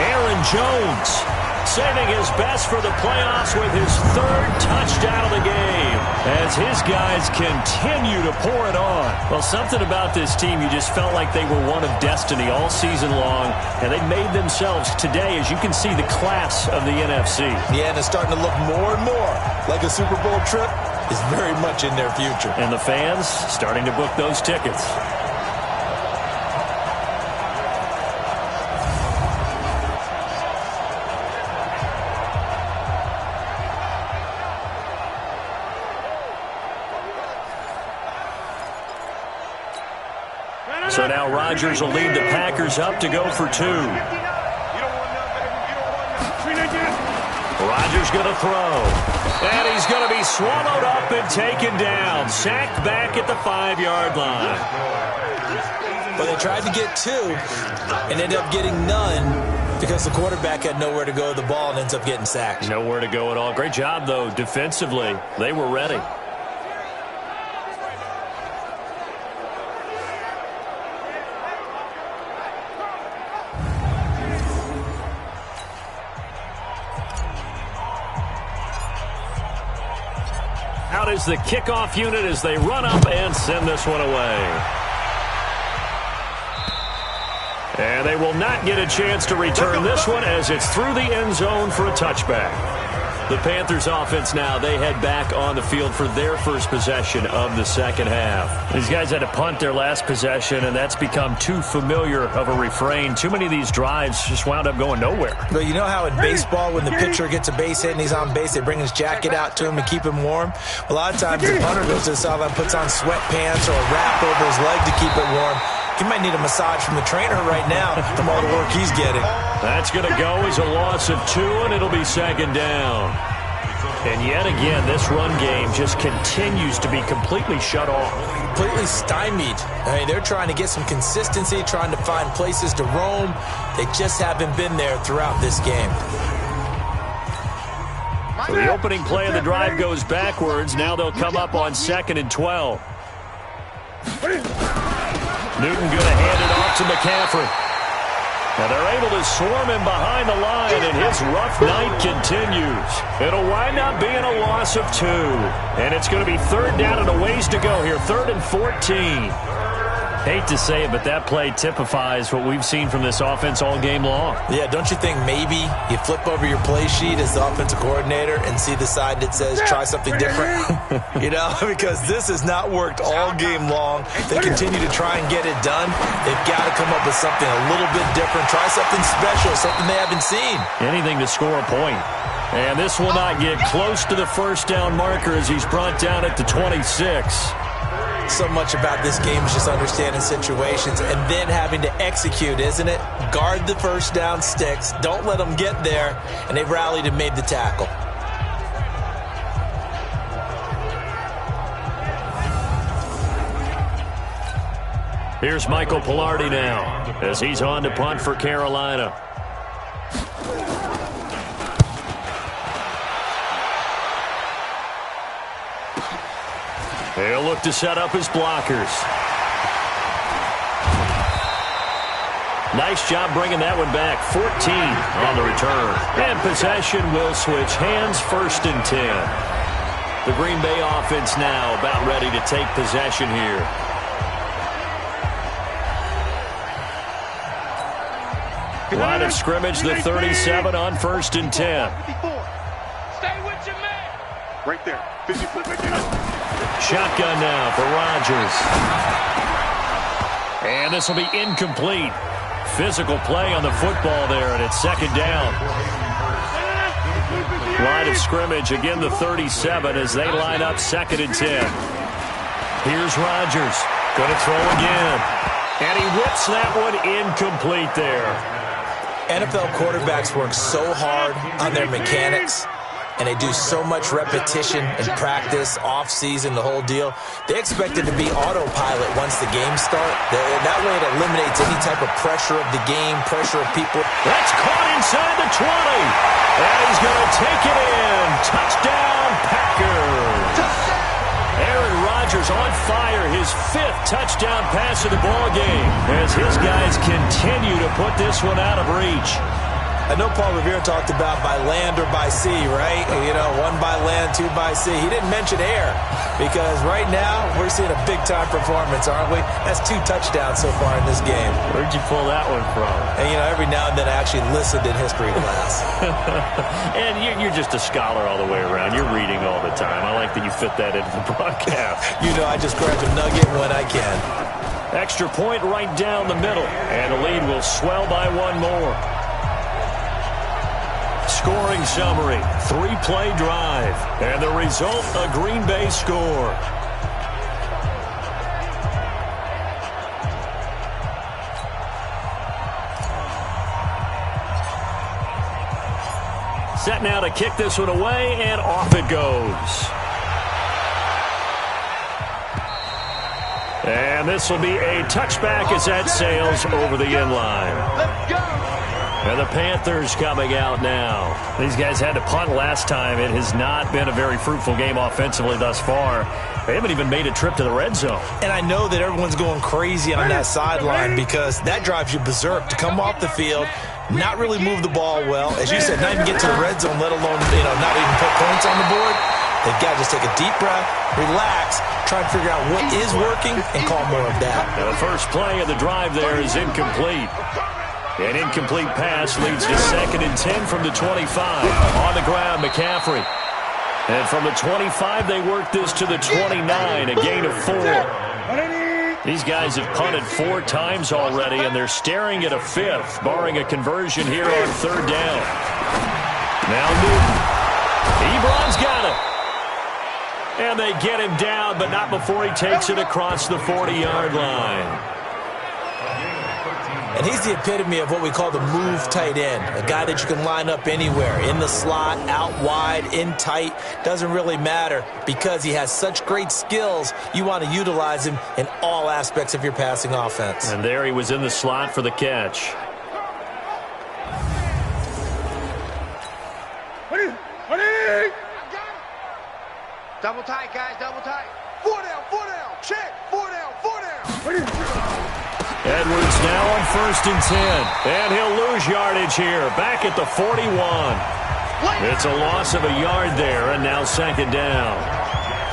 Aaron Jones saving his best for the playoffs with his 3rd touchdown of the game as his guys continue to pour it on. Well, something about this team, you just felt like they were one of destiny all season long, and they made themselves today, as you can see, the class of the NFC. Yeah, and it's starting to look more and more like a Super Bowl trip is very much in their future. And the fans starting to book those tickets. So now Rodgers will lead the Packers up to go for 2. Rodgers going to throw. And he's going to be swallowed up and taken down. Sacked back at the 5-yard line. Well, they tried to get 2 and ended up getting none because the quarterback had nowhere to go with the ball and ends up getting sacked. Nowhere to go at all. Great job, though, defensively. They were ready. Out is the kickoff unit as they run up and send this one away. And they will not get a chance to return this one as it's through the end zone for a touchback. The Panthers offense now, they head back on the field for their first possession of the second half. These guys had to punt their last possession, and that's become too familiar of a refrain. Too many of these drives just wound up going nowhere. But you know how in baseball, when the pitcher gets a base hit and he's on base, they bring his jacket out to him and keep him warm? A lot of times the punter goes to the sideline, puts on sweatpants or a wrap over his leg to keep it warm. He might need a massage from the trainer right now from all the work he's getting. That's going to go as a loss of 2, and it'll be second down. And yet again, this run game just continues to be completely shut off. Completely stymied. I mean, they're trying to get some consistency, trying to find places to roam. They just haven't been there throughout this game. So the opening play of the drive goes backwards. Now they'll come up on 2nd and 12. Newton going to hand it off to McCaffrey. Now they're able to swarm him behind the line, and his rough night continues. It'll wind up being a loss of 2. And it's going to be 3rd down and a ways to go here, 3rd and 14. Hate to say it, but that play typifies what we've seen from this offense all game long. Yeah, don't you think maybe you flip over your play sheet as the offensive coordinator and see the side that says try something different? You know, because this has not worked all game long. They continue to try and get it done. They've got to come up with something a little bit different. Try something special, something they haven't seen. Anything to score a point. And this will not get close to the first down marker as he's brought down at the 26. So much about this game is just understanding situations and then having to execute, isn't it? Guard the first down sticks. Don't let them get there. And they've rallied and made the tackle. Here's Michael Pilardi now as he's on to punt for Carolina. He'll look to set up his blockers. Nice job bringing that one back. 14 on the return. And possession will switch hands, 1st and 10. The Green Bay offense now about ready to take possession here. Line of scrimmage, the 37 on 1st and 10. Stay with your man. Right there. 54. Shotgun now for Rodgers. And this will be incomplete. Physical play on the football there, and it's 2nd down. Line of scrimmage, again the 37 as they line up 2nd and 10. Here's Rodgers. Going to throw again. And he whips that one incomplete there. NFL quarterbacks work so hard on their mechanics, and they do so much repetition and practice, off-season, the whole deal. They expect it to be autopilot once the games start. That way it eliminates any type of pressure of the game, pressure of people. That's caught inside the 20. And he's going to take it in. Touchdown, Packers. Aaron Rodgers on fire, his 5th touchdown pass of the ball game as his guys continue to put this one out of reach. I know Paul Revere talked about by land or by sea, right? You know, 1 by land, 2 by sea. He didn't mention air because right now we're seeing a big-time performance, aren't we? That's 2 touchdowns so far in this game. Where'd you pull that one from? And, you know, every now and then I actually listened in history class. And you're just a scholar all the way around. You're reading all the time. I like that you fit that into the broadcast. You know, I just grab a nugget when I can. Extra point right down the middle. And the lead will swell by 1 more. Scoring summary, 3-play drive, and the result, a Green Bay score. Set now to kick this one away, and off it goes. And this will be a touchback as that sails over the end line. Let's go. And the Panthers coming out now. These guys had to punt last time. It has not been a very fruitful game offensively thus far. They haven't even made a trip to the red zone. And I know that everyone's going crazy on that sideline because that drives you berserk to come off the field, not really move the ball well. As you said, not even get to the red zone, let alone, not even put points on the board. They've got to just take a deep breath, relax, try to figure out what is working, and call more of that. Now the first play of the drive there is incomplete. An incomplete pass leads to 2nd and 10 from the 25. On the ground, McCaffrey. And from the 25, they work this to the 29, a gain of 4. These guys have punted 4 times already, and they're staring at a 5th, barring a conversion here on 3rd down. Now Newton. Ebron's got it. And they get him down, but not before he takes it across the 40-yard line. And he's the epitome of what we call the move tight end, a guy that you can line up anywhere, in the slot, out wide, in tight, doesn't really matter because he has such great skills. You want to utilize him in all aspects of your passing offense. And there he was in the slot for the catch. Double tight, guys, double tight. 4 down, check, 4 down. Edwards now on 1st and 10. And he'll lose yardage here, back at the 41. It's a loss of a yard there, and now 2nd down.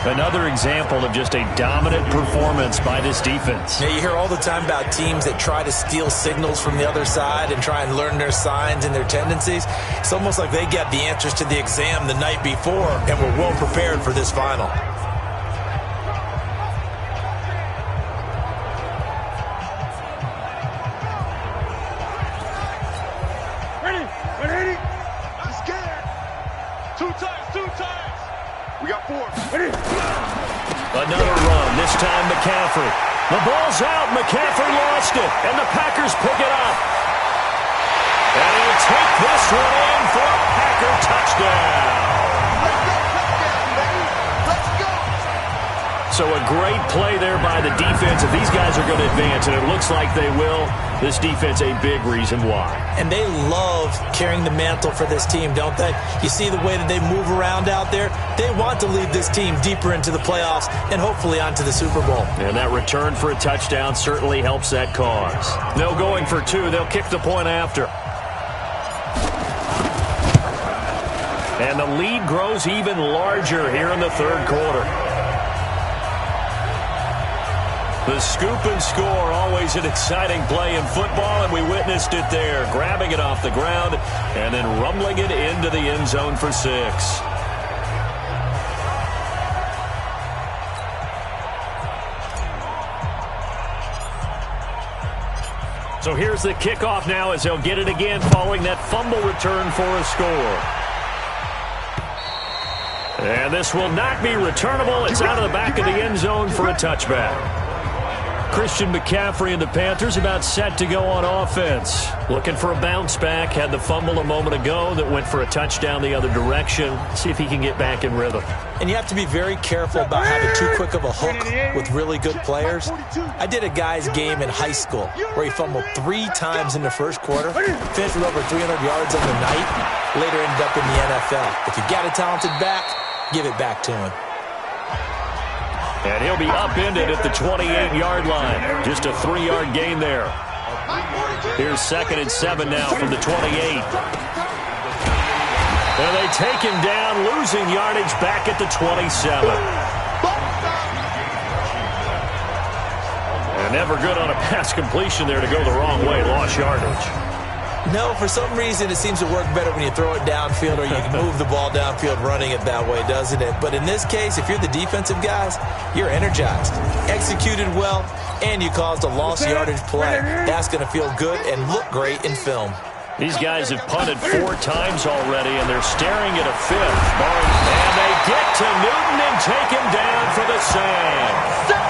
Another example of just a dominant performance by this defense. Yeah, you hear all the time about teams that try to steal signals from the other side and try and learn their signs and their tendencies. It's almost like they got the answers to the exam the night before and were well prepared for this final. Ready. Let's get it. 2 times. We got 4. Ready. Another run, this time McCaffrey. The ball's out, McCaffrey lost it, and the Packers pick it up. And he'll take this one in for a Packer touchdown. Let's go. So a great play there by the defense. If these guys are going to advance, and it looks like they will, this defense a big reason why. And they love carrying the mantle for this team, don't they? You see the way that they move around out there? They want to lead this team deeper into the playoffs and hopefully onto the Super Bowl. And that return for a touchdown certainly helps that cause. No going for 2. They'll kick the point after. And the lead grows even larger here in the 3rd quarter. The scoop and score, always an exciting play in football, and we witnessed it there, grabbing it off the ground and then rumbling it into the end zone for 6. So here's the kickoff now as they'll get it again following that fumble return for a score. And this will not be returnable. It's out of the back of the end zone for a touchback. Christian McCaffrey and the Panthers about set to go on offense. Looking for a bounce back. Had the fumble a moment ago that went for a touchdown the other direction. See if he can get back in rhythm. And you have to be very careful about having too quick of a hook with really good players. I did a guy's game in high school where he fumbled 3 times in the 1st quarter, finished with over 300 yards on the night, later ended up in the NFL. If you got a talented back, give it back to him. And he'll be upended at the 28-yard line. Just a 3-yard gain there. Here's 2nd and 7 now from the 28. And they take him down, losing yardage back at the 27. And never good on a pass completion there to go the wrong way. Lost yardage. No, for some reason it seems to work better when you throw it downfield or you can move the ball downfield running it that way, doesn't it? But in this case, if you're the defensive guys, you're energized, executed well, and you caused a lost yardage play. That's going to feel good and look great in film. These guys have punted 4 times already, and they're staring at a 5th. And they get to Newton and take him down for the save.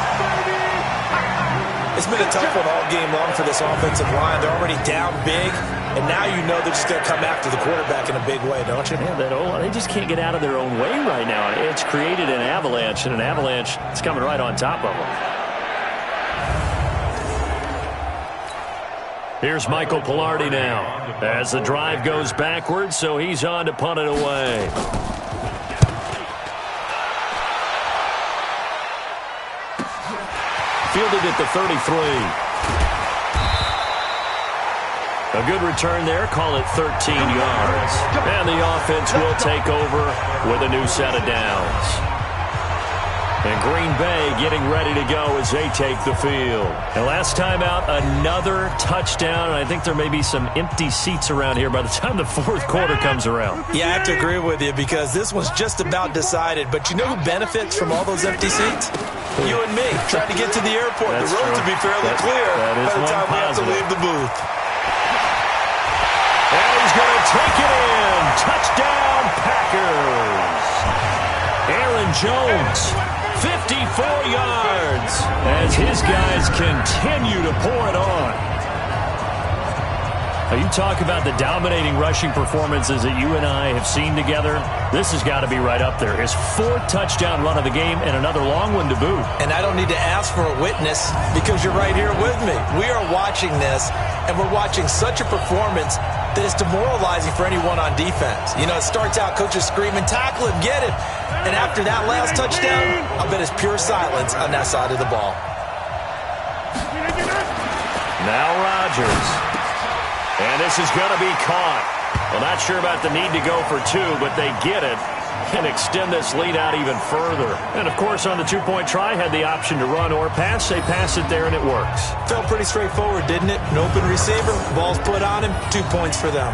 It's been a tough one all game long for this offensive line. They're already down big, and now you know they're just going to come after the quarterback in a big way, don't you? Yeah, they just can't get out of their own way right now. It's created an avalanche, and an avalanche is coming right on top of them. Here's Michael Pilardi now as the drive goes backwards, so he's on to punt it away. Fielded at the 33. A good return there. Call it 13 yards. And the offense will take over with a new set of downs. And Green Bay getting ready to go as they take the field. And last time out, another touchdown. And I think there may be some empty seats around here by the time the fourth quarter comes around. Yeah, I have to agree with you because this one's just about decided. But you know who benefits from all those empty seats? You and me, trying to get to the airport. That's the road true. to be fairly clear that is by the time we have to positive. leave the booth. And he's going to take it in. Touchdown, Packers. Aaron Jones, 54 yards as his guys continue to pour it on. Now you talk about the dominating rushing performances that you and I have seen together. This has got to be right up there. His fourth touchdown run of the game and another long one to boot. And I don't need to ask for a witness because you're right here with me. We are watching this, and we're watching such a performance that is demoralizing for anyone on defense. You know, it starts out coaches screaming, tackle him, get him. And after that last touchdown, I bet it's pure silence on that side of the ball. Now Rodgers. And this is going to be caught. Well, not sure about the need to go for two, but they get it and extend this lead out even further. And, of course, on the two-point try, had the option to run or pass. They pass it there, and it works. Felt pretty straightforward, didn't it? An open receiver, ball's put on him, 2 points for them.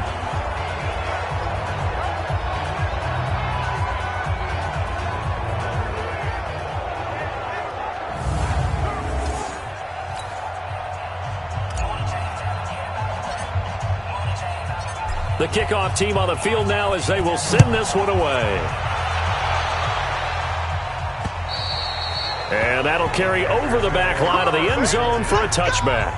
The kickoff team on the field now as they will send this one away. And that'll carry over the back line of the end zone for a touchback.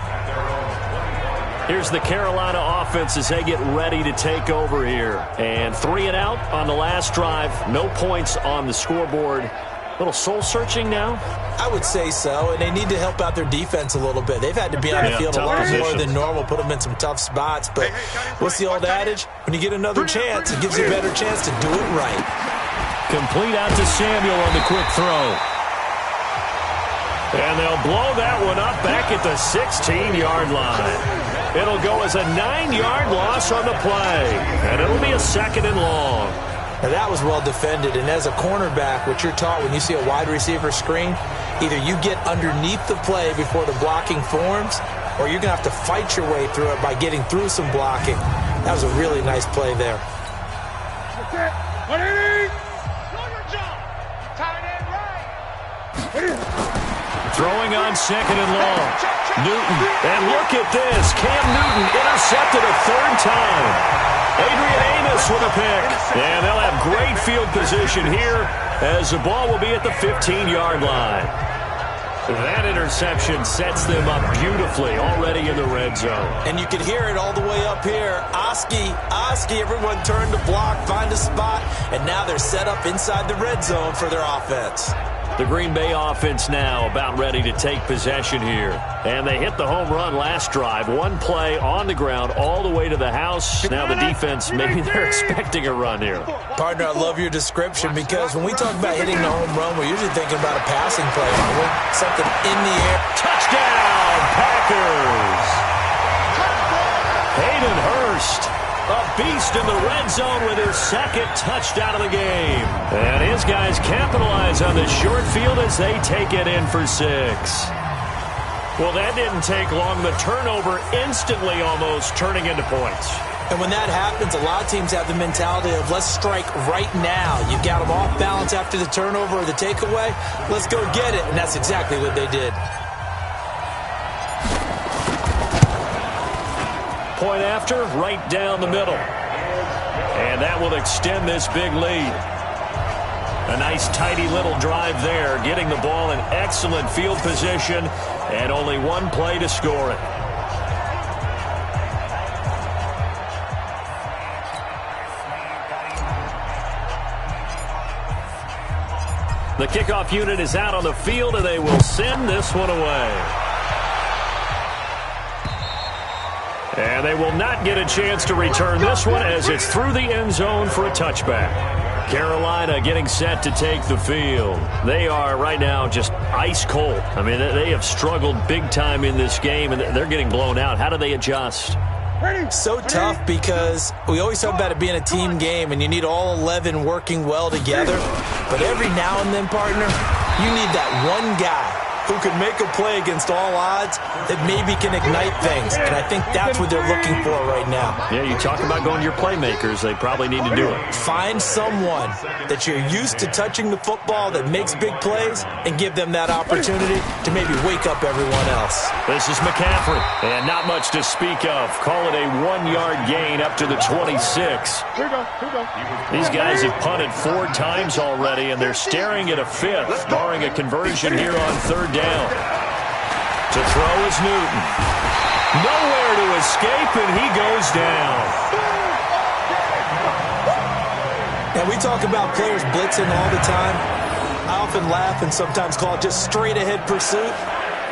Here's the Carolina offense as they get ready to take over here. And 3 and out on the last drive. No points on the scoreboard. A little soul-searching now? I would say so, and they need to help out their defense a little bit. They've had to be on the field a lot more than normal, put them in some tough spots. But what's the old adage? When you get another chance, it gives you a better chance to do it right. Complete out to Samuel on the quick throw. And they'll blow that one up back at the 16-yard line. It'll go as a 9-yard loss on the play. And it'll be a 2nd and long. Now that was well defended, and as a cornerback, what you're taught when you see a wide receiver screen, either you get underneath the play before the blocking forms, or you're going to have to fight your way through it by getting through some blocking. That was a really nice play there. Throwing on 2nd and long. Newton, and look at this. Cam Newton intercepted a 3rd time. Adrian Amos with a pick. And they'll have great field position here as the ball will be at the 15-yard line. That interception sets them up beautifully already in the red zone. And you can hear it all the way up here. Oski, everyone turned to block, find a spot, and now they're set up inside the red zone for their offense. The Green Bay offense now about ready to take possession here. And they hit the home run last drive. One play on the ground all the way to the house. Now the defense, maybe they're expecting a run here. Partner, I love your description because when we talk about hitting the home run, we're usually thinking about a passing play. Something in the air. Touchdown, Packers! Hayden Hurst. A beast in the red zone with his 2nd touchdown of the game. And his guys capitalize on the short field as they take it in for 6. Well, that didn't take long. The turnover instantly almost turning into points. And when that happens, a lot of teams have the mentality of let's strike right now. You've got them off balance after the turnover or the takeaway. Let's go get it. And that's exactly what they did. Point after, right down the middle. And that will extend this big lead. A nice, tidy little drive there, getting the ball in excellent field position, and only one play to score it. The kickoff unit is out on the field, and they will send this one away. And they will not get a chance to return this one as it's through the end zone for a touchback. Carolina getting set to take the field. They are right now just ice cold. I mean, they have struggled big time in this game, and they're getting blown out. How do they adjust? So tough because we always talk about it being a team game, and you need all 11 working well together. But every now and then, partner, You need that one guy who can make a play against all odds that maybe can ignite things. And I think that's what they're looking for right now. Yeah, you talk about going to your playmakers. They probably need to do it. Find someone that you're used to touching the football that makes big plays and give them that opportunity to maybe wake up everyone else. This is McCaffrey, and not much to speak of. Call it a 1-yard gain up to the 26. These guys have punted 4 times already, and they're staring at a 5th, barring a conversion here on 3rd down. To throw is Newton. Nowhere to escape, and he goes down. Now, we talk about players blitzing all the time. I often laugh and sometimes call it just straight-ahead pursuit.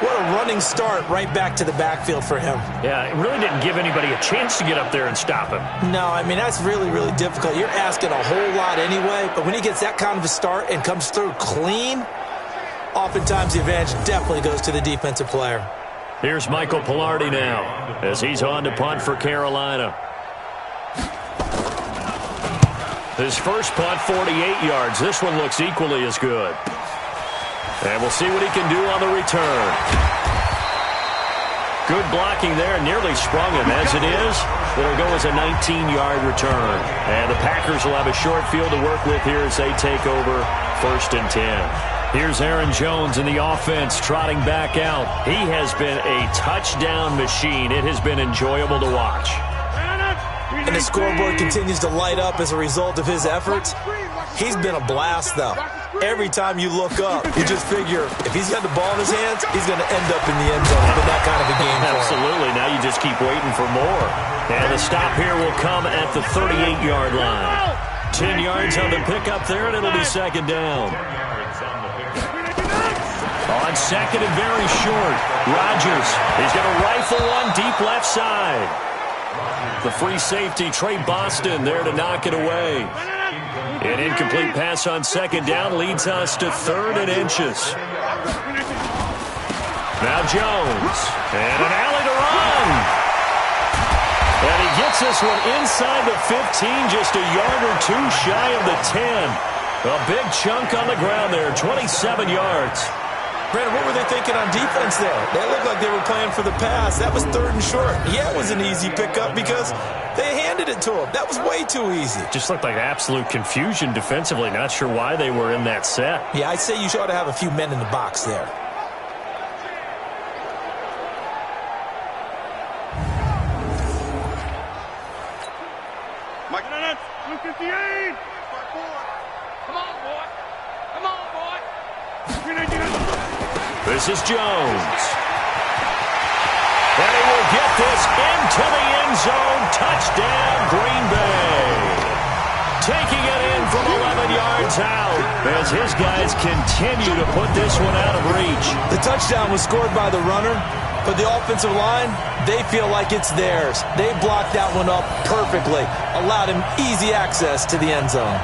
What a running start right back to the backfield for him. Yeah, it really didn't give anybody a chance to get up there and stop him. No, I mean, that's really, really difficult. You're asking a whole lot anyway, but when he gets that kind of a start and comes through clean, oftentimes the advantage definitely goes to the defensive player. Here's Michael Pilardi now as he's on to punt for Carolina. His first punt, 48 yards. This one looks equally as good. And we'll see what he can do on the return. Good blocking there, nearly sprung him. As it is, it'll go as a 19-yard return. And the Packers will have a short field to work with here as they take over 1st and 10. Here's Aaron Jones in the offense trotting back out. He has been a touchdown machine. It has been enjoyable to watch. And the scoreboard continues to light up as a result of his efforts. He's been a blast, though. Every time you look up, you just figure if he's got the ball in his hands, he's going to end up in the end zone. It's been that kind of a game for him. Absolutely. Now you just keep waiting for more. And the stop here will come at the 38-yard line. 10 yards on the pickup there, and it'll be 2nd down. On 2nd and very short, Rodgers. He's going to rifle one deep left side. The free safety, Trey Boston, there to knock it away. An incomplete pass on 2nd down leads us to 3rd and inches. Now Jones. And an alley to run. And he gets this one inside the 15, just a yard or 2 shy of the 10. A big chunk on the ground there, 27 yards. Brandon, what were they thinking on defense there? They looked like they were playing for the pass. That was 3rd and short. Yeah, it was an easy pickup because they handed it to him. That was way too easy. Just looked like absolute confusion defensively. Not sure why they were in that set. Yeah, I'd say you ought to have a few men in the box there. Mike, 258. Come on, boy. Come on, boy. This is Jones. And he will get this into the end zone. Touchdown, Green Bay. Taking it in from 11 yards out as his guys continue to put this one out of reach. The touchdown was scored by the runner, but the offensive line, they feel like it's theirs. They blocked that one up perfectly, allowed him easy access to the end zone.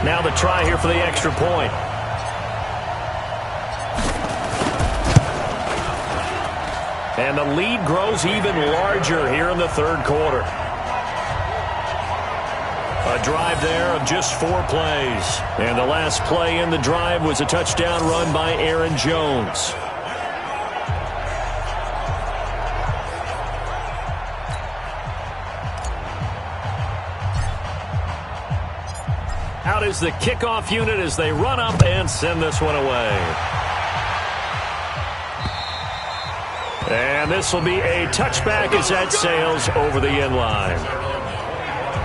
Now the try here for the extra point. And the lead grows even larger here in the 3rd quarter. A drive there of just 4 plays. And the last play in the drive was a touchdown run by Aaron Jones. Out is the kickoff unit as they run up and send this one away. And this will be a touchback as that sails over the end line.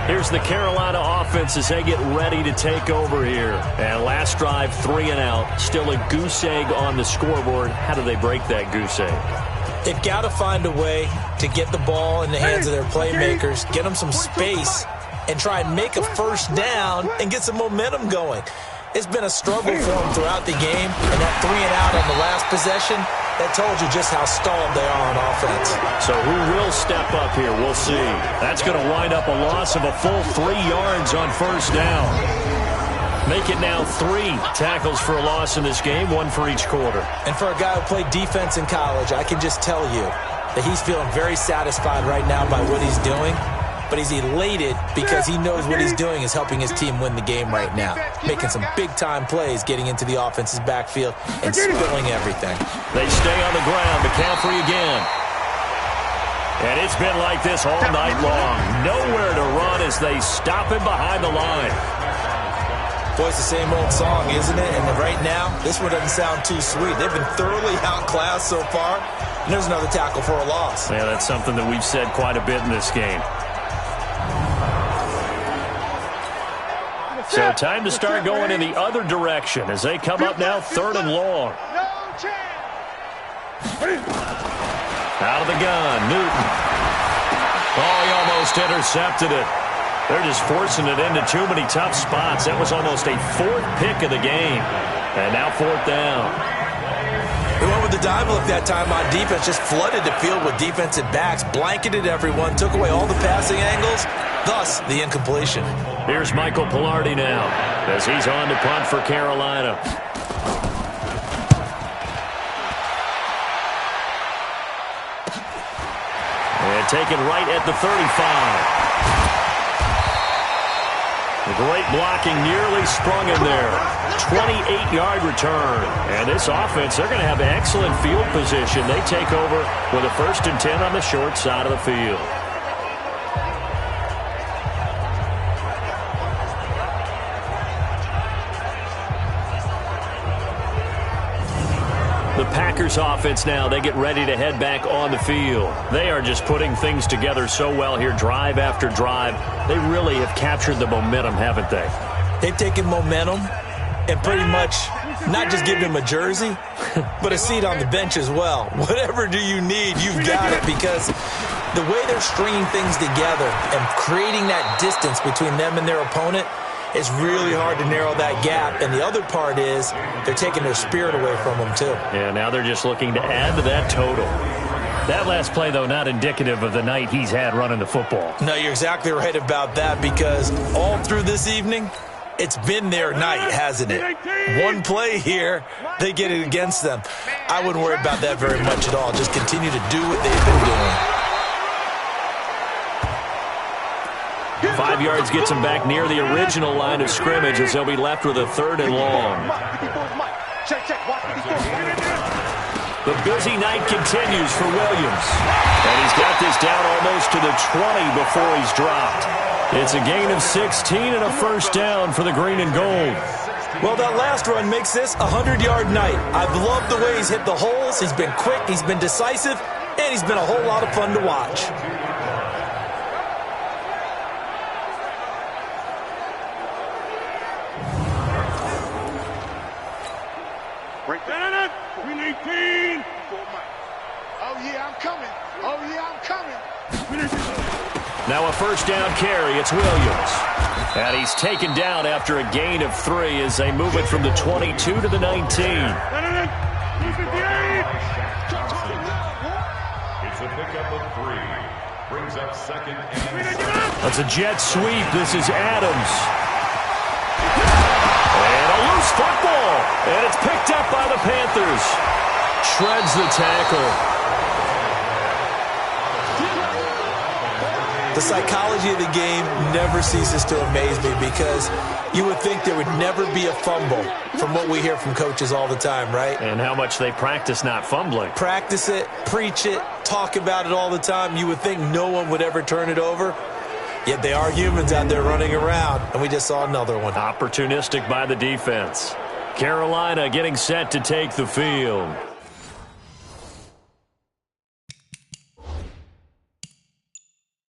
Here's the Carolina offense as they get ready to take over here. And last drive, 3 and out. Still a goose egg on the scoreboard. How do they break that goose egg? They've got to find a way to get the ball in the hands of their playmakers, get them some space, and try and make a first down and get some momentum going. It's been a struggle for them throughout the game, and that 3 and out on the last possession, that told you just how stalled they are on offense. So who will step up here? We'll see. That's going to wind up a loss of a full 3 yards on first down. Make it now 3 tackles for a loss in this game, 1 for each quarter. And for a guy who played defense in college, I can just tell you, that he's feeling very satisfied right now by what he's doing, but he's elated because he knows what he's doing is helping his team win the game right now, making some big-time plays, getting into the offense's backfield and spilling everything. They stay on the ground. McCaffrey again. And it's been like this all night long. Nowhere to run as they stop him behind the line. Boy, it's the same old song, isn't it? And right now, this one doesn't sound too sweet. They've been thoroughly outclassed so far. And there's another tackle for a loss. Yeah, that's something that we've said quite a bit in this game. So time to start going in the other direction as they come up now 3rd and long. Out of the gun, Newton. Oh, he almost intercepted it. They're just forcing it into too many tough spots. That was almost a 4th pick of the game. And now 4th down. They went with the dive look that time on defense, just flooded the field with defensive backs, blanketed everyone, took away all the passing angles, thus the incompletion. Here's Michael Pilardi now as he's on to punt for Carolina. And taken right at the 35. The great blocking nearly sprung him there. 28-yard return. And this offense, they're going to have excellent field position. They take over with a 1st and 10 on the short side of the field. The Packers offense now, they get ready to head back on the field. They are just putting things together so well here, drive after drive. They really have captured the momentum, haven't they? They've taken momentum and pretty much not just given him a jersey, but a seat on the bench as well. Whatever do you need, you've got it, because the way they're stringing things together and creating that distance between them and their opponent, it's really hard to narrow that gap. And the other part is they're taking their spirit away from them, too. Yeah, now they're just looking to add to that total. That last play, though, not indicative of the night he's had running the football. No, you're exactly right about that, because all through this evening, it's been their night, hasn't it? One play here, they get it against them. I wouldn't worry about that very much at all. Just continue to do what they've been doing. 5 yards gets him back near the original line of scrimmage as they'll be left with a 3rd and long. The busy night continues for Williams. And he's got this down almost to the 20 before he's dropped. It's a gain of 16 and a 1st down for the green and gold. Well, that last run makes this a 100-yard night. I've loved the way he's hit the holes. He's been quick, he's been decisive, and he's been a whole lot of fun to watch. Now a 1st down carry. It's Williams. And he's taken down after a gain of 3 as they move it from the 22 to the 19. It's a pickup of 3. Brings up 2nd and 7. That's a jet sweep. This is Adams. And a loose football. And it's picked up by the Panthers. Shreds the tackle. The psychology of the game never ceases to amaze me, because you would think there would never be a fumble from what we hear from coaches all the time, right? And how much they practice not fumbling. Practice it, preach it, talk about it all the time. You would think no one would ever turn it over. Yet they are humans out there running around, and we just saw another one. Opportunistic by the defense. Carolina getting set to take the field.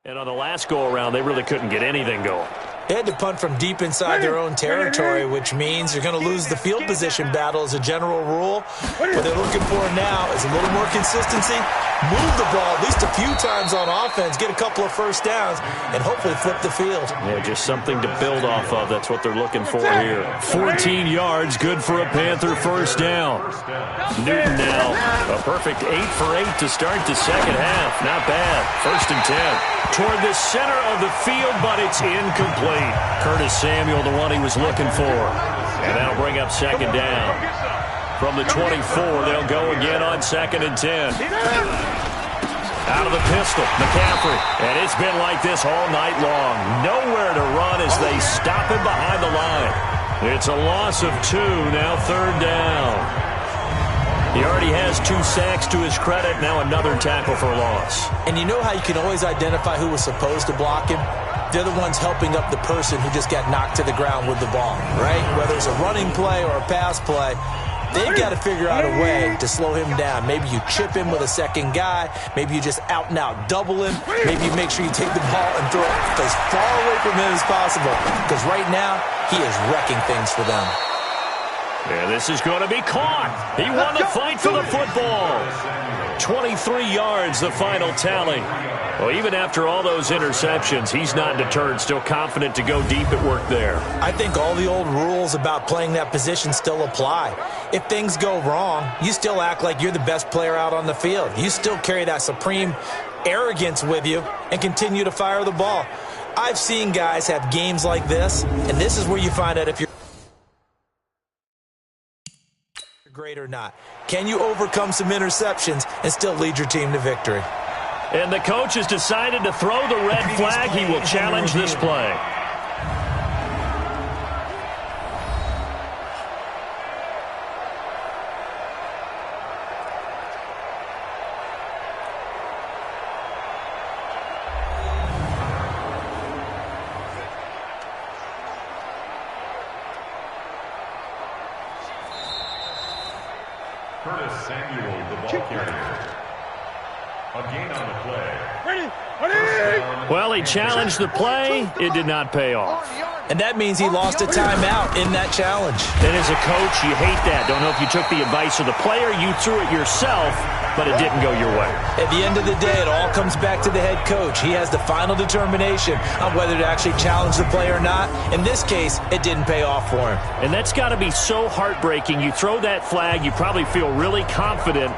And on the last go-around, they really couldn't get anything going. They had to punt from deep inside their own territory, which means they're going to lose the field position battle as a general rule. What they're looking for now is a little more consistency, move the ball at least a few times on offense, get a couple of 1st downs, and hopefully flip the field. Yeah, just something to build off of. That's what they're looking for here. 14 yards, good for a Panther 1st down. Newton now, a perfect 8 for 8 to start the second half. Not bad. 1st and 10. Toward the center of the field, but it's incomplete. Curtis Samuel, the one he was looking for. And that'll bring up 2nd down. From the 24, they'll go again on 2nd and 10. Out of the pistol, McCaffrey. And it's been like this all night long. Nowhere to run as they stop him behind the line. It's a loss of 2, now 3rd down. He already has 2 sacks to his credit, now another tackle for loss. And you know how you can always identify who was supposed to block him? They're the ones helping up the person who just got knocked to the ground with the ball, right? Whether it's a running play or a pass play, they've got to figure out a way to slow him down. Maybe you chip him with a second guy. Maybe you just out-and-out double him. Maybe you make sure you take the ball and throw it as far away from him as possible. Because right now, he is wrecking things for them. And this is going to be caught. He won the fight for the football. 23 yards, the final tally. Well, even after all those interceptions, he's not deterred, still confident to go deep at work there. I think all the old rules about playing that position still apply. If things go wrong, you still act like you're the best player out on the field. You still carry that supreme arrogance with you and continue to fire the ball. I've seen guys have games like this, and this is where you find out if you're great or not. Can you overcome some interceptions and still lead your team to victory? And the coach has decided to throw the red flag. He will challenge this play. Well, he challenged the play. It did not pay off. And that means he lost a timeout in that challenge. And as a coach, you hate that. Don't know if you took the advice of the player, you threw it yourself, but it didn't go your way. At the end of the day, it all comes back to the head coach. He has the final determination on whether to actually challenge the play or not. In this case, it didn't pay off for him. And that's got to be so heartbreaking. You throw that flag, you probably feel really confident,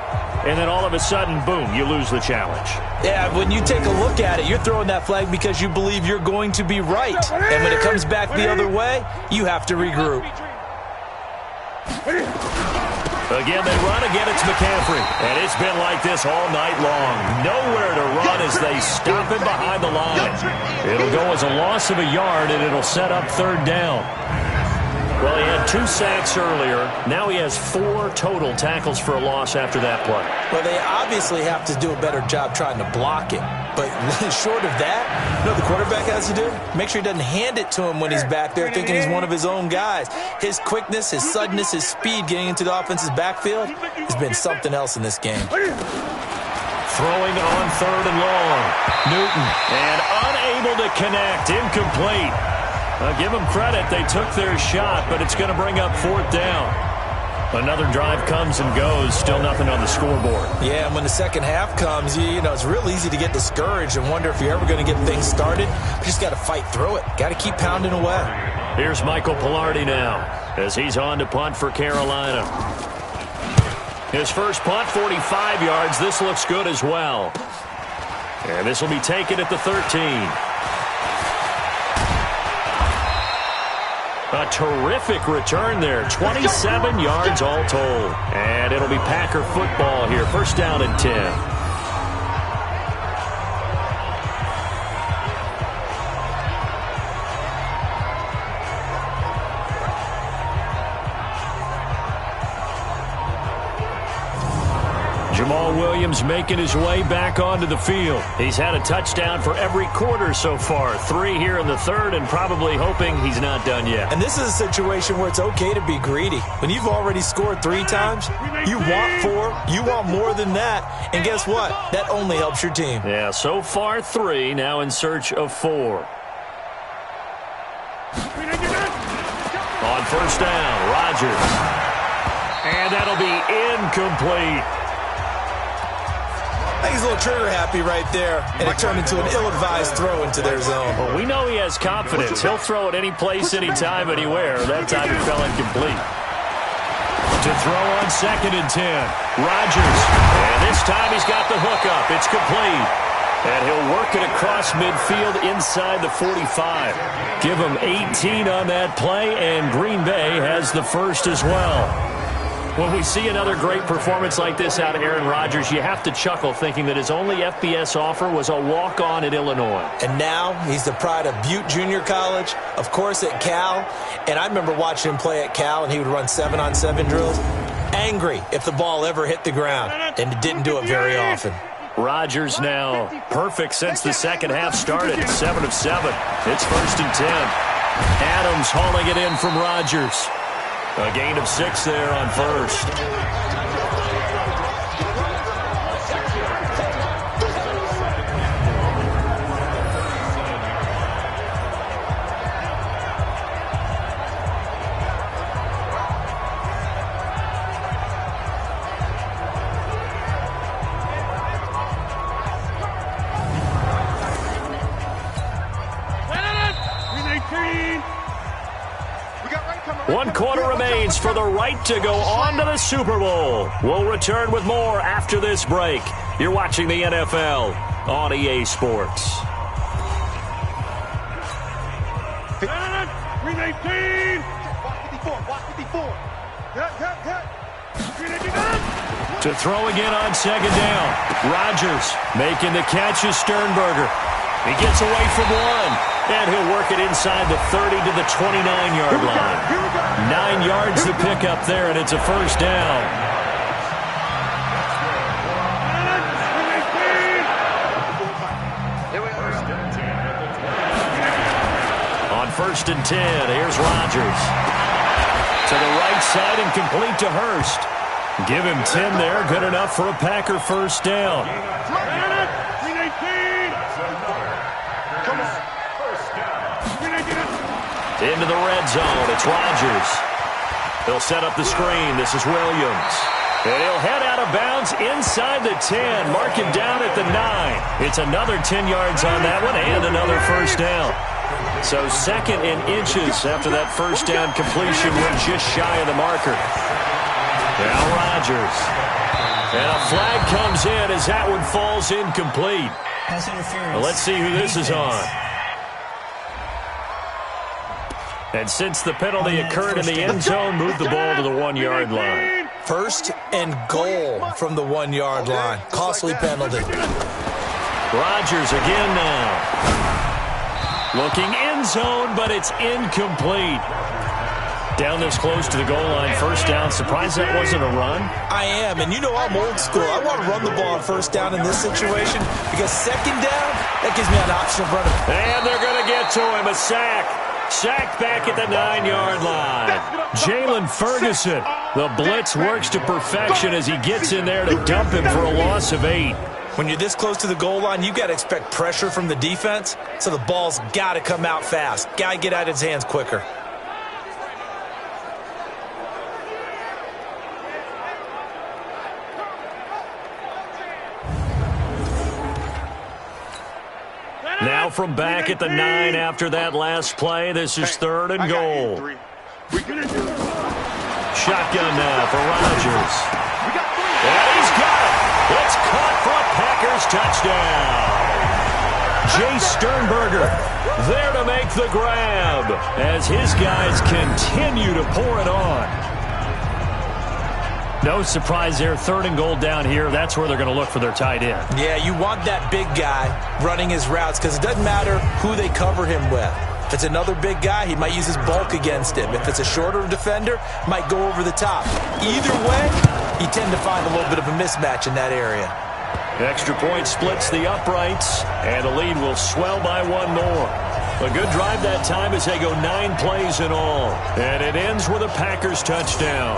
and then all of a sudden, boom, you lose the challenge. Yeah, when you take a look at it, you're throwing that flag because you believe you're going to be right. And when it comes back the other way, you have to regroup. Again, they run. Again, it's McCaffrey. And it's been like this all night long. Nowhere to run as they stop him behind the line. It'll go as a loss of a yard, and it'll set up 3rd down. Well, he had 2 sacks earlier. Now he has 4 total tackles for a loss after that play. Well, they obviously have to do a better job trying to block him. But short of that, you know what the quarterback has to do? Make sure he doesn't hand it to him when he's back there thinking he's one of his own guys. His quickness, his suddenness, his speed getting into the offense's backfield has been something else in this game. Throwing on 3rd and long. Newton, and unable to connect. Incomplete. Give them credit. They took their shot, but it's going to bring up 4th down. Another drive comes and goes. Still nothing on the scoreboard. Yeah, and when the second half comes, you know, it's real easy to get discouraged and wonder if you're ever going to get things started. You just got to fight through it. Got to keep pounding away. Here's Michael Pilardi now as he's on to punt for Carolina. His first punt, 45 yards. This looks good as well. And this will be taken at the 13. A terrific return there. 27 yards all told. And it'll be Packer football here. 1st down and 10. Jamal Williams making his way back onto the field. He's had a touchdown for every quarter so far. 3 here in the 3rd, and probably hoping he's not done yet. And this is a situation where it's okay to be greedy. When you've already scored 3 times, you want 4, you want more than that. And guess what? That only helps your team. Yeah, so far 3, now in search of 4. On 1st down, Rodgers. And that'll be incomplete. I think he's a little trigger happy right there, and it turned into an ill-advised throw into their zone. Well, we know he has confidence. He'll throw it any place, anytime, anywhere. That time it fell incomplete. To throw on 2nd and 10. Rodgers. And this time he's got the hook up. It's complete. And he'll work it across midfield inside the 45. Give him 18 on that play, and Green Bay has the first as well. When we see another great performance like this out of Aaron Rodgers, you have to chuckle thinking that his only FBS offer was a walk-on at Illinois. And now he's the pride of Butte Junior College, of course at Cal. And I remember watching him play at Cal, and he would run 7-on-7 drills. Angry if the ball ever hit the ground, and it didn't do it very often. Rodgers now perfect since the second half started, 7 of 7. It's 1st and 10. Adams hauling it in from Rodgers. A gain of 6 there on 1st. One quarter remains for the right to go on to the Super Bowl. We'll return with more after this break. You're watching the NFL on EA Sports. 319. To throw again on 2nd down. Rodgers making the catch is Sternberger. He gets away from one, and he'll work it inside the 30 to the 29-yard line. 9 yards to pick up there, and it's a 1st down. On 1st and 10, here's Rodgers. To the right side and complete to Hurst. Give him 10 there, good enough for a Packer 1st down. Into the red zone, it's Rodgers. He'll set up the screen. This is Williams. And he'll head out of bounds inside the 10. Mark him down at the 9. It's another 10 yards on that one and another 1st down. So 2nd and inches after that 1st down completion. We're just shy of the marker. Now Rodgers. And a flag comes in as that one falls incomplete. Well, let's see who this is on. And since the penalty occurred in the end zone, move the ball to the 1-yard line. 1st and goal from the 1-yard line. Costly penalty. Rodgers again now. Looking end zone, but it's incomplete. Down this close to the goal line, 1st down. Surprised that wasn't a run? I am, and you know I'm old school. I want to run the ball on 1st down in this situation because 2nd down, that gives me an option of running. And they're going to get to him, a sack. Sacked back at the 9-yard line. Jalen Ferguson. The blitz works to perfection as he gets in there to dump him for a loss of 8. When you're this close to the goal line, you got to expect pressure from the defense, so the ball's got to come out fast. Got to get out of his hands quicker. Now from back at the 9 after that last play, this is 3rd and goal. Shotgun now for Rodgers. And he's got it. It's caught for a Packers touchdown. Jay Sternberger there to make the grab as his guys continue to pour it on. No surprise there, 3rd and goal down here. That's where they're going to look for their tight end. Yeah, you want that big guy running his routes because it doesn't matter who they cover him with. If it's another big guy, he might use his bulk against him. If it's a shorter defender, might go over the top. Either way, you tend to find a little bit of a mismatch in that area. Extra point splits the uprights, and the lead will swell by 1 more. A good drive that time as they go 9 plays in all. And it ends with a Packers touchdown.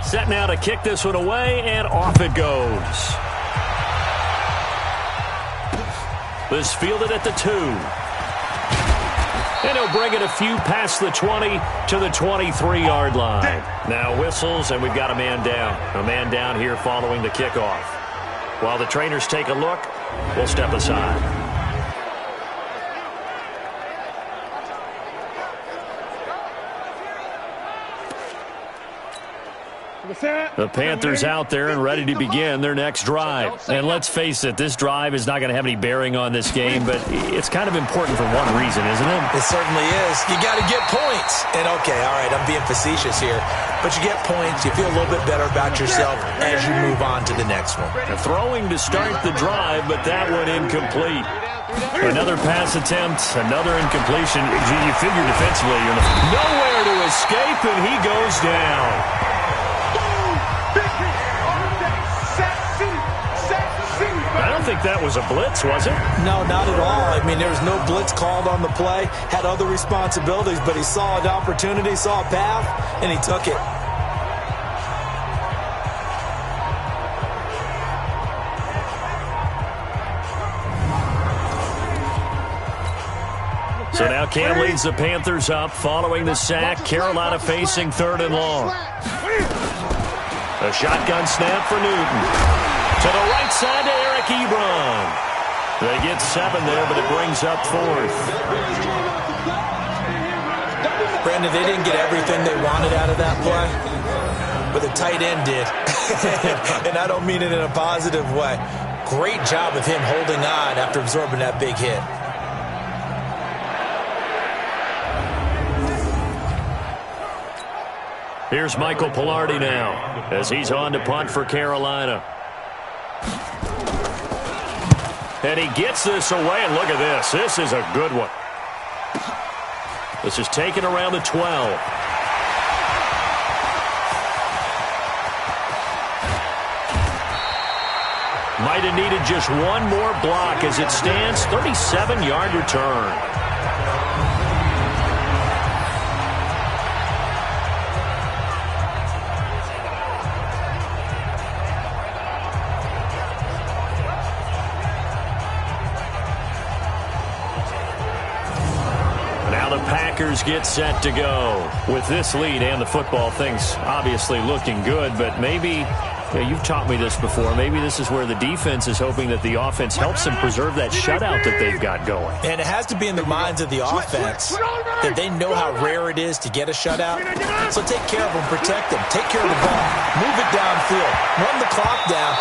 Set now to kick this one away, and off it goes. This fielded at the 2. And he'll bring it a few past the 20 to the 23-yard line. Now whistles, and we've got a man down. A man down here following the kickoff. While the trainers take a look, we'll step aside. The Panthers out there and ready to begin their next drive. And let's face it, this drive is not going to have any bearing on this game, but it's kind of important for one reason, isn't it? It certainly is. You got to get points. And okay, all right, I'm being facetious here, but you get points, you feel a little bit better about yourself as you move on to the next one. The throwing to start the drive, but that one incomplete. Another pass attempt, another incompletion. You figure defensively, you're nowhere to escape, and he goes down. I don't think that was a blitz, was it? No, not at all. I mean, there was no blitz called on the play. Had other responsibilities, but he saw an opportunity, saw a path, and he took it. So now Cam leads the Panthers up following the sack. Carolina facing 3rd and long. A shotgun snap for Newton. To the right side to Eric Ebron. They get 7 there, but it brings up 4th. Brandon, they didn't get everything they wanted out of that play, but the tight end did. And I don't mean it in a positive way. Great job of him holding on after absorbing that big hit. Here's Michael Pilardi now as he's on to punt for Carolina. And he gets this away, and look at this. This is a good one. This is taken around the 12. Might have needed just one more block as it stands. 37-yard return. Packers get set to go. With this lead and the football, things obviously looking good, but maybe, you've taught me this before, maybe this is where the defense is hoping that the offense helps them preserve that shutout that they've got going. And it has to be in the minds of the offense that they know how rare it is to get a shutout. So take care of them, protect them, take care of the ball, move it downfield, run the clock down.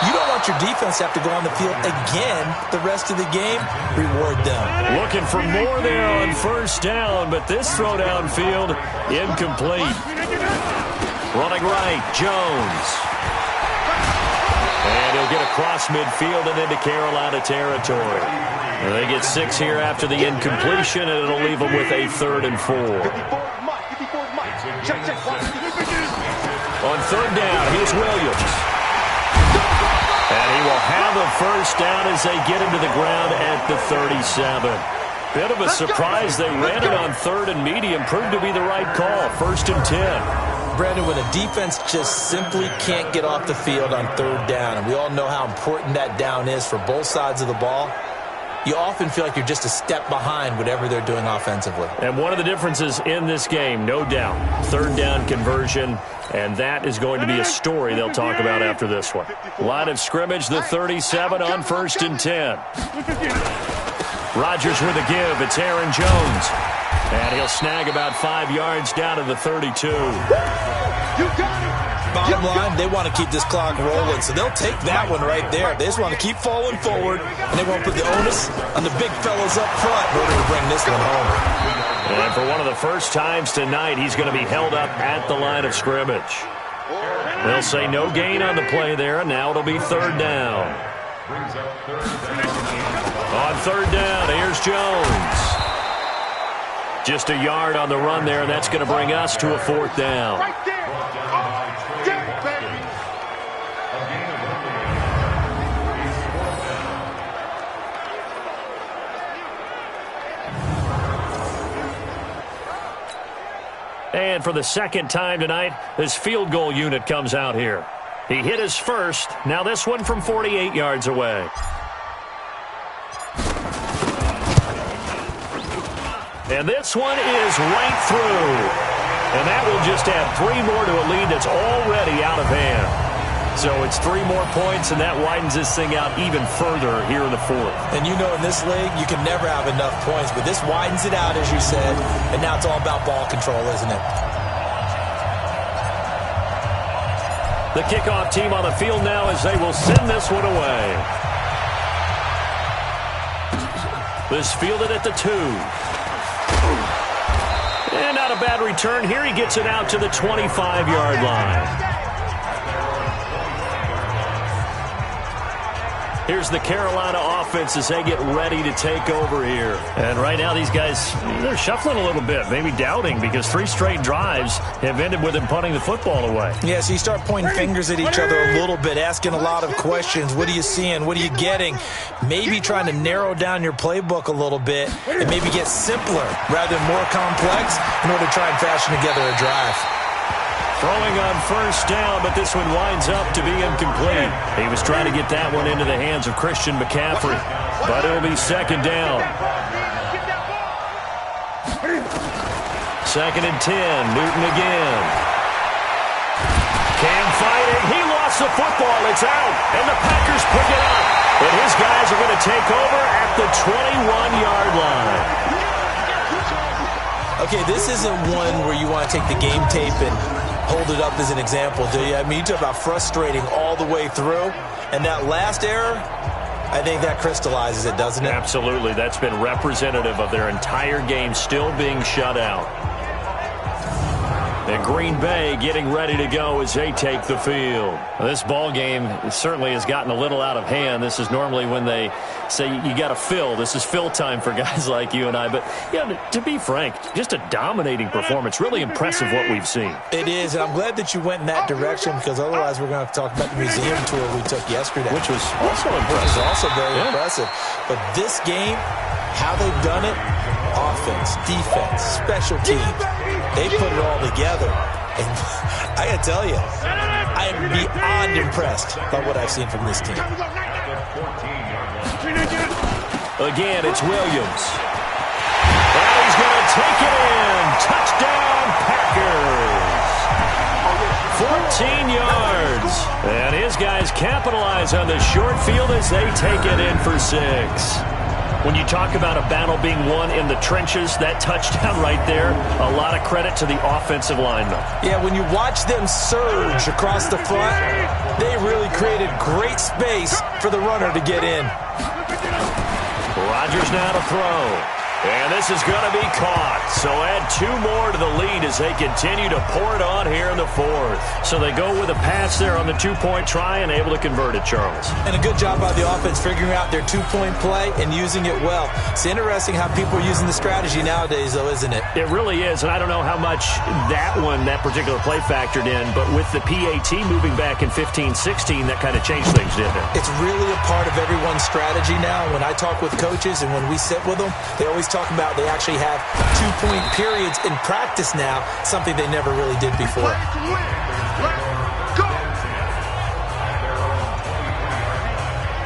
You don't want your defense to have to go on the field again the rest of the game. Reward them. Looking for more there on 1st down, but this throw downfield incomplete. Running right, Jones. And he'll get across midfield and into Carolina territory. And they get 6 here after the incompletion, and it'll leave them with a 3rd and 4. On 3rd down, here's Williams. And he will have a 1st down as they get him to the ground at the 37. Bit of a surprise. They ran it on 3rd and medium. Proved to be the right call. 1st and 10. Brandon, when a defense just simply can't get off the field on 3rd down, and we all know how important that down is for both sides of the ball, you often feel like you're just a step behind whatever they're doing offensively. And one of the differences in this game, no doubt, 3rd down conversion, and that is going to be a story they'll talk about after this one. Line of scrimmage, the 37 on 1st and 10. Rodgers with a give. It's Aaron Jones. And he'll snag about 5 yards down to the 32. Bottom line, they want to keep this clock rolling, so they'll take that one right there. They just want to keep falling forward, and they won't put the onus on the big fellas up front in order to bring this one home. And for one of the first times tonight, he's going to be held up at the line of scrimmage. They'll say no gain on the play there, and now it'll be 3rd down. On 3rd down, here's Jones. Just a yard on the run there, and that's going to bring us to a 4th down. And for the 2nd time tonight, this field goal unit comes out here. He hit his first. Now this one from 48 yards away. And this one is right through. And that will just add 3 more to a lead that's already out of hand. So it's 3 more points, and that widens this thing out even further here in the 4th. And you know in this league, you can never have enough points, but this widens it out, as you said, and now it's all about ball control, isn't it? The kickoff team on the field now as they will send this one away. This fielded at the 2. And not a bad return here. He gets it out to the 25-yard line. Here's the Carolina offense as they get ready to take over here. And right now these guys, they're shuffling a little bit, maybe doubting, because 3 straight drives have ended with them punting the football away. Yeah, so you start pointing fingers at each other a little bit, asking a lot of questions. What are you seeing? What are you getting? Maybe trying to narrow down your playbook a little bit and maybe get simpler rather than more complex in order to try and fashion together a drive. Throwing on first down, but this one winds up to be incomplete. He was trying to get that one into the hands of Christian McCaffrey, but it'll be second down. 2nd and 10, Newton again. Cam fighting, he lost the football, it's out, and the Packers pick it up. And his guys are going to take over at the 21-yard line. Okay, this isn't one where you want to take the game tape and hold it up as an example, do you? I mean, you talk about frustrating all the way through. And that last error, I think that crystallizes it, doesn't it? Absolutely. That's been representative of their entire game still being shut out. And Green Bay getting ready to go as they take the field. This ball game certainly has gotten a little out of hand. This is normally when they say you got to fill. This is fill time for guys like you and I. But, yeah, to be frank, just a dominating performance. Really impressive what we've seen. It is, and I'm glad that you went in that direction, because otherwise we're going to have to talk about the museum tour we took yesterday. Which was also impressive. Which was also very impressive. But this game, how they've done it, offense, defense, special teams, they put it all together. And I got to tell you, I am beyond impressed by what I've seen from this team. Again, it's Williams. And he's going to take it in. Touchdown, Packers. 14 yards. And his guys capitalize on the short field as they take it in for 6. When you talk about a battle being won in the trenches, that touchdown right there, a lot of credit to the offensive linemen. Yeah, when you watch them surge across the front, they really created great space for the runner to get in. Rodgers now to throw. And this is going to be caught. So add 2 more to the lead as they continue to pour it on here in the 4th. So they go with a pass there on the 2-point try and able to convert it, Charles. And a good job by the offense figuring out their 2-point play and using it well. It's interesting how people are using the strategy nowadays, though, isn't it? It really is, and I don't know how much that particular play factored in, but with the PAT moving back in 15-16, that kind of changed things, didn't it? It's really a part of everyone's strategy now. When I talk with coaches and when we sit with them, they always talk about they actually have 2-point periods in practice now, something they never really did before.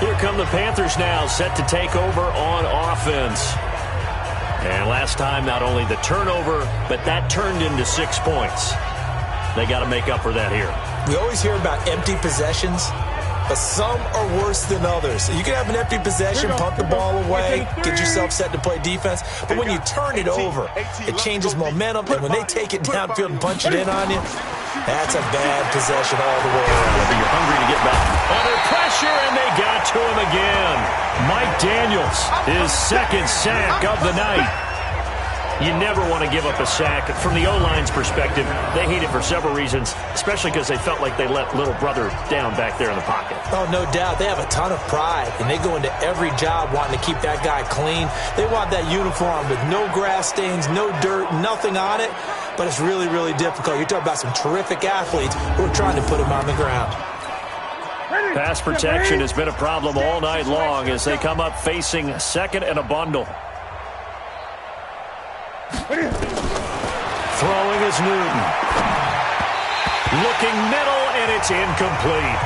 Here come the Panthers now, set to take over on offense. And last time, not only the turnover, but that turned into 6 points. They got to make up for that here. We always hear about empty possessions, but some are worse than others. You can have an empty possession, punt the ball away, get yourself set to play defense, but when you turn it over, it changes momentum, and when they take it downfield and punch it in on you, that's a bad possession all the way around. But you're hungry to get back. Under pressure, and they got to him again. Mike Daniels, his 2nd sack of the night. You never want to give up a sack. From the O-line's perspective, they hate it for several reasons, especially because they felt like they let little brother down back there in the pocket. Oh, no doubt. They have a ton of pride, and they go into every job wanting to keep that guy clean. They want that uniform with no grass stains, no dirt, nothing on it, but it's really, really difficult. You're talking about some terrific athletes who are trying to put him on the ground. Pass protection has been a problem all night long as they come up facing 2nd and a bundle. Throwing is Newton. Looking middle, and it's incomplete.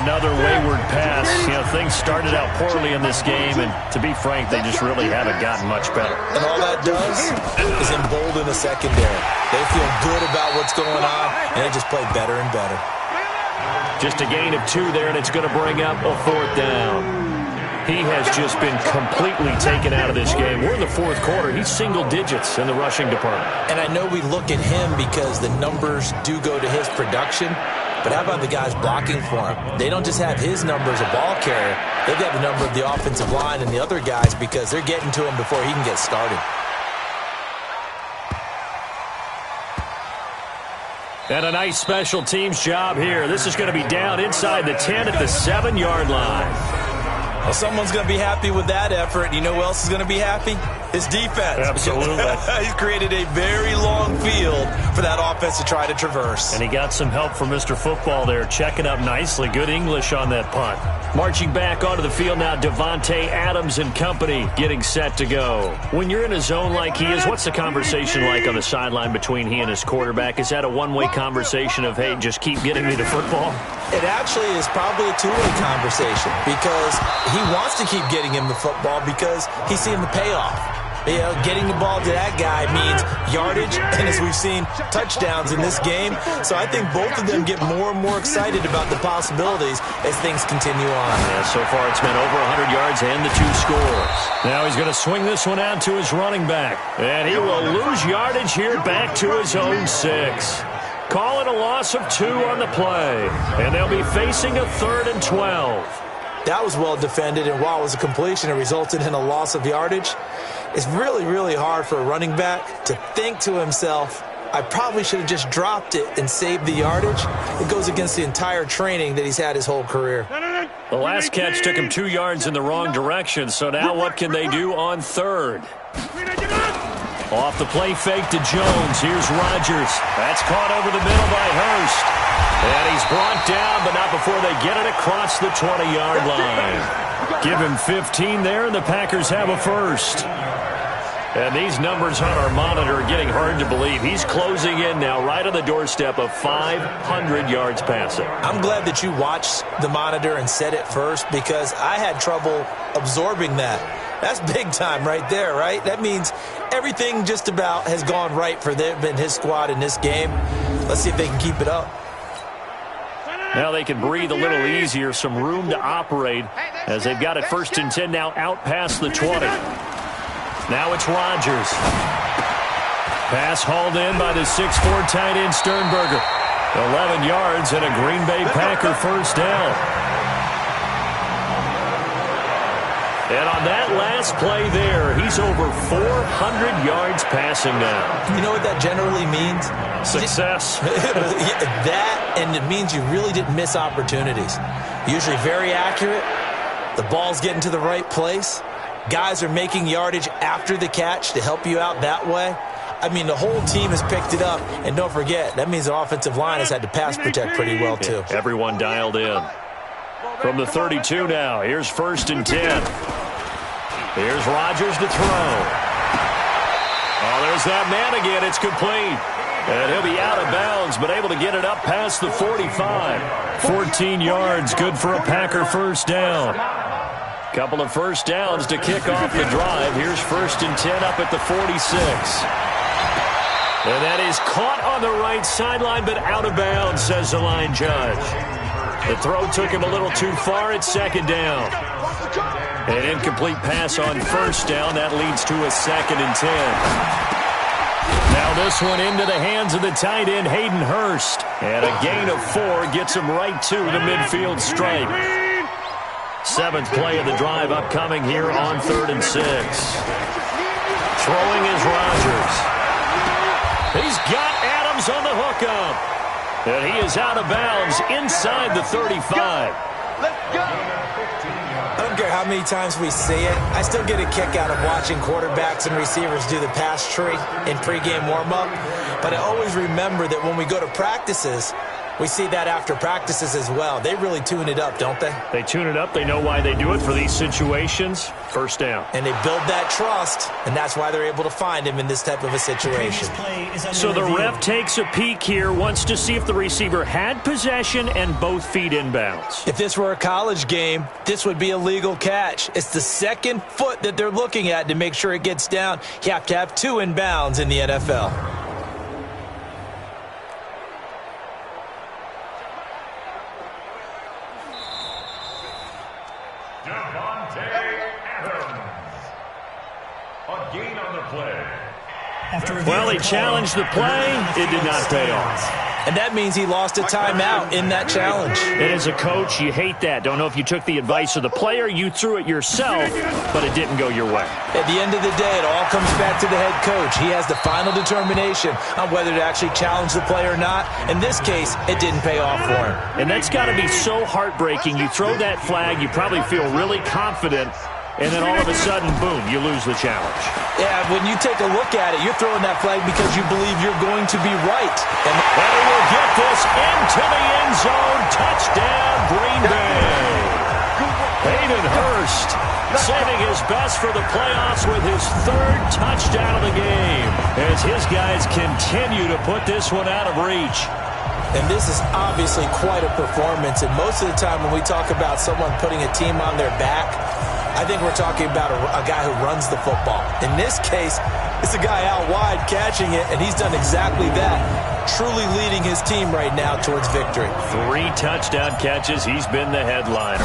Another wayward pass. You know, things started out poorly in this game, and to be frank, they just really haven't gotten much better. And all that does is embolden the secondary. They feel good about what's going on, and they just play better and better. Just a gain of 2 there, and it's going to bring up a 4th down. He has just been completely taken out of this game. We're in the fourth quarter. He's single digits in the rushing department. And I know we look at him because the numbers do go to his production, but how about the guys blocking for him? They don't just have his number as a ball carrier. They've got the number of the offensive line and the other guys because they're getting to him before he can get started. And a nice special teams job here. This is going to be down inside the 10 at the 7-yard line. Well, someone's going to be happy with that effort. You know who else is going to be happy? His defense. Absolutely. He's created a very long field for that offense to try to traverse. And he got some help from Mr. Football there, checking up nicely. Good English on that punt. Marching back onto the field now, Devontae Adams and company getting set to go. When you're in a zone like he is, what's the conversation like on the sideline between he and his quarterback? Is that a one-way conversation of, hey, just keep getting me the football? It actually is probably a two-way conversation because he wants to keep getting him the football because he's seeing the payoff. You know, getting the ball to that guy means yardage, and as we've seen, touchdowns in this game. So I think both of them get more and more excited about the possibilities as things continue on. Yeah, so far it's been over 100 yards and the 2 scores. Now he's going to swing this one out to his running back. And he will lose yardage here back to his own 6. Call it a loss of 2 on the play. And they'll be facing a 3rd and 12. That was well defended, and while it was a completion, it resulted in a loss of yardage. It's really, really hard for a running back to think to himself, I probably should have just dropped it and saved the yardage. It goes against the entire training that he's had his whole career. The last catch took him 2 yards in the wrong direction, so now what can they do on 3rd? Off the play fake to Jones. Here's Rodgers. That's caught over the middle by Hurst. And he's brought down, but not before they get it across the 20-yard line. Give him 15 there, and the Packers have a first. And these numbers on our monitor are getting hard to believe. He's closing in now right on the doorstep of 500 yards passing. I'm glad that you watched the monitor and said it first because I had trouble absorbing that. That's big time right there, right? That means everything just about has gone right for them and his squad in this game. Let's see if they can keep it up. Now they can breathe a little easier, some room to operate as they've got it 1st and 10 now out past the 20. Now it's Rodgers. Pass hauled in by the 6'4" tight end Sternberger. 11 yards and a Green Bay Packer first down. And on that last play there, he's over 400 yards passing now. You know what that generally means? Success. That, and it means you really didn't miss opportunities. Usually very accurate. The ball's getting to the right place. Guys are making yardage after the catch to help you out that way. I mean, the whole team has picked it up. And don't forget, that means the offensive line has had to pass protect pretty well, too. Yeah, everyone dialed in. From the 32 now, here's 1st and 10. Here's Rodgers to throw. Oh, there's that man again. It's complete. And he'll be out of bounds, but able to get it up past the 45. 14 yards, good for a Packer first down. Couple of first downs to kick off the drive. Here's 1st and 10 up at the 46. And that is caught on the right sideline, but out of bounds, says the line judge. The throw took him a little too far at 2nd down. An incomplete pass on 1st down. That leads to a 2nd and 10. Now this one into the hands of the tight end, Hayden Hurst. And a gain of 4 gets him right to the midfield stripe. 7th play of the drive upcoming here on 3rd and 6. Throwing is Rodgers. He's got Adams on the hookup. And he is out of bounds inside the 35. Let's go. I don't care how many times we see it. I still get a kick out of watching quarterbacks and receivers do the pass tree in pregame warm-up. But I always remember that when we go to practices, we see that after practices as well. They really tune it up, don't they? They tune it up. They know why they do it for these situations. First down. And they build that trust, and that's why they're able to find him in this type of a situation. So the ref takes a peek here, wants to see if the receiver had possession and both feet inbounds. If this were a college game, this would be a legal catch. It's the 2nd foot that they're looking at to make sure it gets down. You have to have 2 inbounds in the NFL. Well, he challenged the play. It did not pay off. And that means he lost a timeout in that challenge. And as a coach, you hate that. Don't know if you took the advice of the player, you threw it yourself, but it didn't go your way. At the end of the day, it all comes back to the head coach. He has the final determination on whether to actually challenge the play or not. In this case, it didn't pay off for him. And that's got to be so heartbreaking. You throw that flag, you probably feel really confident, and then all of a sudden, boom, you lose the challenge. Yeah, when you take a look at it, you're throwing that flag because you believe you're going to be right. And he will get this into the end zone. Touchdown, Green Bay. Hayden Hurst saving his best for the playoffs with his third touchdown of the game as his guys continue to put this one out of reach. And this is obviously quite a performance. And most of the time when we talk about someone putting a team on their back, I think we're talking about a guy who runs the football. In this case, it's a guy out wide catching it, and he's done exactly that, truly leading his team right now towards victory. 3 touchdown catches. He's been the headliner.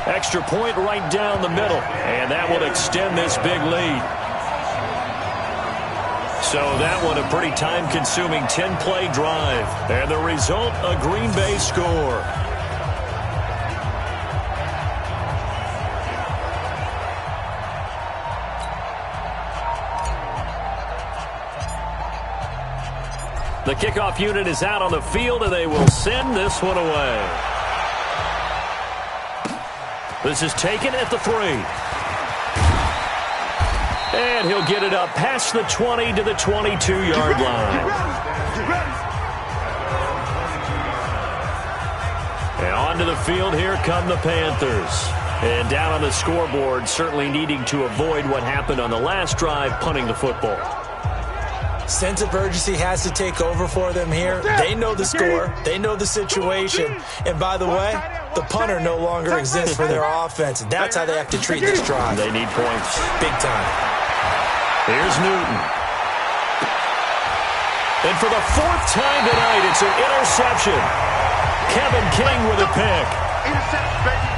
Extra point right down the middle, and that will extend this big lead. So that one a pretty time-consuming 10-play drive. And the result, a Green Bay score. The kickoff unit is out on the field, and they will send this one away. This is taken at the 3. And he'll get it up past the 20 to the 22-yard line. And onto the field, here come the Panthers. And down on the scoreboard, certainly needing to avoid what happened on the last drive, punting the football. Sense of urgency has to take over for them here. They know the score. They know the situation. And by the way, the punter no longer exists for their offense. And that's how they have to treat this drive. They need points. Big time. Here's Newton. And for the 4th time tonight, it's an interception. Kevin King with a pick. Intercept, baby.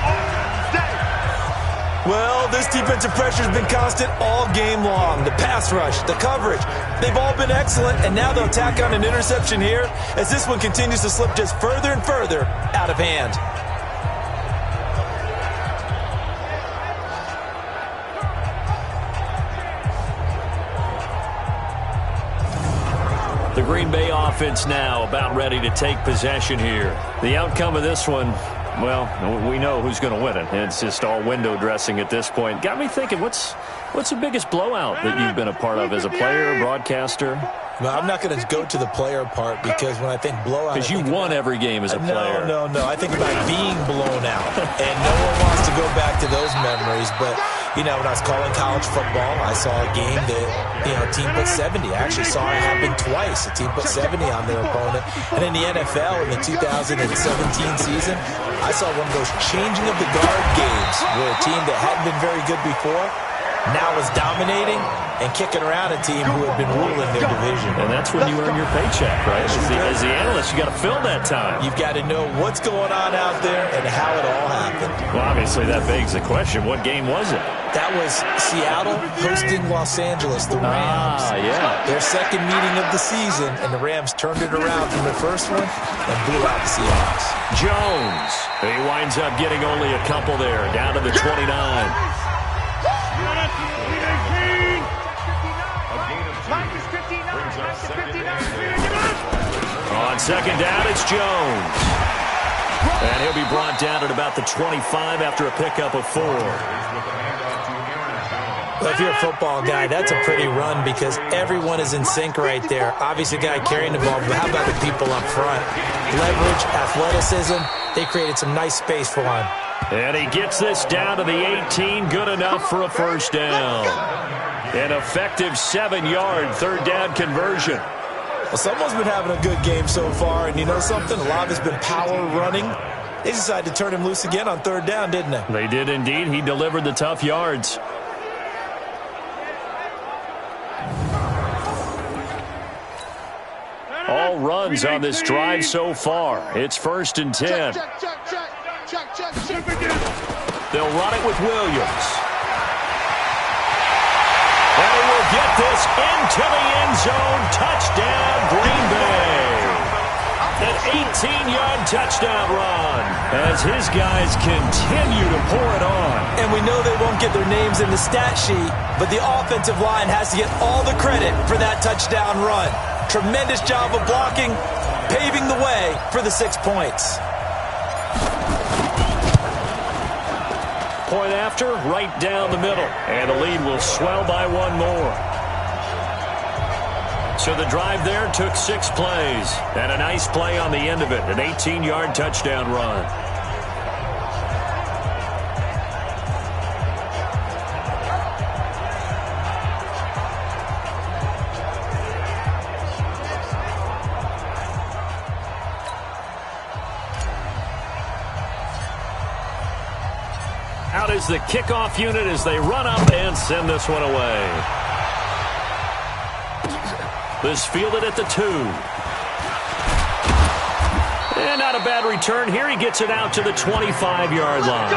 Well, this defensive pressure has been constant all game long. The pass rush, the coverage, they've all been excellent, and now they'll tack on an interception here as this one continues to slip just further and further out of hand. The Green Bay offense now about ready to take possession here. The outcome of this one, well, we know who's going to win it. It's just all window dressing at this point. Got me thinking, what's the biggest blowout that you've been a part of as a player, broadcaster? Well, I'm not going to go to the player part because when I think blowout... Because you won every game as a player. No. I think about being blown out. And no one wants to go back to those memories. But, you know, when I was calling college football, I saw a game that, you know, a team put 70. I actually saw it happen twice. A team put 70 on their opponent. And in the NFL, in the 2017 season, I saw one of those changing of the guard games where a team that hadn't been very good before now is dominating and kicking around a team who had been ruling their division. And that's when you earn your paycheck, right? As the analyst, you got to fill that time. You've got to know what's going on out there and how it all happened. Well, obviously, that begs the question, what game was it? That was Seattle hosting Los Angeles, the Rams. Yeah. Their second meeting of the season, and the Rams turned it around from the first one and blew out the Seahawks. Jones. He winds up getting only a couple there, down to the 29. On second down, it's Jones. And he'll be brought down at about the 25 after a pickup of 4. Well, if you're a football guy, that's a pretty run because everyone is in sync right there. Obviously, a guy carrying the ball, but how about the people up front? Leverage, athleticism, they created some nice space for him. And he gets this down to the 18, good enough for a first down. An effective 7-yard third down conversion. Well, someone's been having a good game so far, and you know something? A lot of it's been power running. They decided to turn him loose again on third down, didn't they? They did indeed. He delivered the tough yards. All runs on this drive so far. It's 1st and 10. They'll run it with Williams. get this, into the end zone. Touchdown, Green Bay. An 18-yard touchdown run as his guys continue to pour it on. And we know they won't get their names in the stat sheet, but the offensive line has to get all the credit for that touchdown run. Tremendous job of blocking, paving the way for the 6 points. Point after, right down the middle. And the lead will swell by one more. So the drive there took 6 plays. And a nice play on the end of it. An 18-yard touchdown run. Out is the kickoff unit as they run up and send this one away. This fielded at the 2. And not a bad return here. He gets it out to the 25-yard line.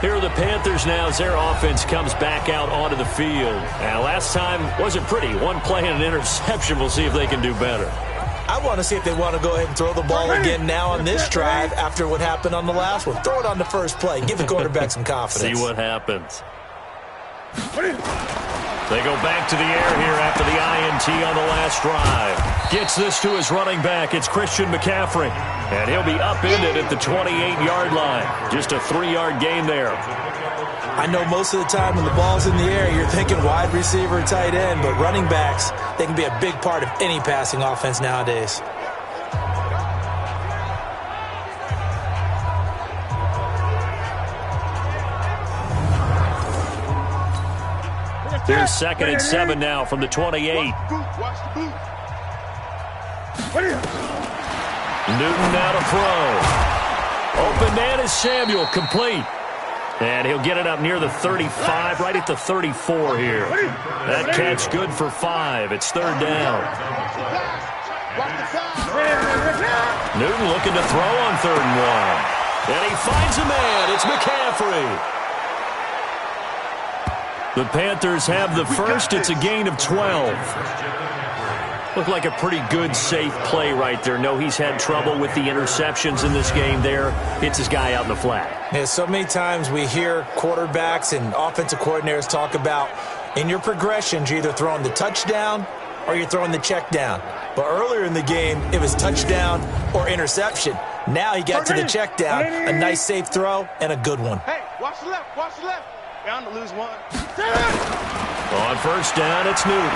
Here are the Panthers now as their offense comes back out onto the field. Now, last time wasn't pretty. One play and an interception. We'll see if they can do better. I want to see if they want to go ahead and throw the ball again now on this drive after what happened on the last one. Throw it on the first play. Give the quarterback some confidence. See what happens. They go back to the air here after the INT on the last drive. Gets this to his running back. It's Christian McCaffrey. And he'll be upended at the 28-yard line. Just a 3-yard gain there. I know most of the time when the ball's in the air, you're thinking wide receiver, tight end, but running backs, they can be a big part of any passing offense nowadays. Here's 2nd and 7 now from the 28. Newton now to throw. Open man is Samuel, complete. And he'll get it up near the 35, right at the 34 here. That catch good for 5. It's 3rd down. Newton looking to throw on 3rd and 1. And he finds a man. It's McCaffrey. The Panthers have the first. It's a gain of 12. Looked like a pretty good, safe play right there. No, he's had trouble with the interceptions in this game there. Hits his guy out in the flat. Yeah, so many times we hear quarterbacks and offensive coordinators talk about in your progressions, you're either throwing the touchdown or you're throwing the check down. But earlier in the game, it was touchdown or interception. Now he got to the check down. A nice, safe throw and a good one. Hey, watch the left, watch the left. Bound to lose one. On 1st down, it's Newton.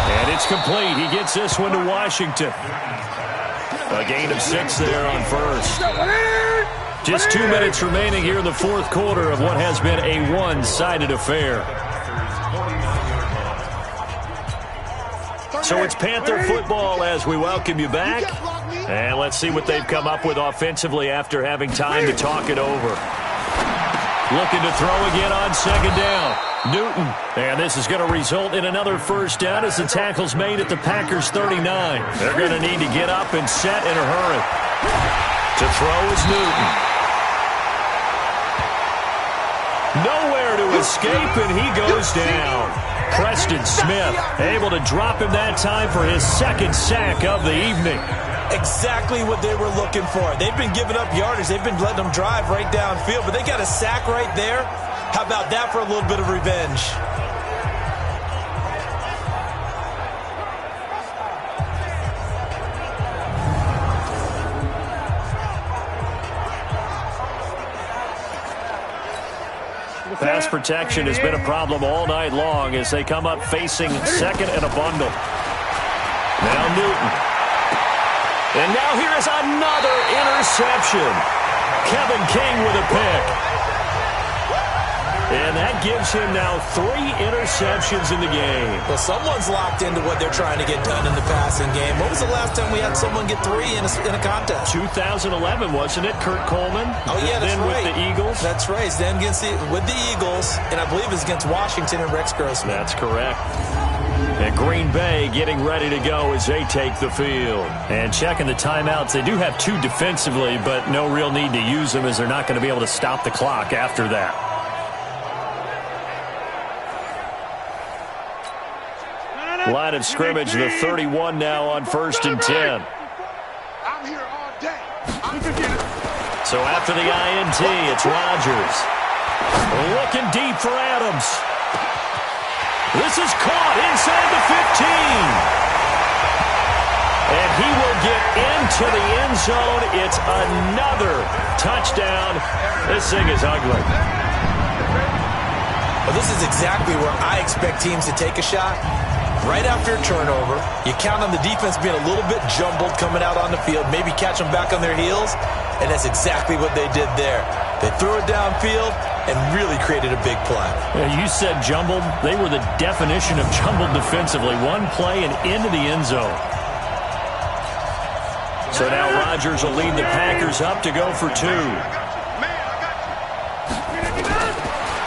And it's complete. He gets this one to Washington. A gain of 6 there on 1st. Just 2 minutes remaining here in the 4th quarter of what has been a one-sided affair. So it's Panther football as we welcome you back. And let's see what they've come up with offensively after having time to talk it over. Looking to throw again on 2nd down. Newton. And this is going to result in another 1st down as the tackle's made at the Packers 39. They're going to need to get up and set in a hurry. To throw is Newton. Nowhere to escape, and he goes down. Preston Smith able to drop him that time for his 2nd sack of the evening. Exactly what they were looking for. They've been giving up yardage. They've been letting them drive right downfield, but they got a sack right there. How about that for a little bit of revenge? Pass protection has been a problem all night long as they come up facing 2nd and a bundle. Now Newton. And now here is another interception. Kevin King with a pick. And that gives him now 3 interceptions in the game. Well, someone's locked into what they're trying to get done in the passing game. When was the last time we had someone get 3 in a contest? 2011, wasn't it? Kurt Coleman? Oh, yeah, that's then right. With the Eagles? That's right. Then with the Eagles, and I believe it's against Washington and Rex Grossman. That's correct. And Green Bay getting ready to go as they take the field. And checking the timeouts. They do have 2 defensively, but no real need to use them as they're not going to be able to stop the clock after that. Line of scrimmage, the 31 now on 1st and 10. I'm here all day. So after the INT, it's Rodgers. Looking deep for Adams. This is caught inside the 15. And he will get into the end zone. It's another touchdown. This thing is ugly. Well, this is exactly where I expect teams to take a shot. Right after a turnover, you count on the defense being a little bit jumbled coming out on the field, maybe catch them back on their heels, and that's exactly what they did there. They threw it downfield and really created a big play. You said jumbled. They were the definition of jumbled defensively. One play and into the end zone. So now Rodgers will lead the Packers up to go for 2.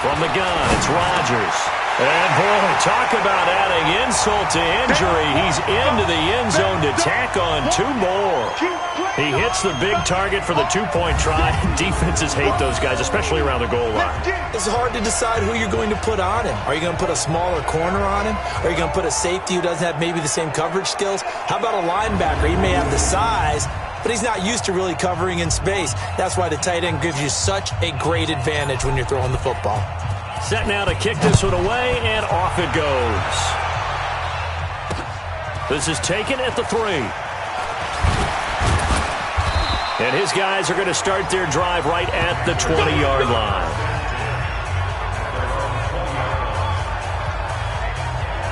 From the gun, it's Rodgers. And, boy, talk about adding insult to injury. He's into the end zone to tack on 2 more. He hits the big target for the 2-point try. Defenses hate those guys, especially around the goal line. It's hard to decide who you're going to put on him. Are you going to put a smaller corner on him? Are you going to put a safety who doesn't have maybe the same coverage skills? How about a linebacker? He may have the size, but he's not used to really covering in space. That's why the tight end gives you such a great advantage when you're throwing the football. Set now to kick this one away, and off it goes. This is taken at the 3. And his guys are going to start their drive right at the 20-yard line.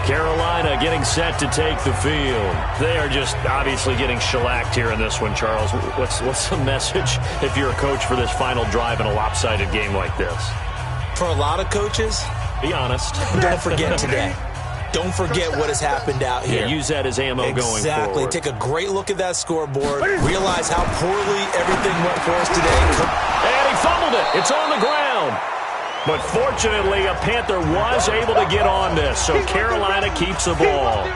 Carolina getting set to take the field. They are just obviously getting shellacked here in this one, Charles. What's the message if you're a coach for this final drive in a lopsided game like this? For a lot of coaches, be honest. Don't forget today. Don't forget what has happened out here. Yeah, use that as ammo going forward. Exactly. Take a great look at that scoreboard. Realize how poorly everything went for us today. And he fumbled it. It's on the ground. But fortunately, a Panther was able to get on this, so Carolina keeps the ball.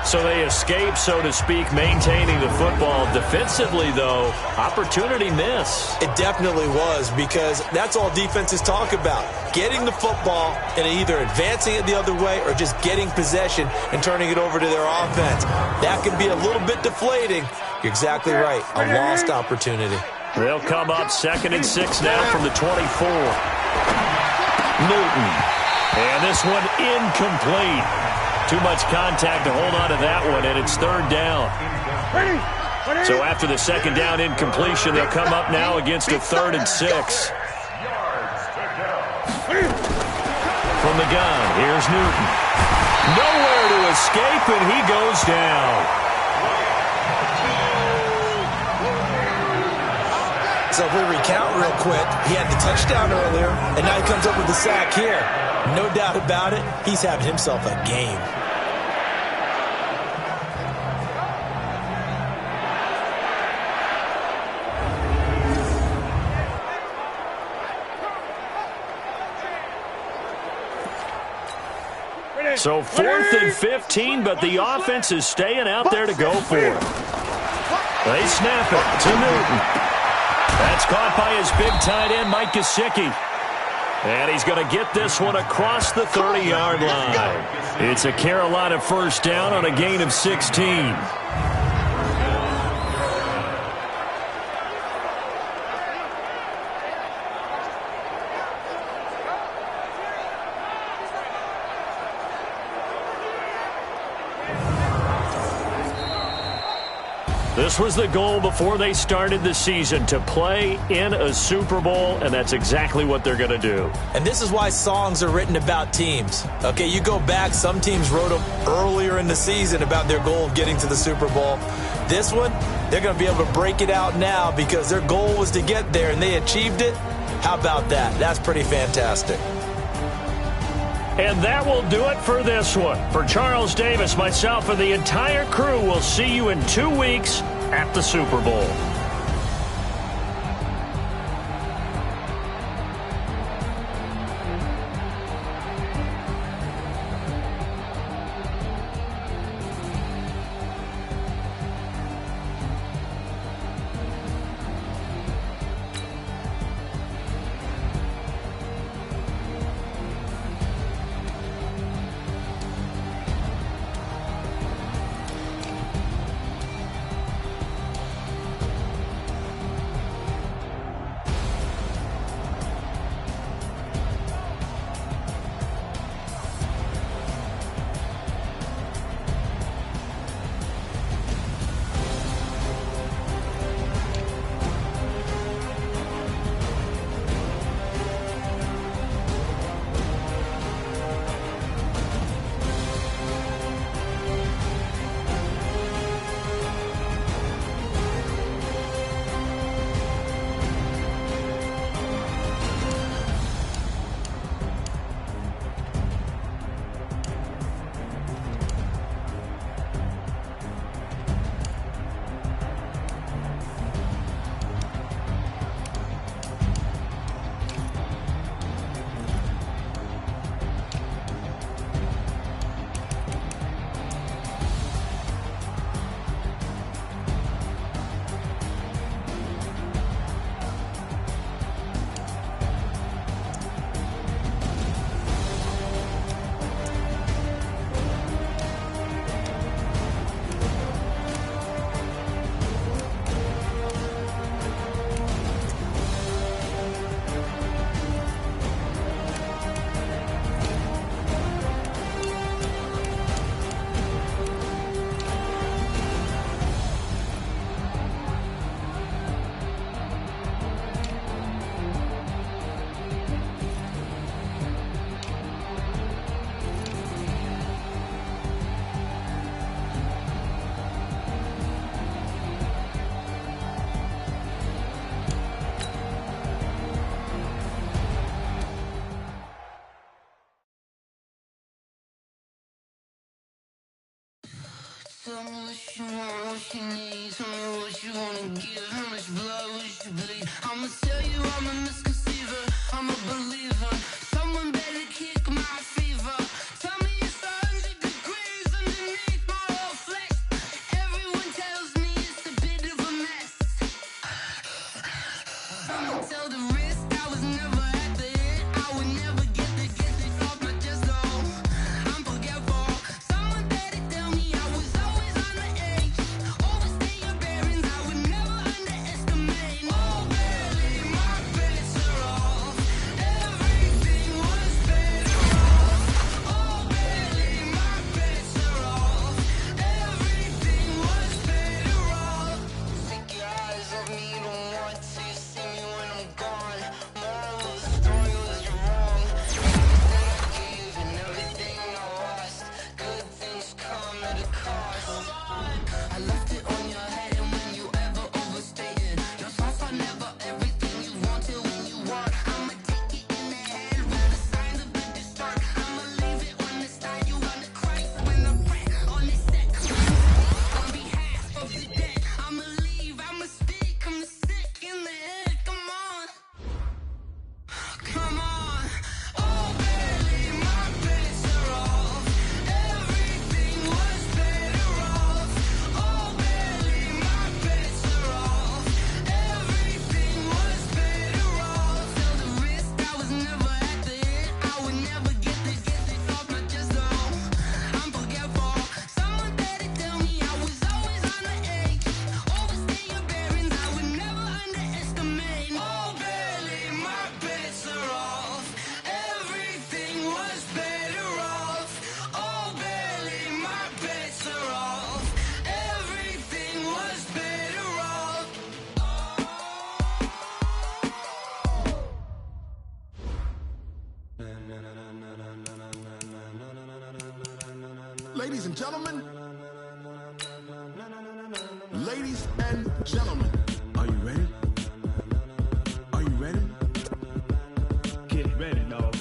So they escape, so to speak, maintaining the football. Defensively, though, opportunity miss. It definitely was, because that's all defenses talk about. Getting the football and either advancing it the other way or just getting possession and turning it over to their offense. That can be a little bit deflating. You're exactly right. A lost opportunity. They'll come up 2nd and 6 now from the 24. Newton. And this one incomplete. Too much contact to hold on to that one, and it's 3rd down. So after the 2nd down incompletion, they'll come up now against a 3rd and 6. From the gun, here's Newton. Nowhere to escape, and he goes down. So if we recount real quick, he had the touchdown earlier, and now he comes up with the sack here. No doubt about it, he's having himself a game. So 4th and 15, but the offense is staying out there to go for it. They snap it to Newton. That's caught by his big tight end, Mike Gesicki. And he's going to get this one across the 30-yard line. It's a Carolina 1st down on a gain of 16. This was the goal before they started the season, to play in a Super Bowl, and that's exactly what they're going to do. And this is why songs are written about teams. Okay, you go back, some teams wrote them earlier in the season about their goal of getting to the Super Bowl. This one, they're going to be able to break it out now because their goal was to get there, and they achieved it. How about that? That's pretty fantastic. And that will do it for this one. For Charles Davis, myself, and the entire crew, we'll see you in 2 weeks at the Super Bowl. Tell me what you want, what you need. Tell me what you wanna give. How much blood would you bleed? I'ma tell you I'm a misconceiver. I'm a believer. Someone better kick my fever. Tell me it's 100 degrees underneath my whole flesh. Everyone tells me it's a bit of a mess. I'ma tell the risk I was never at the end. I would never get this off my chest, though. I'm forgetful. Someone better tell me I was always on the edge. Overstay your bearings, I would never underestimate. Oh, barely, my bets are off. Everything was better off. Oh, barely, my bets are off. Everything was better off. Take your eyes off me, don't want to see me when I'm gone. Moral of the story was you're wrong. Everything I gave and everything I lost. Good things come at a cost. I left it on your head, and when you ever overstay it, your thoughts are never everything you wanted when you want. I'ma take it in the head with the signs of the start. I'ma leave it on the side. You wanna cry when I pray on the set. On behalf of the dead, I'ma leave. I'ma speak. I'm sick in the head. Come on. Come on. Oh, barely, my bets are off. Everything was better off. Oh, barely, my bets are off. Everything was better off. Tell the risk I was never at the end. I would never get this off my chest, though. I'm forgetful. Someone better tell me I was always on the edge. Overstay your bearings, I would never underestimate. Oh, barely, my bets are off. Everything was better off. Oh, barely, my bets are off. Everything was better off. Ladies and gentlemen, ladies and gentlemen, are you ready? Are you ready? Get ready, dog.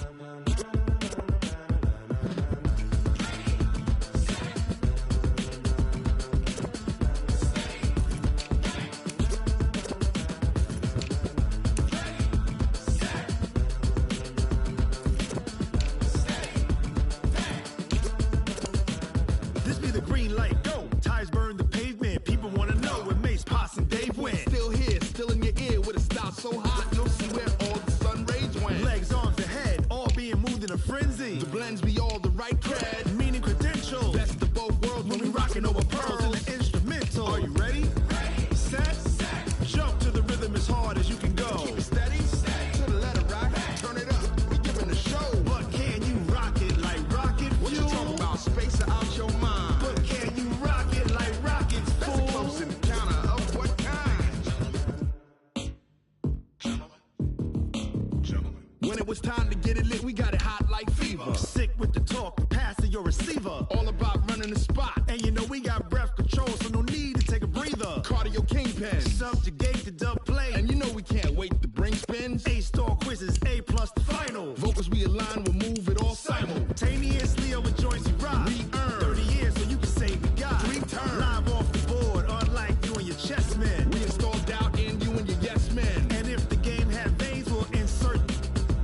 This be the green light, go. Tires burn the pavement. People wanna know where Mace, Potts, and Dave went. Still here, still in your ear with a style so hot, you'll see where all the sun rays went. Legs, arms, and head, all being moved in a frenzy. The blends be all the right cred, meaning credentials. Best of both worlds when we rockin' over pearls in the instrumental. Are you ready? Set, jump to the rhythm as hard as you can go. Keep it steady, to the letter rock, turn it up, we giving a show. But can you rock it like rocket fuel? What you talking about, space or out your mind? But can you rock it like rockets, fool? That's a close encounter of what kind? When it was time to get it lit, we got it hot like fever. Sick with the talk, passing your receiver. All about running the spot. And you know we got breath control, so no need to take a breather. Cardio kingpin, subjugate the dub play. And you know we can't wait to bring spins. A-star quizzes, A+ the final. Vocals we align, we'll move it all simultaneously over joints we rock. We earn 30 years, so you can say we got 3 turns. Live off the board, unlike you and your chess men. We install doubt in you and your yes men. And if the game had veins, we'll insert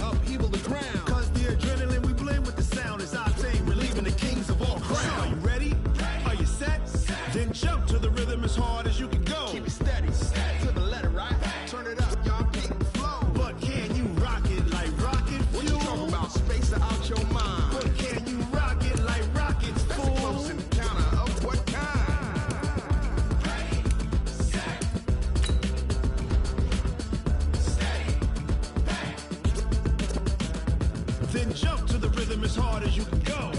upheaval the ground. Cause the adrenaline we blend with the sound is our thing, relieving the kings of all crowns. So are you ready? Are you set? Then jump to the rhythm as hard as you can go. Keep it steady, to the letter right. Turn it up, y'all keep the flow. But can you rock it like rocket fuel? What you talking about, space or out your mind? But can you rock it like rockets, fool? That's a close encounter of what kind? Then jump to the rhythm as hard as you can go.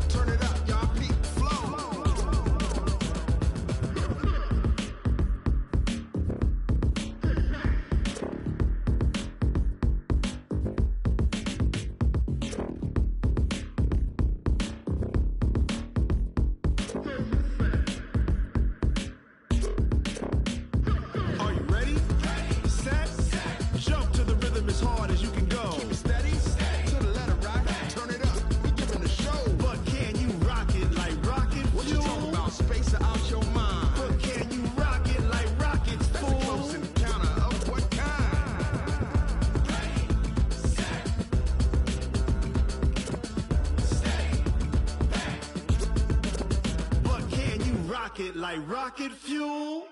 Turn it up, y'all peak flow. Are you ready? Set, jump to the rhythm as hard as you can go. Keep it steady, to the letter rock. rocket like rocket fuel.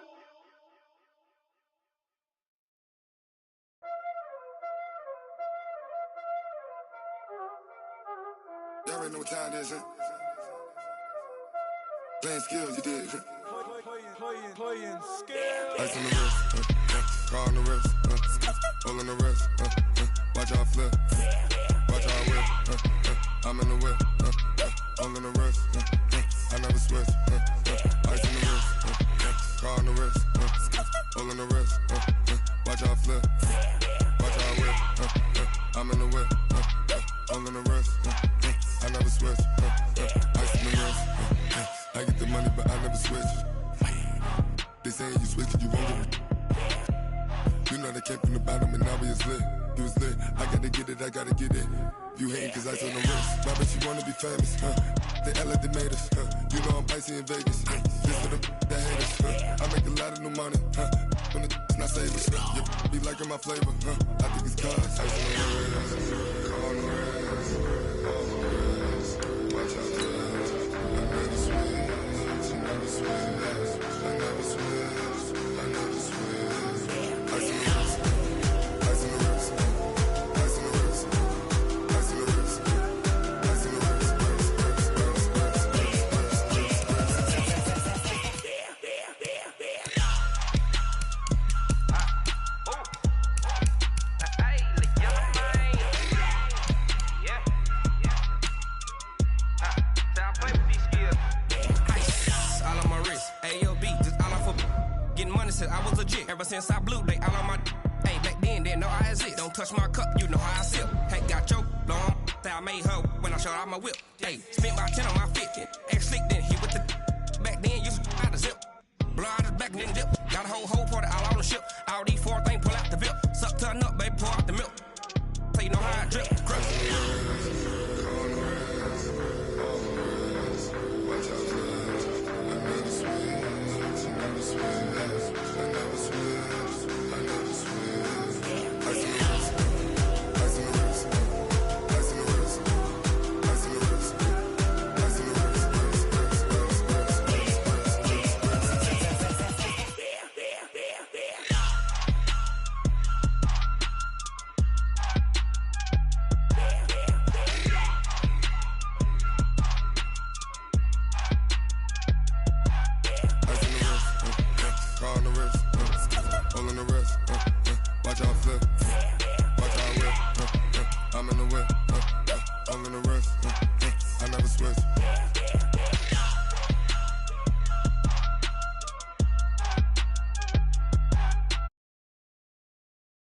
Y'all already know what time it is, huh? Playing skills, you did. Playing skills. Ice on the wrist, car on the wrist, all on the wrist, watch how I flip, watch how I whip, I'm in the whip, all on the wrist, I never switch, ice on the wrist, car on the wrist, all on the wrist, watch how I flip, watch how I whip, I'm in the whip, all on the wrist, I never switch, ice on the wrist, I get the money but I never switch. They saying you switch and you won't get it. You know they came from the bottom and now we is lit. You was lit, I gotta get it, I gotta get it. You hating cause ice on the wrist. My bitch, you wanna be famous, They act like they made us, You know I'm icy in Vegas, This for the that hate us, I make a lot of new money, When it's not savers, You be liking my flavor, I think it's cause ice on the wrist, on the wrist, on the wrist. Watch out for this, I never switch, I never switch, I never switch, I never switch. Ice on the wrist, ice on the wrist, ice on the wrist, ice on the wrist, ice on the wrist, I was legit. Ever since I blew, they all on my hey, back then, didn't know I exist. Don't touch my cup, you know how I sip. Hey, got your long, I made her when I showed out my whip. Hey, spent my 10 on my 50. Ex slick, then hit with the back then, used to out the zip. Blow out his back and then dip. Got a whole party all on the ship. All these four things, pull out the VIP. Suck turn up, baby, pour out the milk. So you know how I drip. Watch how I flip, watch how I whip, I'm in the whip, all in the wrist, I never switch.